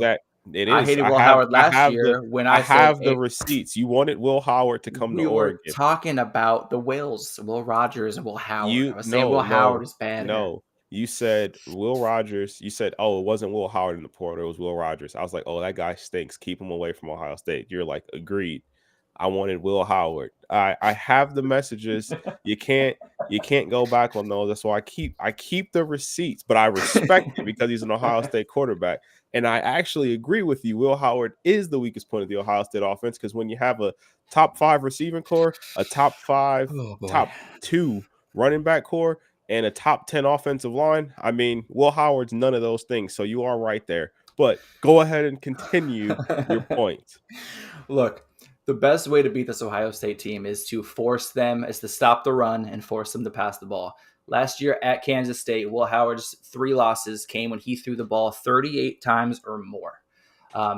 It is. I hated Will Howard last year when I have the receipts. You wanted Will Howard to come to Oregon. We were talking about the Wills, Will Rogers and Will Howard. I was saying Will Howard is bad. No, you said Will Rogers. You said, oh, it wasn't Will Howard in the portal. It was Will Rogers. I was like, oh, that guy stinks. Keep him away from Ohio State. You're like, agreed. I wanted Will Howard. I have the messages. You can't go back on those. That's why I keep the receipts, but I respect it because he's an Ohio State quarterback. And I actually agree with you. Will Howard is the weakest point of the Ohio State offense because when you have a top 5 receiving core, a top 2 running back core, and a top 10 offensive line, I mean, Will Howard's none of those things. So you are right there. But go ahead and continue your point. Look, the best way to beat this Ohio State team is to stop the run and force them to pass the ball. Last year at Kansas State, Will Howard's 3 losses came when he threw the ball 38 times or more.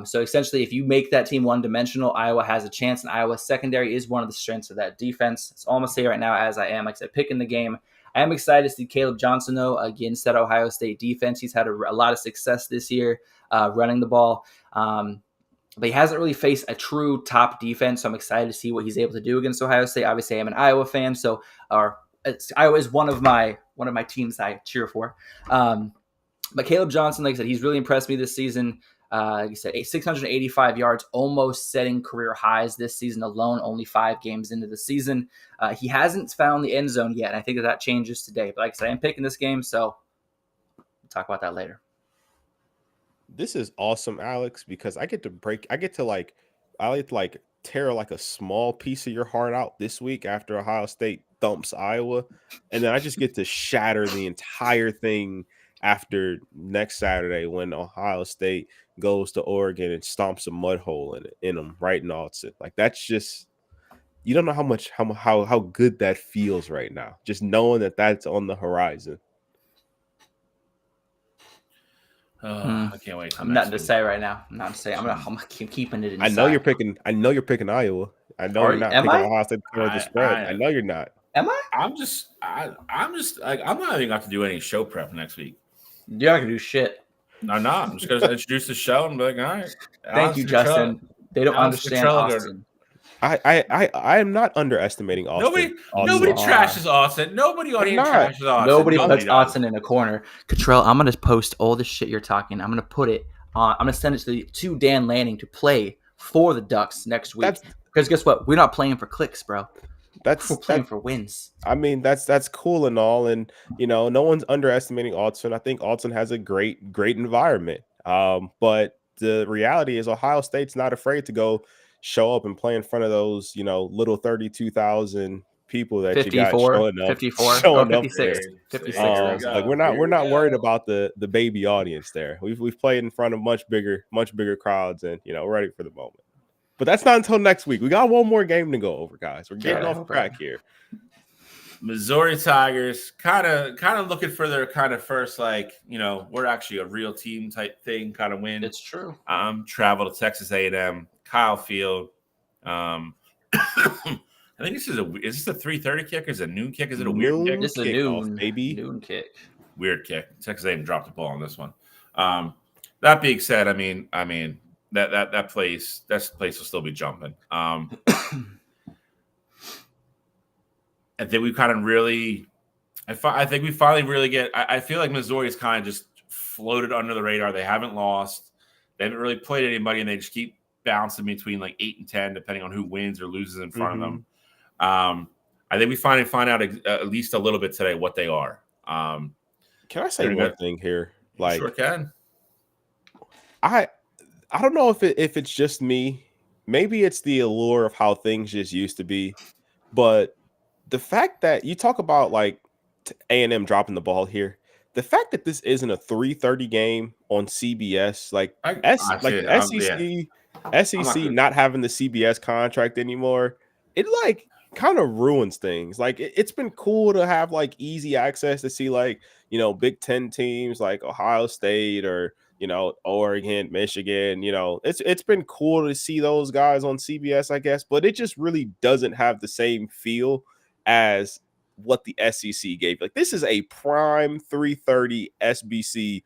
So essentially, if you make that team one-dimensional, Iowa has a chance, and Iowa's secondary is one of the strengths of that defense. That's all I'm going to say right now as I am, like I said, picking the game. I am excited to see Caleb Johnson, though, against that Ohio State defense. He's had a lot of success this year running the ball. But he hasn't really faced a true top defense, so I'm excited to see what he's able to do against Ohio State. Obviously, I'm an Iowa fan, so Iowa is one of my teams I cheer for. But Caleb Johnson, like I said, he's really impressed me this season. Like I said, 685 yards, almost setting career highs this season alone, only 5 games into the season. He hasn't found the end zone yet, and I think that changes today. But like I said, I'm picking this game, so we'll talk about that later. This is awesome, Alex, because I like to tear like a small piece of your heart out this week after Ohio State thumps Iowa, and then I just get to shatter the entire thing after next Saturday when Ohio State goes to Oregon and stomps a mud hole in them right in Austin. Like, that's just, you don't know how good that feels right now, just knowing that that's on the horizon. I can't wait. I'm nothing to say right now. I'm not saying. I'm keeping it inside. I know you're picking Iowa. I know you're not picking Ohio State to cover the spread. I know you're not. Am I? I'm just like, I'm not even going to do any show prep next week. You're not gonna do shit. I'm not. I'm just going to introduce the show and be like, all right. Thank you, Justin. They don't understand Austin. I am not underestimating Austin. Nobody trashes Austin. Nobody on here trashes Austin. Nobody puts Austin in a corner. Cottrell, I'm gonna post all the shit you're talking. I'm gonna put it on. I'm gonna send it to Dan Lanning to play for the Ducks next week. Because guess what? We're not playing for clicks, bro. We're playing for wins. I mean, that's cool and all, and no one's underestimating Austin. I think Austin has a great environment. But the reality is Ohio State's not afraid to go show up and play in front of those, little 32,000 people that 54, you got showing up. 54, showing 56. Up 56. Like we're not worried about the baby audience there. We've played in front of much bigger crowds, and we're ready for the moment. But that's not until next week. We got one more game to go over, guys. We're getting off track here. Missouri Tigers kind of looking for their kind of first, we're actually a real team type thing kind of win. It's true. Travel to Texas A&M, Kyle Field. I think is this a 3:30 kick or is it a noon kick? Is it a weird kick? This is a noon kick. Weird kick. Texas A&M dropped the ball on this one. That being said, I mean that place will still be jumping. I think we kind of really, I think we finally really get. I feel like Missouri is kind of just floated under the radar. They haven't lost. They haven't really played anybody, and they just keep bouncing between like 8 and 10, depending on who wins or loses in front of them. I think we finally find out at least a little bit today what they are. Can I say one thing here? Like, sure can. I don't know if it's just me. Maybe it's the allure of how things just used to be, but the fact that you talk about like A&M dropping the ball here, the fact that this isn't a 3:30 game on CBS, SEC not having the CBS contract anymore, it like kind of ruins things. Like it's been cool to have like easy access to see like Big Ten teams like Ohio State or Oregon, Michigan. It's been cool to see those guys on CBS, I guess, but it just really doesn't have the same feel as what the SEC gave. Like, this is a prime 3:30 SBC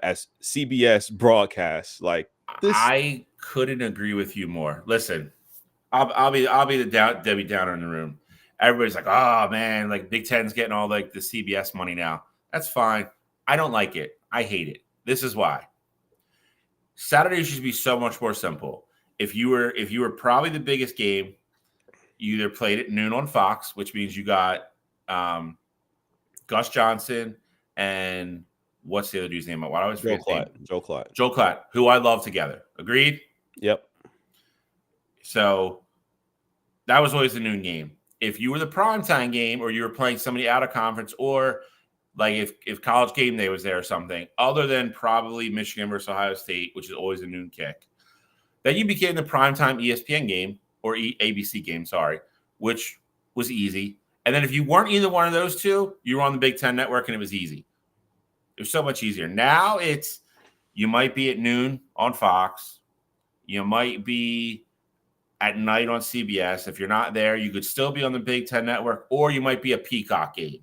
as CBS broadcast. Like, this, I couldn't agree with you more. Listen, I'll be the Debbie Downer in the room. Everybody's like, oh man, like Big Ten's getting all like the CBS money now. That's fine. I don't like it. I hate it. This is why. Saturday should be so much more simple. If you were probably the biggest game, you either played at noon on Fox, which means you got Gus Johnson and what's the other dude's name? Why do I always forget his name? Joe Klatt, who I love together. Agreed? Yep. So that was always the noon game. If you were the primetime game or you were playing somebody out of conference, or like if College Game Day was there or something, other than probably Michigan versus Ohio State, which is always a noon kick, then you became the primetime ESPN game or ABC game, which was easy. And then if you weren't either one of those two, you were on the Big Ten Network, and it was easy. It was so much easier. Now it's you might be at noon on Fox. You might be at night on CBS. If you're not there, you could still be on the Big Ten Network, or you might be a Peacock game.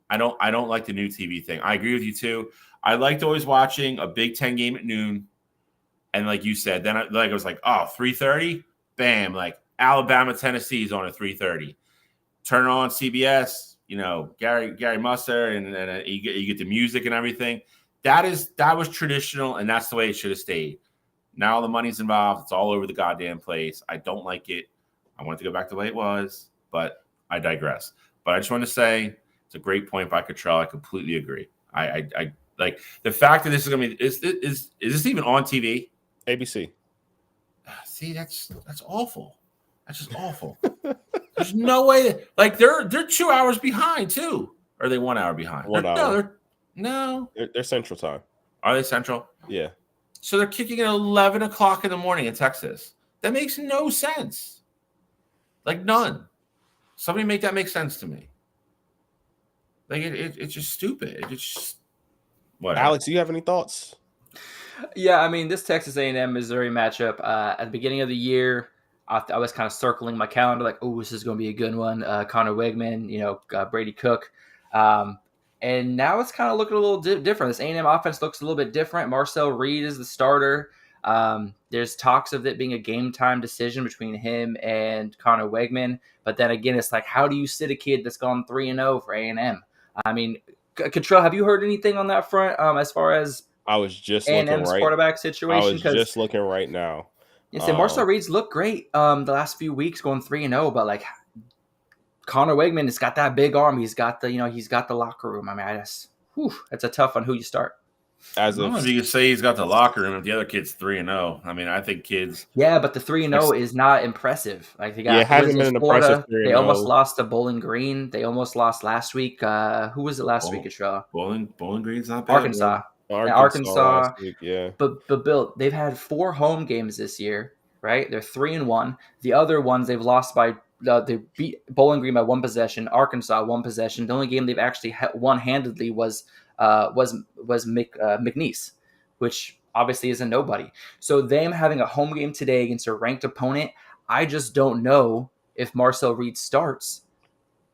I don't like the new TV thing. I agree with you too. I liked always watching a Big Ten game at noon, and like you said, then I was like, 3:30, bam, like Alabama, Tennessee's on at 3:30. Turn on CBS, Gary Musser, and you get the music and everything. That was traditional, and that's the way it should have stayed. Now the money's involved. It's all over the goddamn place. I don't like it. I want it to go back the way it was, but I digress. But I just want to say it's a great point by Cottrell. I completely agree. I like the fact that this is going to be is this even on TV? ABC. See, that's awful. That's just awful. There's no way they're 2 hours behind too. Or are they 1 hour behind? 1 hour. No. They're Central Time. Are they Central? Yeah. So they're kicking at 11 o'clock in the morning in Texas. That makes no sense. Like none. Somebody make that make sense to me. Like it's just stupid. It's just whatever. Alex, do you have any thoughts? Yeah, I mean, this Texas A&M Missouri matchup at the beginning of the year, I was kind of circling my calendar like, oh, this is going to be a good one. Connor Wegman, Brady Cook. And now it's kind of looking a little different. This A&M offense looks a little bit different. Marcel Reed is the starter. There's talks of it being a game-time decision between him and Connor Wegman. But then again, it's like, how do you sit a kid that's gone 3-0 for A&M? I mean, Cottrell, have you heard anything on that front as far as I was just A&M's looking quarterback situation? I was just looking right now. Yeah, so Marcel Reed's looked great the last few weeks going 3-0, but like Connor Wegman has got that big arm. He's got the locker room. I mean, that's a tough one. Who you start? As long as you can say he's got the locker room, if the other kid's 3-0. I mean, I think kids. Yeah, but the 3-0 is not impressive. Like they got it hasn't been an impressive 3-0. They almost lost to Bowling Green. They almost lost last week. Who was it last week, Cottrell? Bowling Green's not bad. Arkansas. Week, yeah. But Bill, they've had 4 home games this year, right? They're 3-1. The other ones they've lost by. They beat Bowling Green by 1 possession. Arkansas 1 possession. The only game they've actually won handedly was McNeese, which obviously is a nobody. So them having a home game today against a ranked opponent, I just don't know if Marcel Reed starts,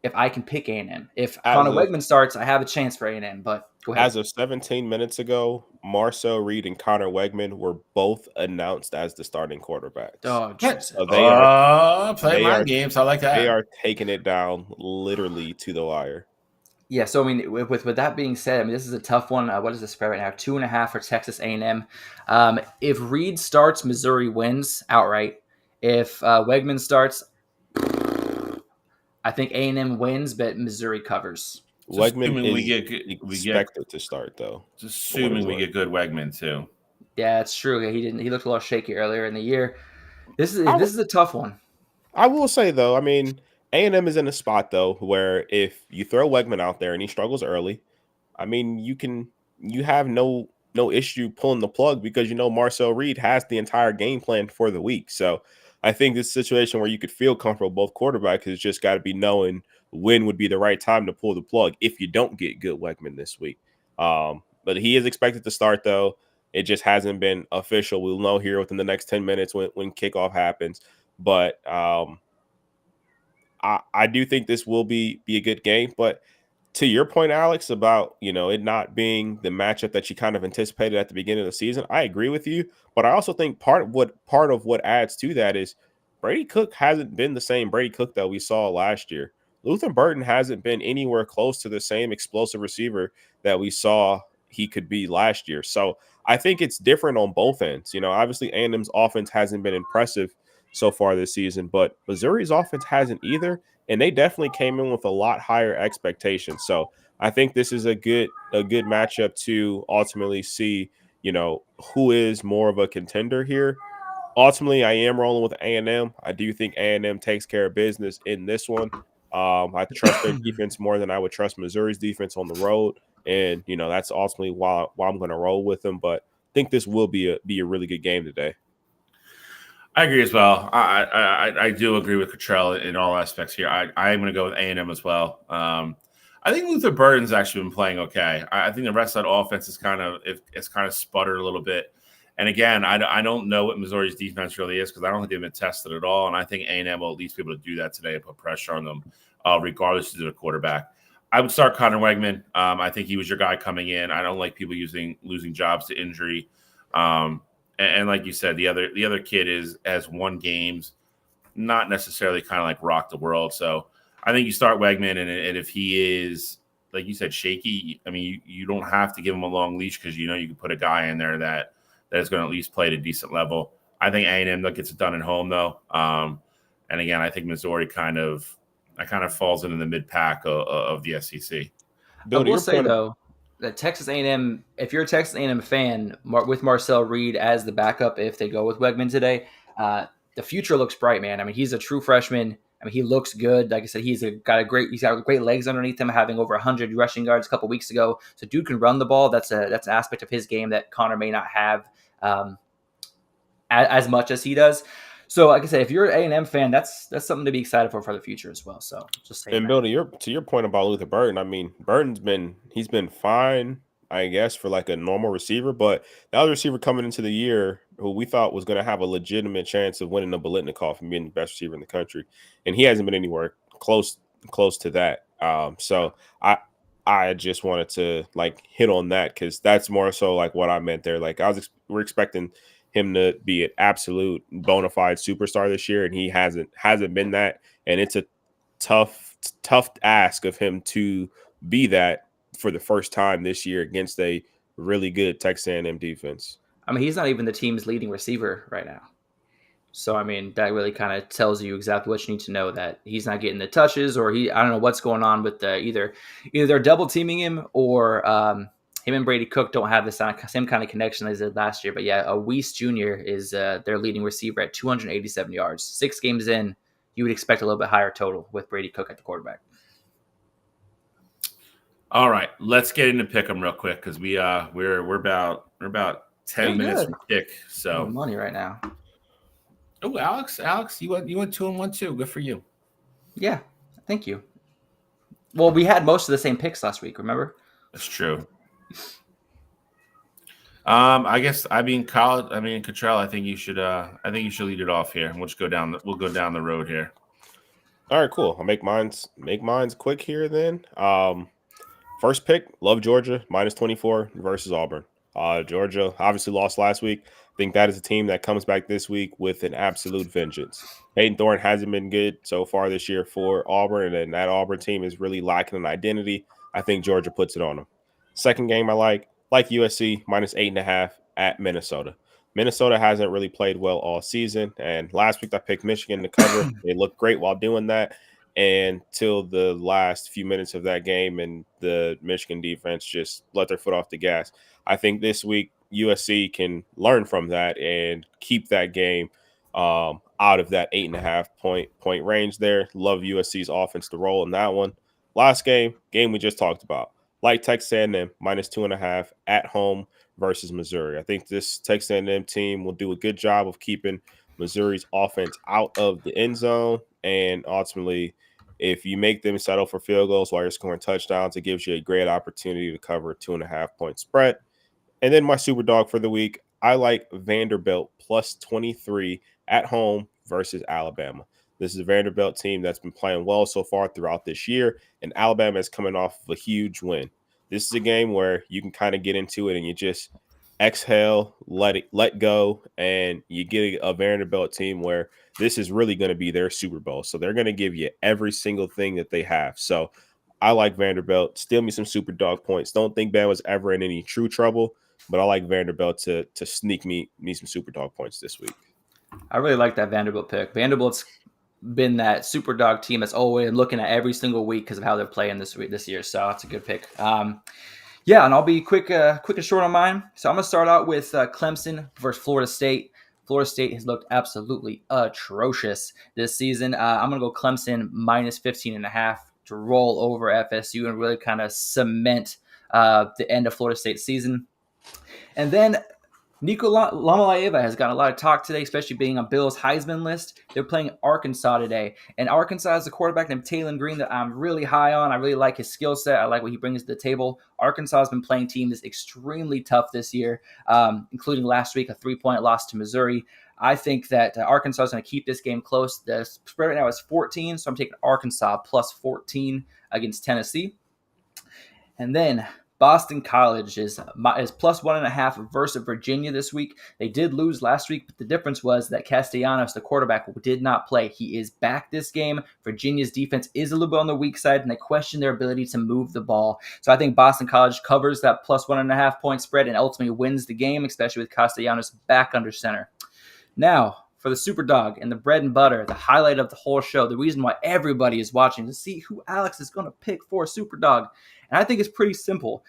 if I can pick A&M. If Connor Wegman starts, I have a chance for A&M, but go ahead. As of 17 minutes ago, Marcel Reed and Connor Wegman were both announced as the starting quarterbacks. Oh, Jesus. So they are playing my games. I like that. They are taking it down literally to the wire. Yeah, so I mean, with that being said, I mean, this is a tough one. What is the spread right now? 2.5 for Texas A&M. If Reed starts, Missouri wins outright. If Wegman starts, I think A&M wins, but Missouri covers. Wegman is expected to start, though. Just assuming we get good Wegman, too. Yeah, it's true. He looked a little shaky earlier in the year. This is a tough one. I will say, though, I mean, A&M is in a spot, though, where if you throw Wegman out there and he struggles early, I mean, you have no issue pulling the plug because Marcel Reed has the entire game plan for the week. So I think this situation where you could feel comfortable both quarterbacks has just got to be knowing when would be the right time to pull the plug if you don't get good Wegman this week. But he is expected to start, though. It just hasn't been official. We'll know here within the next 10 minutes when kickoff happens. But I do think this will be a good game. But to your point, Alex, about it not being the matchup that you kind of anticipated at the beginning of the season, I agree with you. But I also think part of what adds to that is Brady Cook hasn't been the same Brady Cook that we saw last year. Luther Burton hasn't been anywhere close to the same explosive receiver that we saw he could be last year. So I think it's different on both ends. Obviously A&M's offense hasn't been impressive so far this season, but Missouri's offense hasn't either, and they definitely came in with a lot higher expectations. So I think this is a good matchup to ultimately see, who is more of a contender here. Ultimately, I am rolling with A&M. I do think A&M takes care of business in this one. I trust their defense more than I would trust Missouri's defense on the road, and that's ultimately why I'm going to roll with them. But I think this will be a really good game today. I agree as well. I do agree with Cottrell in all aspects here. I am going to go with A&M as well. I think Luther Burden's actually been playing okay. I think the rest of that offense is it's kind of sputtered a little bit. And again, I don't know what Missouri's defense really is because I don't think they've been tested at all. And I think A&M will at least be able to do that today and put pressure on them, regardless of the quarterback. I would start Connor Wegman. I think he was your guy coming in. I don't like people losing jobs to injury. And like you said, the other kid has won games, not necessarily kind of like rock the world. So I think you start Wegman, and if he is, like you said, shaky, I mean, you don't have to give him a long leash because you can put a guy in there that is going to at least play at a decent level. I think A&M gets it done at home though, and again, I think Missouri kind of falls into the mid pack of the SEC. I will say though that Texas A&M, if you're a Texas A&M fan with Marcel Reed as the backup, if they go with Wegman today, the future looks bright, man. I mean, he's a true freshman. I mean, he looks good. Like I said, he's got great legs underneath him, having over 100 rushing yards a couple weeks ago. So dude can run the ball. That's an aspect of his game that Connor may not have as much as he does. So, like I said, if you're an A&M fan, that's something to be excited for the future as well. So, just saying. And Bill, to your point about Luther Burden, I mean, he's been fine, I guess, for like a normal receiver, but the other receiver coming into the year who we thought was going to have a legitimate chance of winning the Biletnikoff and being the best receiver in the country, and he hasn't been anywhere close to that. So I just wanted to like hit on that because that's more so like what I meant there. Like we're expecting him to be an absolute bona fide superstar this year, and he hasn't been that, and it's a tough ask of him to be that for the first time this year against a really good Texas A&M defense. I mean, he's not even the team's leading receiver right now. So, I mean, that really kind of tells you exactly what you need to know, that he's not getting the touches, or I don't know what's going on with either they're double teaming him, or him and Brady Cook don't have the same kind of connection as they did last year. But yeah, Weiss Jr. is their leading receiver at 287 yards. 6 games in, you would expect a little bit higher total with Brady Cook at the quarterback. All right, let's get into pick 'em real quick because we're about 10 minutes from kick. So money right now. Oh, Alex, you went 2-1 too. Good for you. Yeah, thank you. Well, we had most of the same picks last week. Remember? That's true. Cottrell, I think you should lead it off here. We'll just go down the road here. All right, cool. I'll make mine's quick here then. First pick, love Georgia, -24 versus Auburn. Georgia obviously lost last week. I think that is a team that comes back this week with an absolute vengeance. Peyton Thorne hasn't been good so far this year for Auburn, and that Auburn team is really lacking an identity. I think Georgia puts it on them. Second game I like USC, -8.5 at Minnesota. Minnesota hasn't really played well all season, and last week I picked Michigan to cover. They looked great while doing that until the last few minutes of that game, and the Michigan defense just let their foot off the gas. I think this week USC can learn from that and keep that game out of that 8.5 point range there. Love USC's offense to roll in that one. Last game we just talked about. Like Texas A&M, -2.5 at home versus Missouri. I think this Texas A&M team will do a good job of keeping Missouri's offense out of the end zone, and ultimately, if you make them settle for field goals while you're scoring touchdowns, it gives you a great opportunity to cover a 2.5 point spread. And then my super dog for the week, I like Vanderbilt +23 at home versus Alabama. This is a Vanderbilt team that's been playing well so far throughout this year, and Alabama is coming off of a huge win. This is a game where you can kind of get into it and you just exhale, let go, and you get a Vanderbilt team where this is really going to be their Super Bowl. So they're going to give you every single thing that they have. So I like Vanderbilt. Steal me some super dog points. Don't think Bama was ever in any true trouble, but I like Vanderbilt to sneak me some super dog points this week. I really like that Vanderbilt pick. Vanderbilt's been that super dog team that's always looking at every single week because of how they're playing this year. So that's a good pick. Yeah, and I'll be quick and short on mine. So I'm going to start out with Clemson versus Florida State. Florida State has looked absolutely atrocious this season. I'm going to go Clemson -15.5 to roll over FSU and really kind of cement the end of Florida State's season. And then Nico Lamalaeva has gotten a lot of talk today, especially being on Bill's Heisman list. They're playing Arkansas today. And Arkansas has a quarterback named Taylon Green that I'm really high on. I really like his skill set. I like what he brings to the table. Arkansas has been playing teams extremely tough this year, including last week, a 3-point loss to Missouri. I think that Arkansas is going to keep this game close. The spread right now is 14, so I'm taking Arkansas plus 14 against Tennessee. And then Boston College is plus 1.5 versus Virginia this week. They did lose last week, but the difference was that Castellanos, the quarterback, did not play. He is back this game. Virginia's defense is a little bit on the weak side, and they question their ability to move the ball. So I think Boston College covers that plus 1.5 point spread and ultimately wins the game, especially with Castellanos back under center. Now, for the Super Dog and the bread and butter, the highlight of the whole show, the reason why everybody is watching to see who Alex is going to pick for Super Dog. And I think it's pretty simple.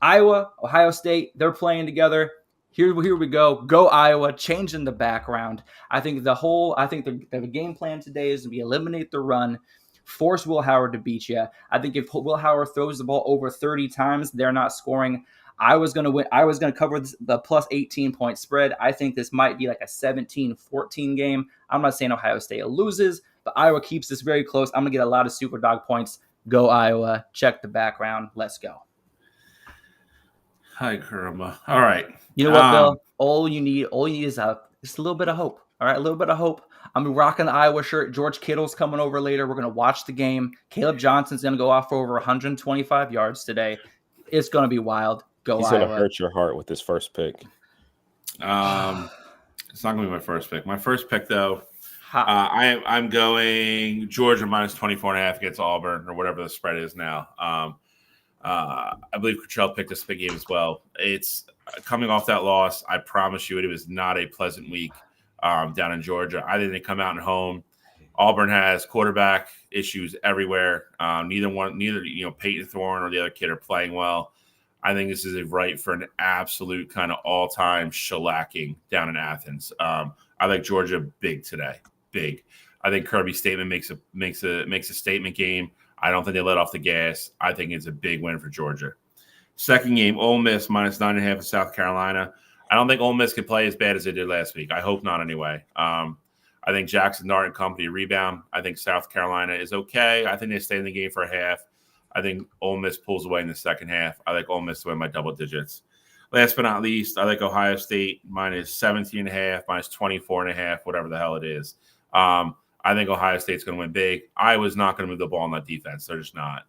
Iowa, Ohio State, they're playing together. Here we go. Go Iowa, changing the background. I think the game plan today is to be eliminate the run, force Will Howard to beat you. I think if Will Howard throws the ball over 30 times, they're not scoring. I was going to win. I was going to cover the plus 18-point spread. I think this might be like a 17-14 game. I'm not saying Ohio State loses, but Iowa keeps this very close. I'm going to get a lot of Super Dog points. Go Iowa. Check the background. Let's go. Hi, Karma. All right. You know what, Bill? All you need is just a little bit of hope. All right, a little bit of hope. I'm rocking the Iowa shirt. George Kittle's coming over later. We're going to watch the game. Caleb Johnson's going to go off for over 125 yards today. It's going to be wild. Go He's Iowa. He's going to hurt your heart with this first pick. It's not going to be my first pick. My first pick, though, I'm going Georgia minus 24.5 against Auburn or whatever the spread is now. I believe Cottrell picked this big game as well. It's coming off that loss. I promise you it was not a pleasant week down in Georgia. I think they come out and home. Auburn has quarterback issues everywhere. Neither Peyton Thorne or the other kid are playing well. I think this is a right for an absolute kind of all-time shellacking down in Athens. I like Georgia big today. Big. I think Kirby's statement makes a statement game. I don't think they let off the gas. I think it's a big win for Georgia. Second game, Ole Miss minus 9.5 in South Carolina. I don't think Ole Miss can play as bad as they did last week. I hope not anyway. I think Jackson Dart and company rebound. I think South Carolina is okay. I think they stay in the game for a half. I think Ole Miss pulls away in the second half. I like Ole Miss to win by double digits. Last but not least, I like Ohio State minus 17.5, minus 24.5, whatever the hell it is. I think Ohio State's going to win big. Iowa's not going to move the ball on that defense. They're just not.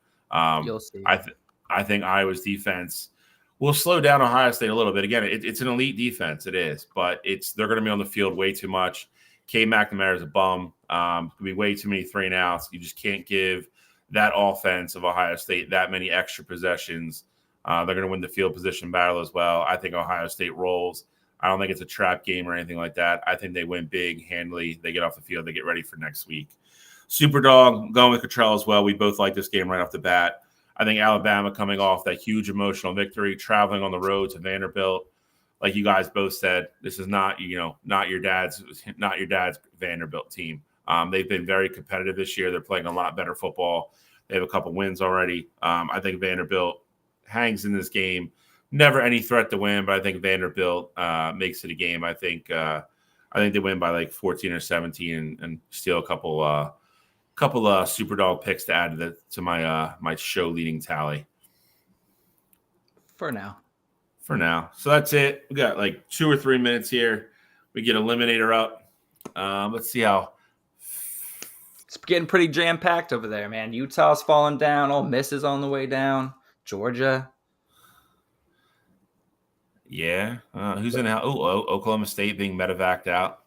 You'll see. I think Iowa's defense will slow down Ohio State a little bit. Again, it's an elite defense. It is. But they're going to be on the field way too much. K. McNamara is a bum. Could be way too many 3-and-outs. You just can't give that offense of Ohio State that many extra possessions. They're going to win the field position battle as well. I think Ohio State rolls. I don't think it's a trap game or anything like that. I think they win big, handily. They get off the field. They get ready for next week. Super Dog, going with Cottrell as well. We both like this game right off the bat. I think Alabama coming off that huge emotional victory, traveling on the road to Vanderbilt. Like you guys both said, this is not your dad's Vanderbilt team. They've been very competitive this year. They're playing a lot better football. They have a couple wins already. I think Vanderbilt hangs in this game. Never any threat to win, but I think Vanderbilt makes it a game. I think they win by like 14 or 17 and steal a couple Super Dog picks to add to my show leading tally. For now. So that's it. We got like 2 or 3 minutes here. We get Eliminator up. Let's see how. It's getting pretty jam-packed over there, man. Utah's falling down. Ole Miss is on the way down. Georgia. Yeah. Who's in the Oklahoma State being medevaced out.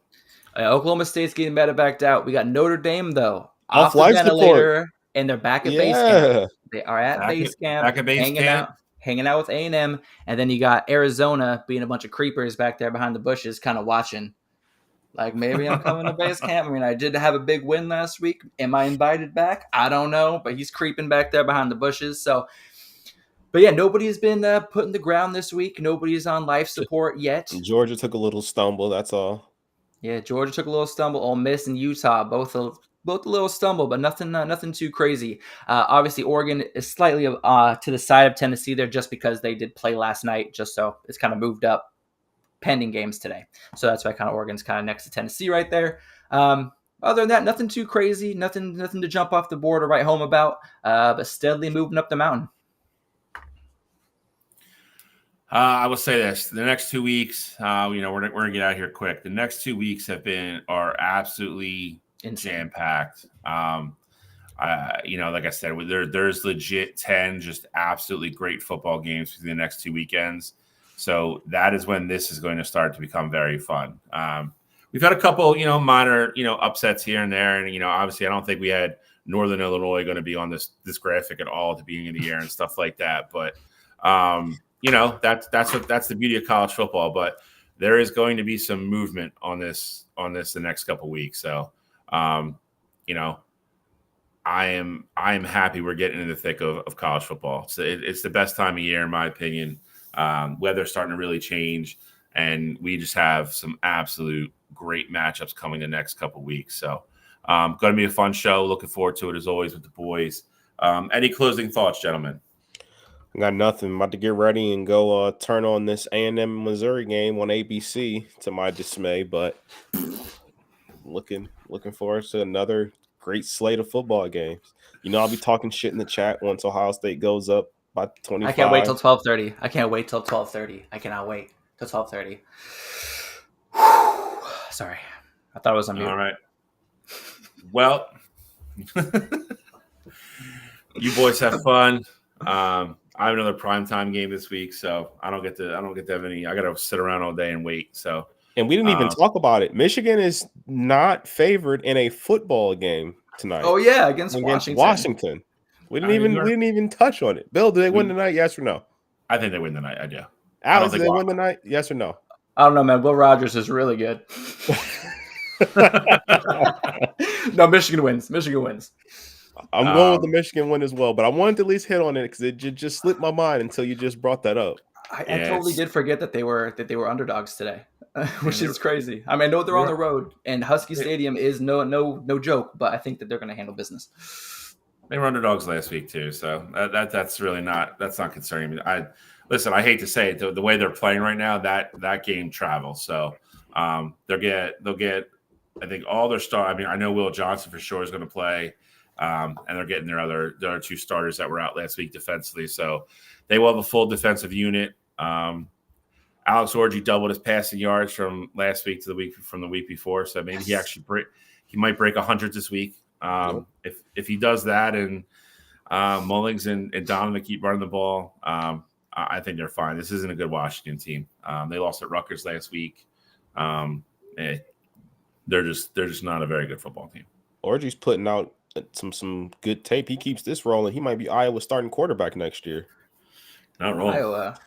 Oklahoma State's getting medevaced out. We got Notre Dame, though. Off life ventilator, support. And they're back at base camp. They are at base camp. Hanging out with A&M. And then you got Arizona being a bunch of creepers back there behind the bushes kind of watching. Like, maybe I'm coming to base camp. I mean, I did have a big win last week. Am I invited back? I don't know. But he's creeping back there behind the bushes. So, but yeah, nobody's been put in the ground this week. Nobody's on life support yet. Georgia took a little stumble. That's all. Yeah, Georgia took a little stumble. Ole Miss and Utah, both a little stumble, but nothing too crazy. Obviously, Oregon is slightly to the side of Tennessee there just because they did play last night, just so it's kind of moved up. pending games today. So that's why kind of Oregon's kind of next to Tennessee right there. Other than that, nothing too crazy, nothing to jump off the board or write home about, but steadily moving up the mountain. I will say this: the next 2 weeks, we're gonna get out of here quick. The next 2 weeks are absolutely jam packed. Like I said, there's legit 10 just absolutely great football games for the next 2 weekends. So that is when this is going to start to become very fun. We've had a couple, minor, upsets here and there, and obviously, I don't think we had Northern Illinois going to be on this graphic at all at the beginning of the year and stuff like that, but. That's the beauty of college football, but there is going to be some movement on this the next couple of weeks. So, I am happy we're getting into the thick of college football. So it's the best time of year, in my opinion. Weather's starting to really change, and we just have some absolute great matchups coming the next couple of weeks. So, going to be a fun show. Looking forward to it as always with the boys. Any closing thoughts, gentlemen? I got nothing. I'm about to get ready and go turn on this A&M Missouri game on ABC to my dismay, but looking forward to another great slate of football games. I'll be talking shit in the chat once Ohio State goes up by 25. I can't wait till 12:30. I cannot wait till 12:30. Sorry. I thought it was on mute. All right. Well, you boys have fun. I have another primetime game this week, so I don't get to have any. I got to sit around all day and wait. So, and we didn't even talk about it. Michigan is not favored in a football game tonight. Oh yeah, against Washington. We didn't even touch on it. Bill, do they win tonight? Yes or no? I think they win tonight. I do. Alex, do they win tonight? Yes or no? I don't know, man. Will Rogers is really good. No, Michigan wins. I'm going with the Michigan win as well, but I wanted to at least hit on it because it just slipped my mind until you just brought that up. I totally did forget that they were underdogs today, which is crazy. I mean, I know they're on the road, and Husky Stadium is no joke, but I think that they're going to handle business. They were underdogs last week too, so that's really not concerning me. I hate to say it, the way they're playing right now, that game travels, so they'll get I think all their stars. I mean, I know Will Johnson for sure is going to play. And they're getting their other two starters that were out last week defensively. So they will have a full defensive unit. Alex Orji doubled his passing yards from last week to the week before. So maybe he might break 100 this week. If he does that and Mullings and Donovan keep running the ball, I think they're fine. This isn't a good Washington team. They lost at Rutgers last week. They're just not a very good football team. Orji's putting out some good tape. He keeps this rolling. He might be Iowa's starting quarterback next year. Not wrong. Iowa.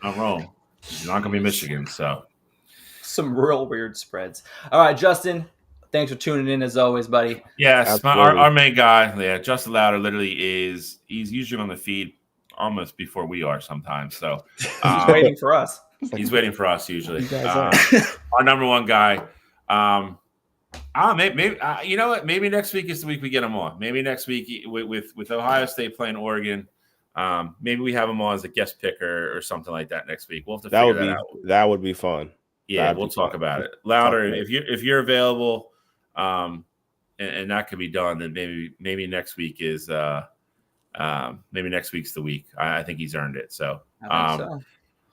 Not wrong. He's not going to be Michigan. So some real weird spreads. All right, Justin. Thanks for tuning in as always, buddy. Yes, our main guy. Yeah, Justin Louder literally he's usually on the feed almost before we are sometimes. So he's waiting for us. He's waiting for us usually. Our number one guy. Maybe you know what? Maybe next week is the week we get him on. Maybe next week with Ohio State playing Oregon, maybe we him on as a guest picker or something like that next week. We'll have to figure that out. That would be fun. Yeah, we'll talk about it. Louder, if you're available, and that can be done, then maybe next week is maybe next week's the week. I think he's earned it. So,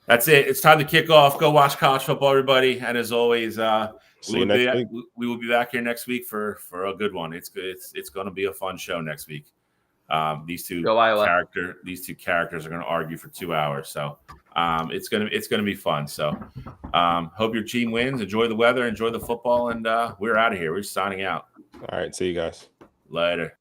that's it. It's time to kick off. Go watch college football, everybody. And as always, we will be back here next week for a good one. It's going to be a fun show next week. These two characters are going to argue for 2 hours, so it's going to be fun. So hope your team wins. Enjoy the weather, enjoy the football, and we're out of here. We're signing out. All right, see you guys later.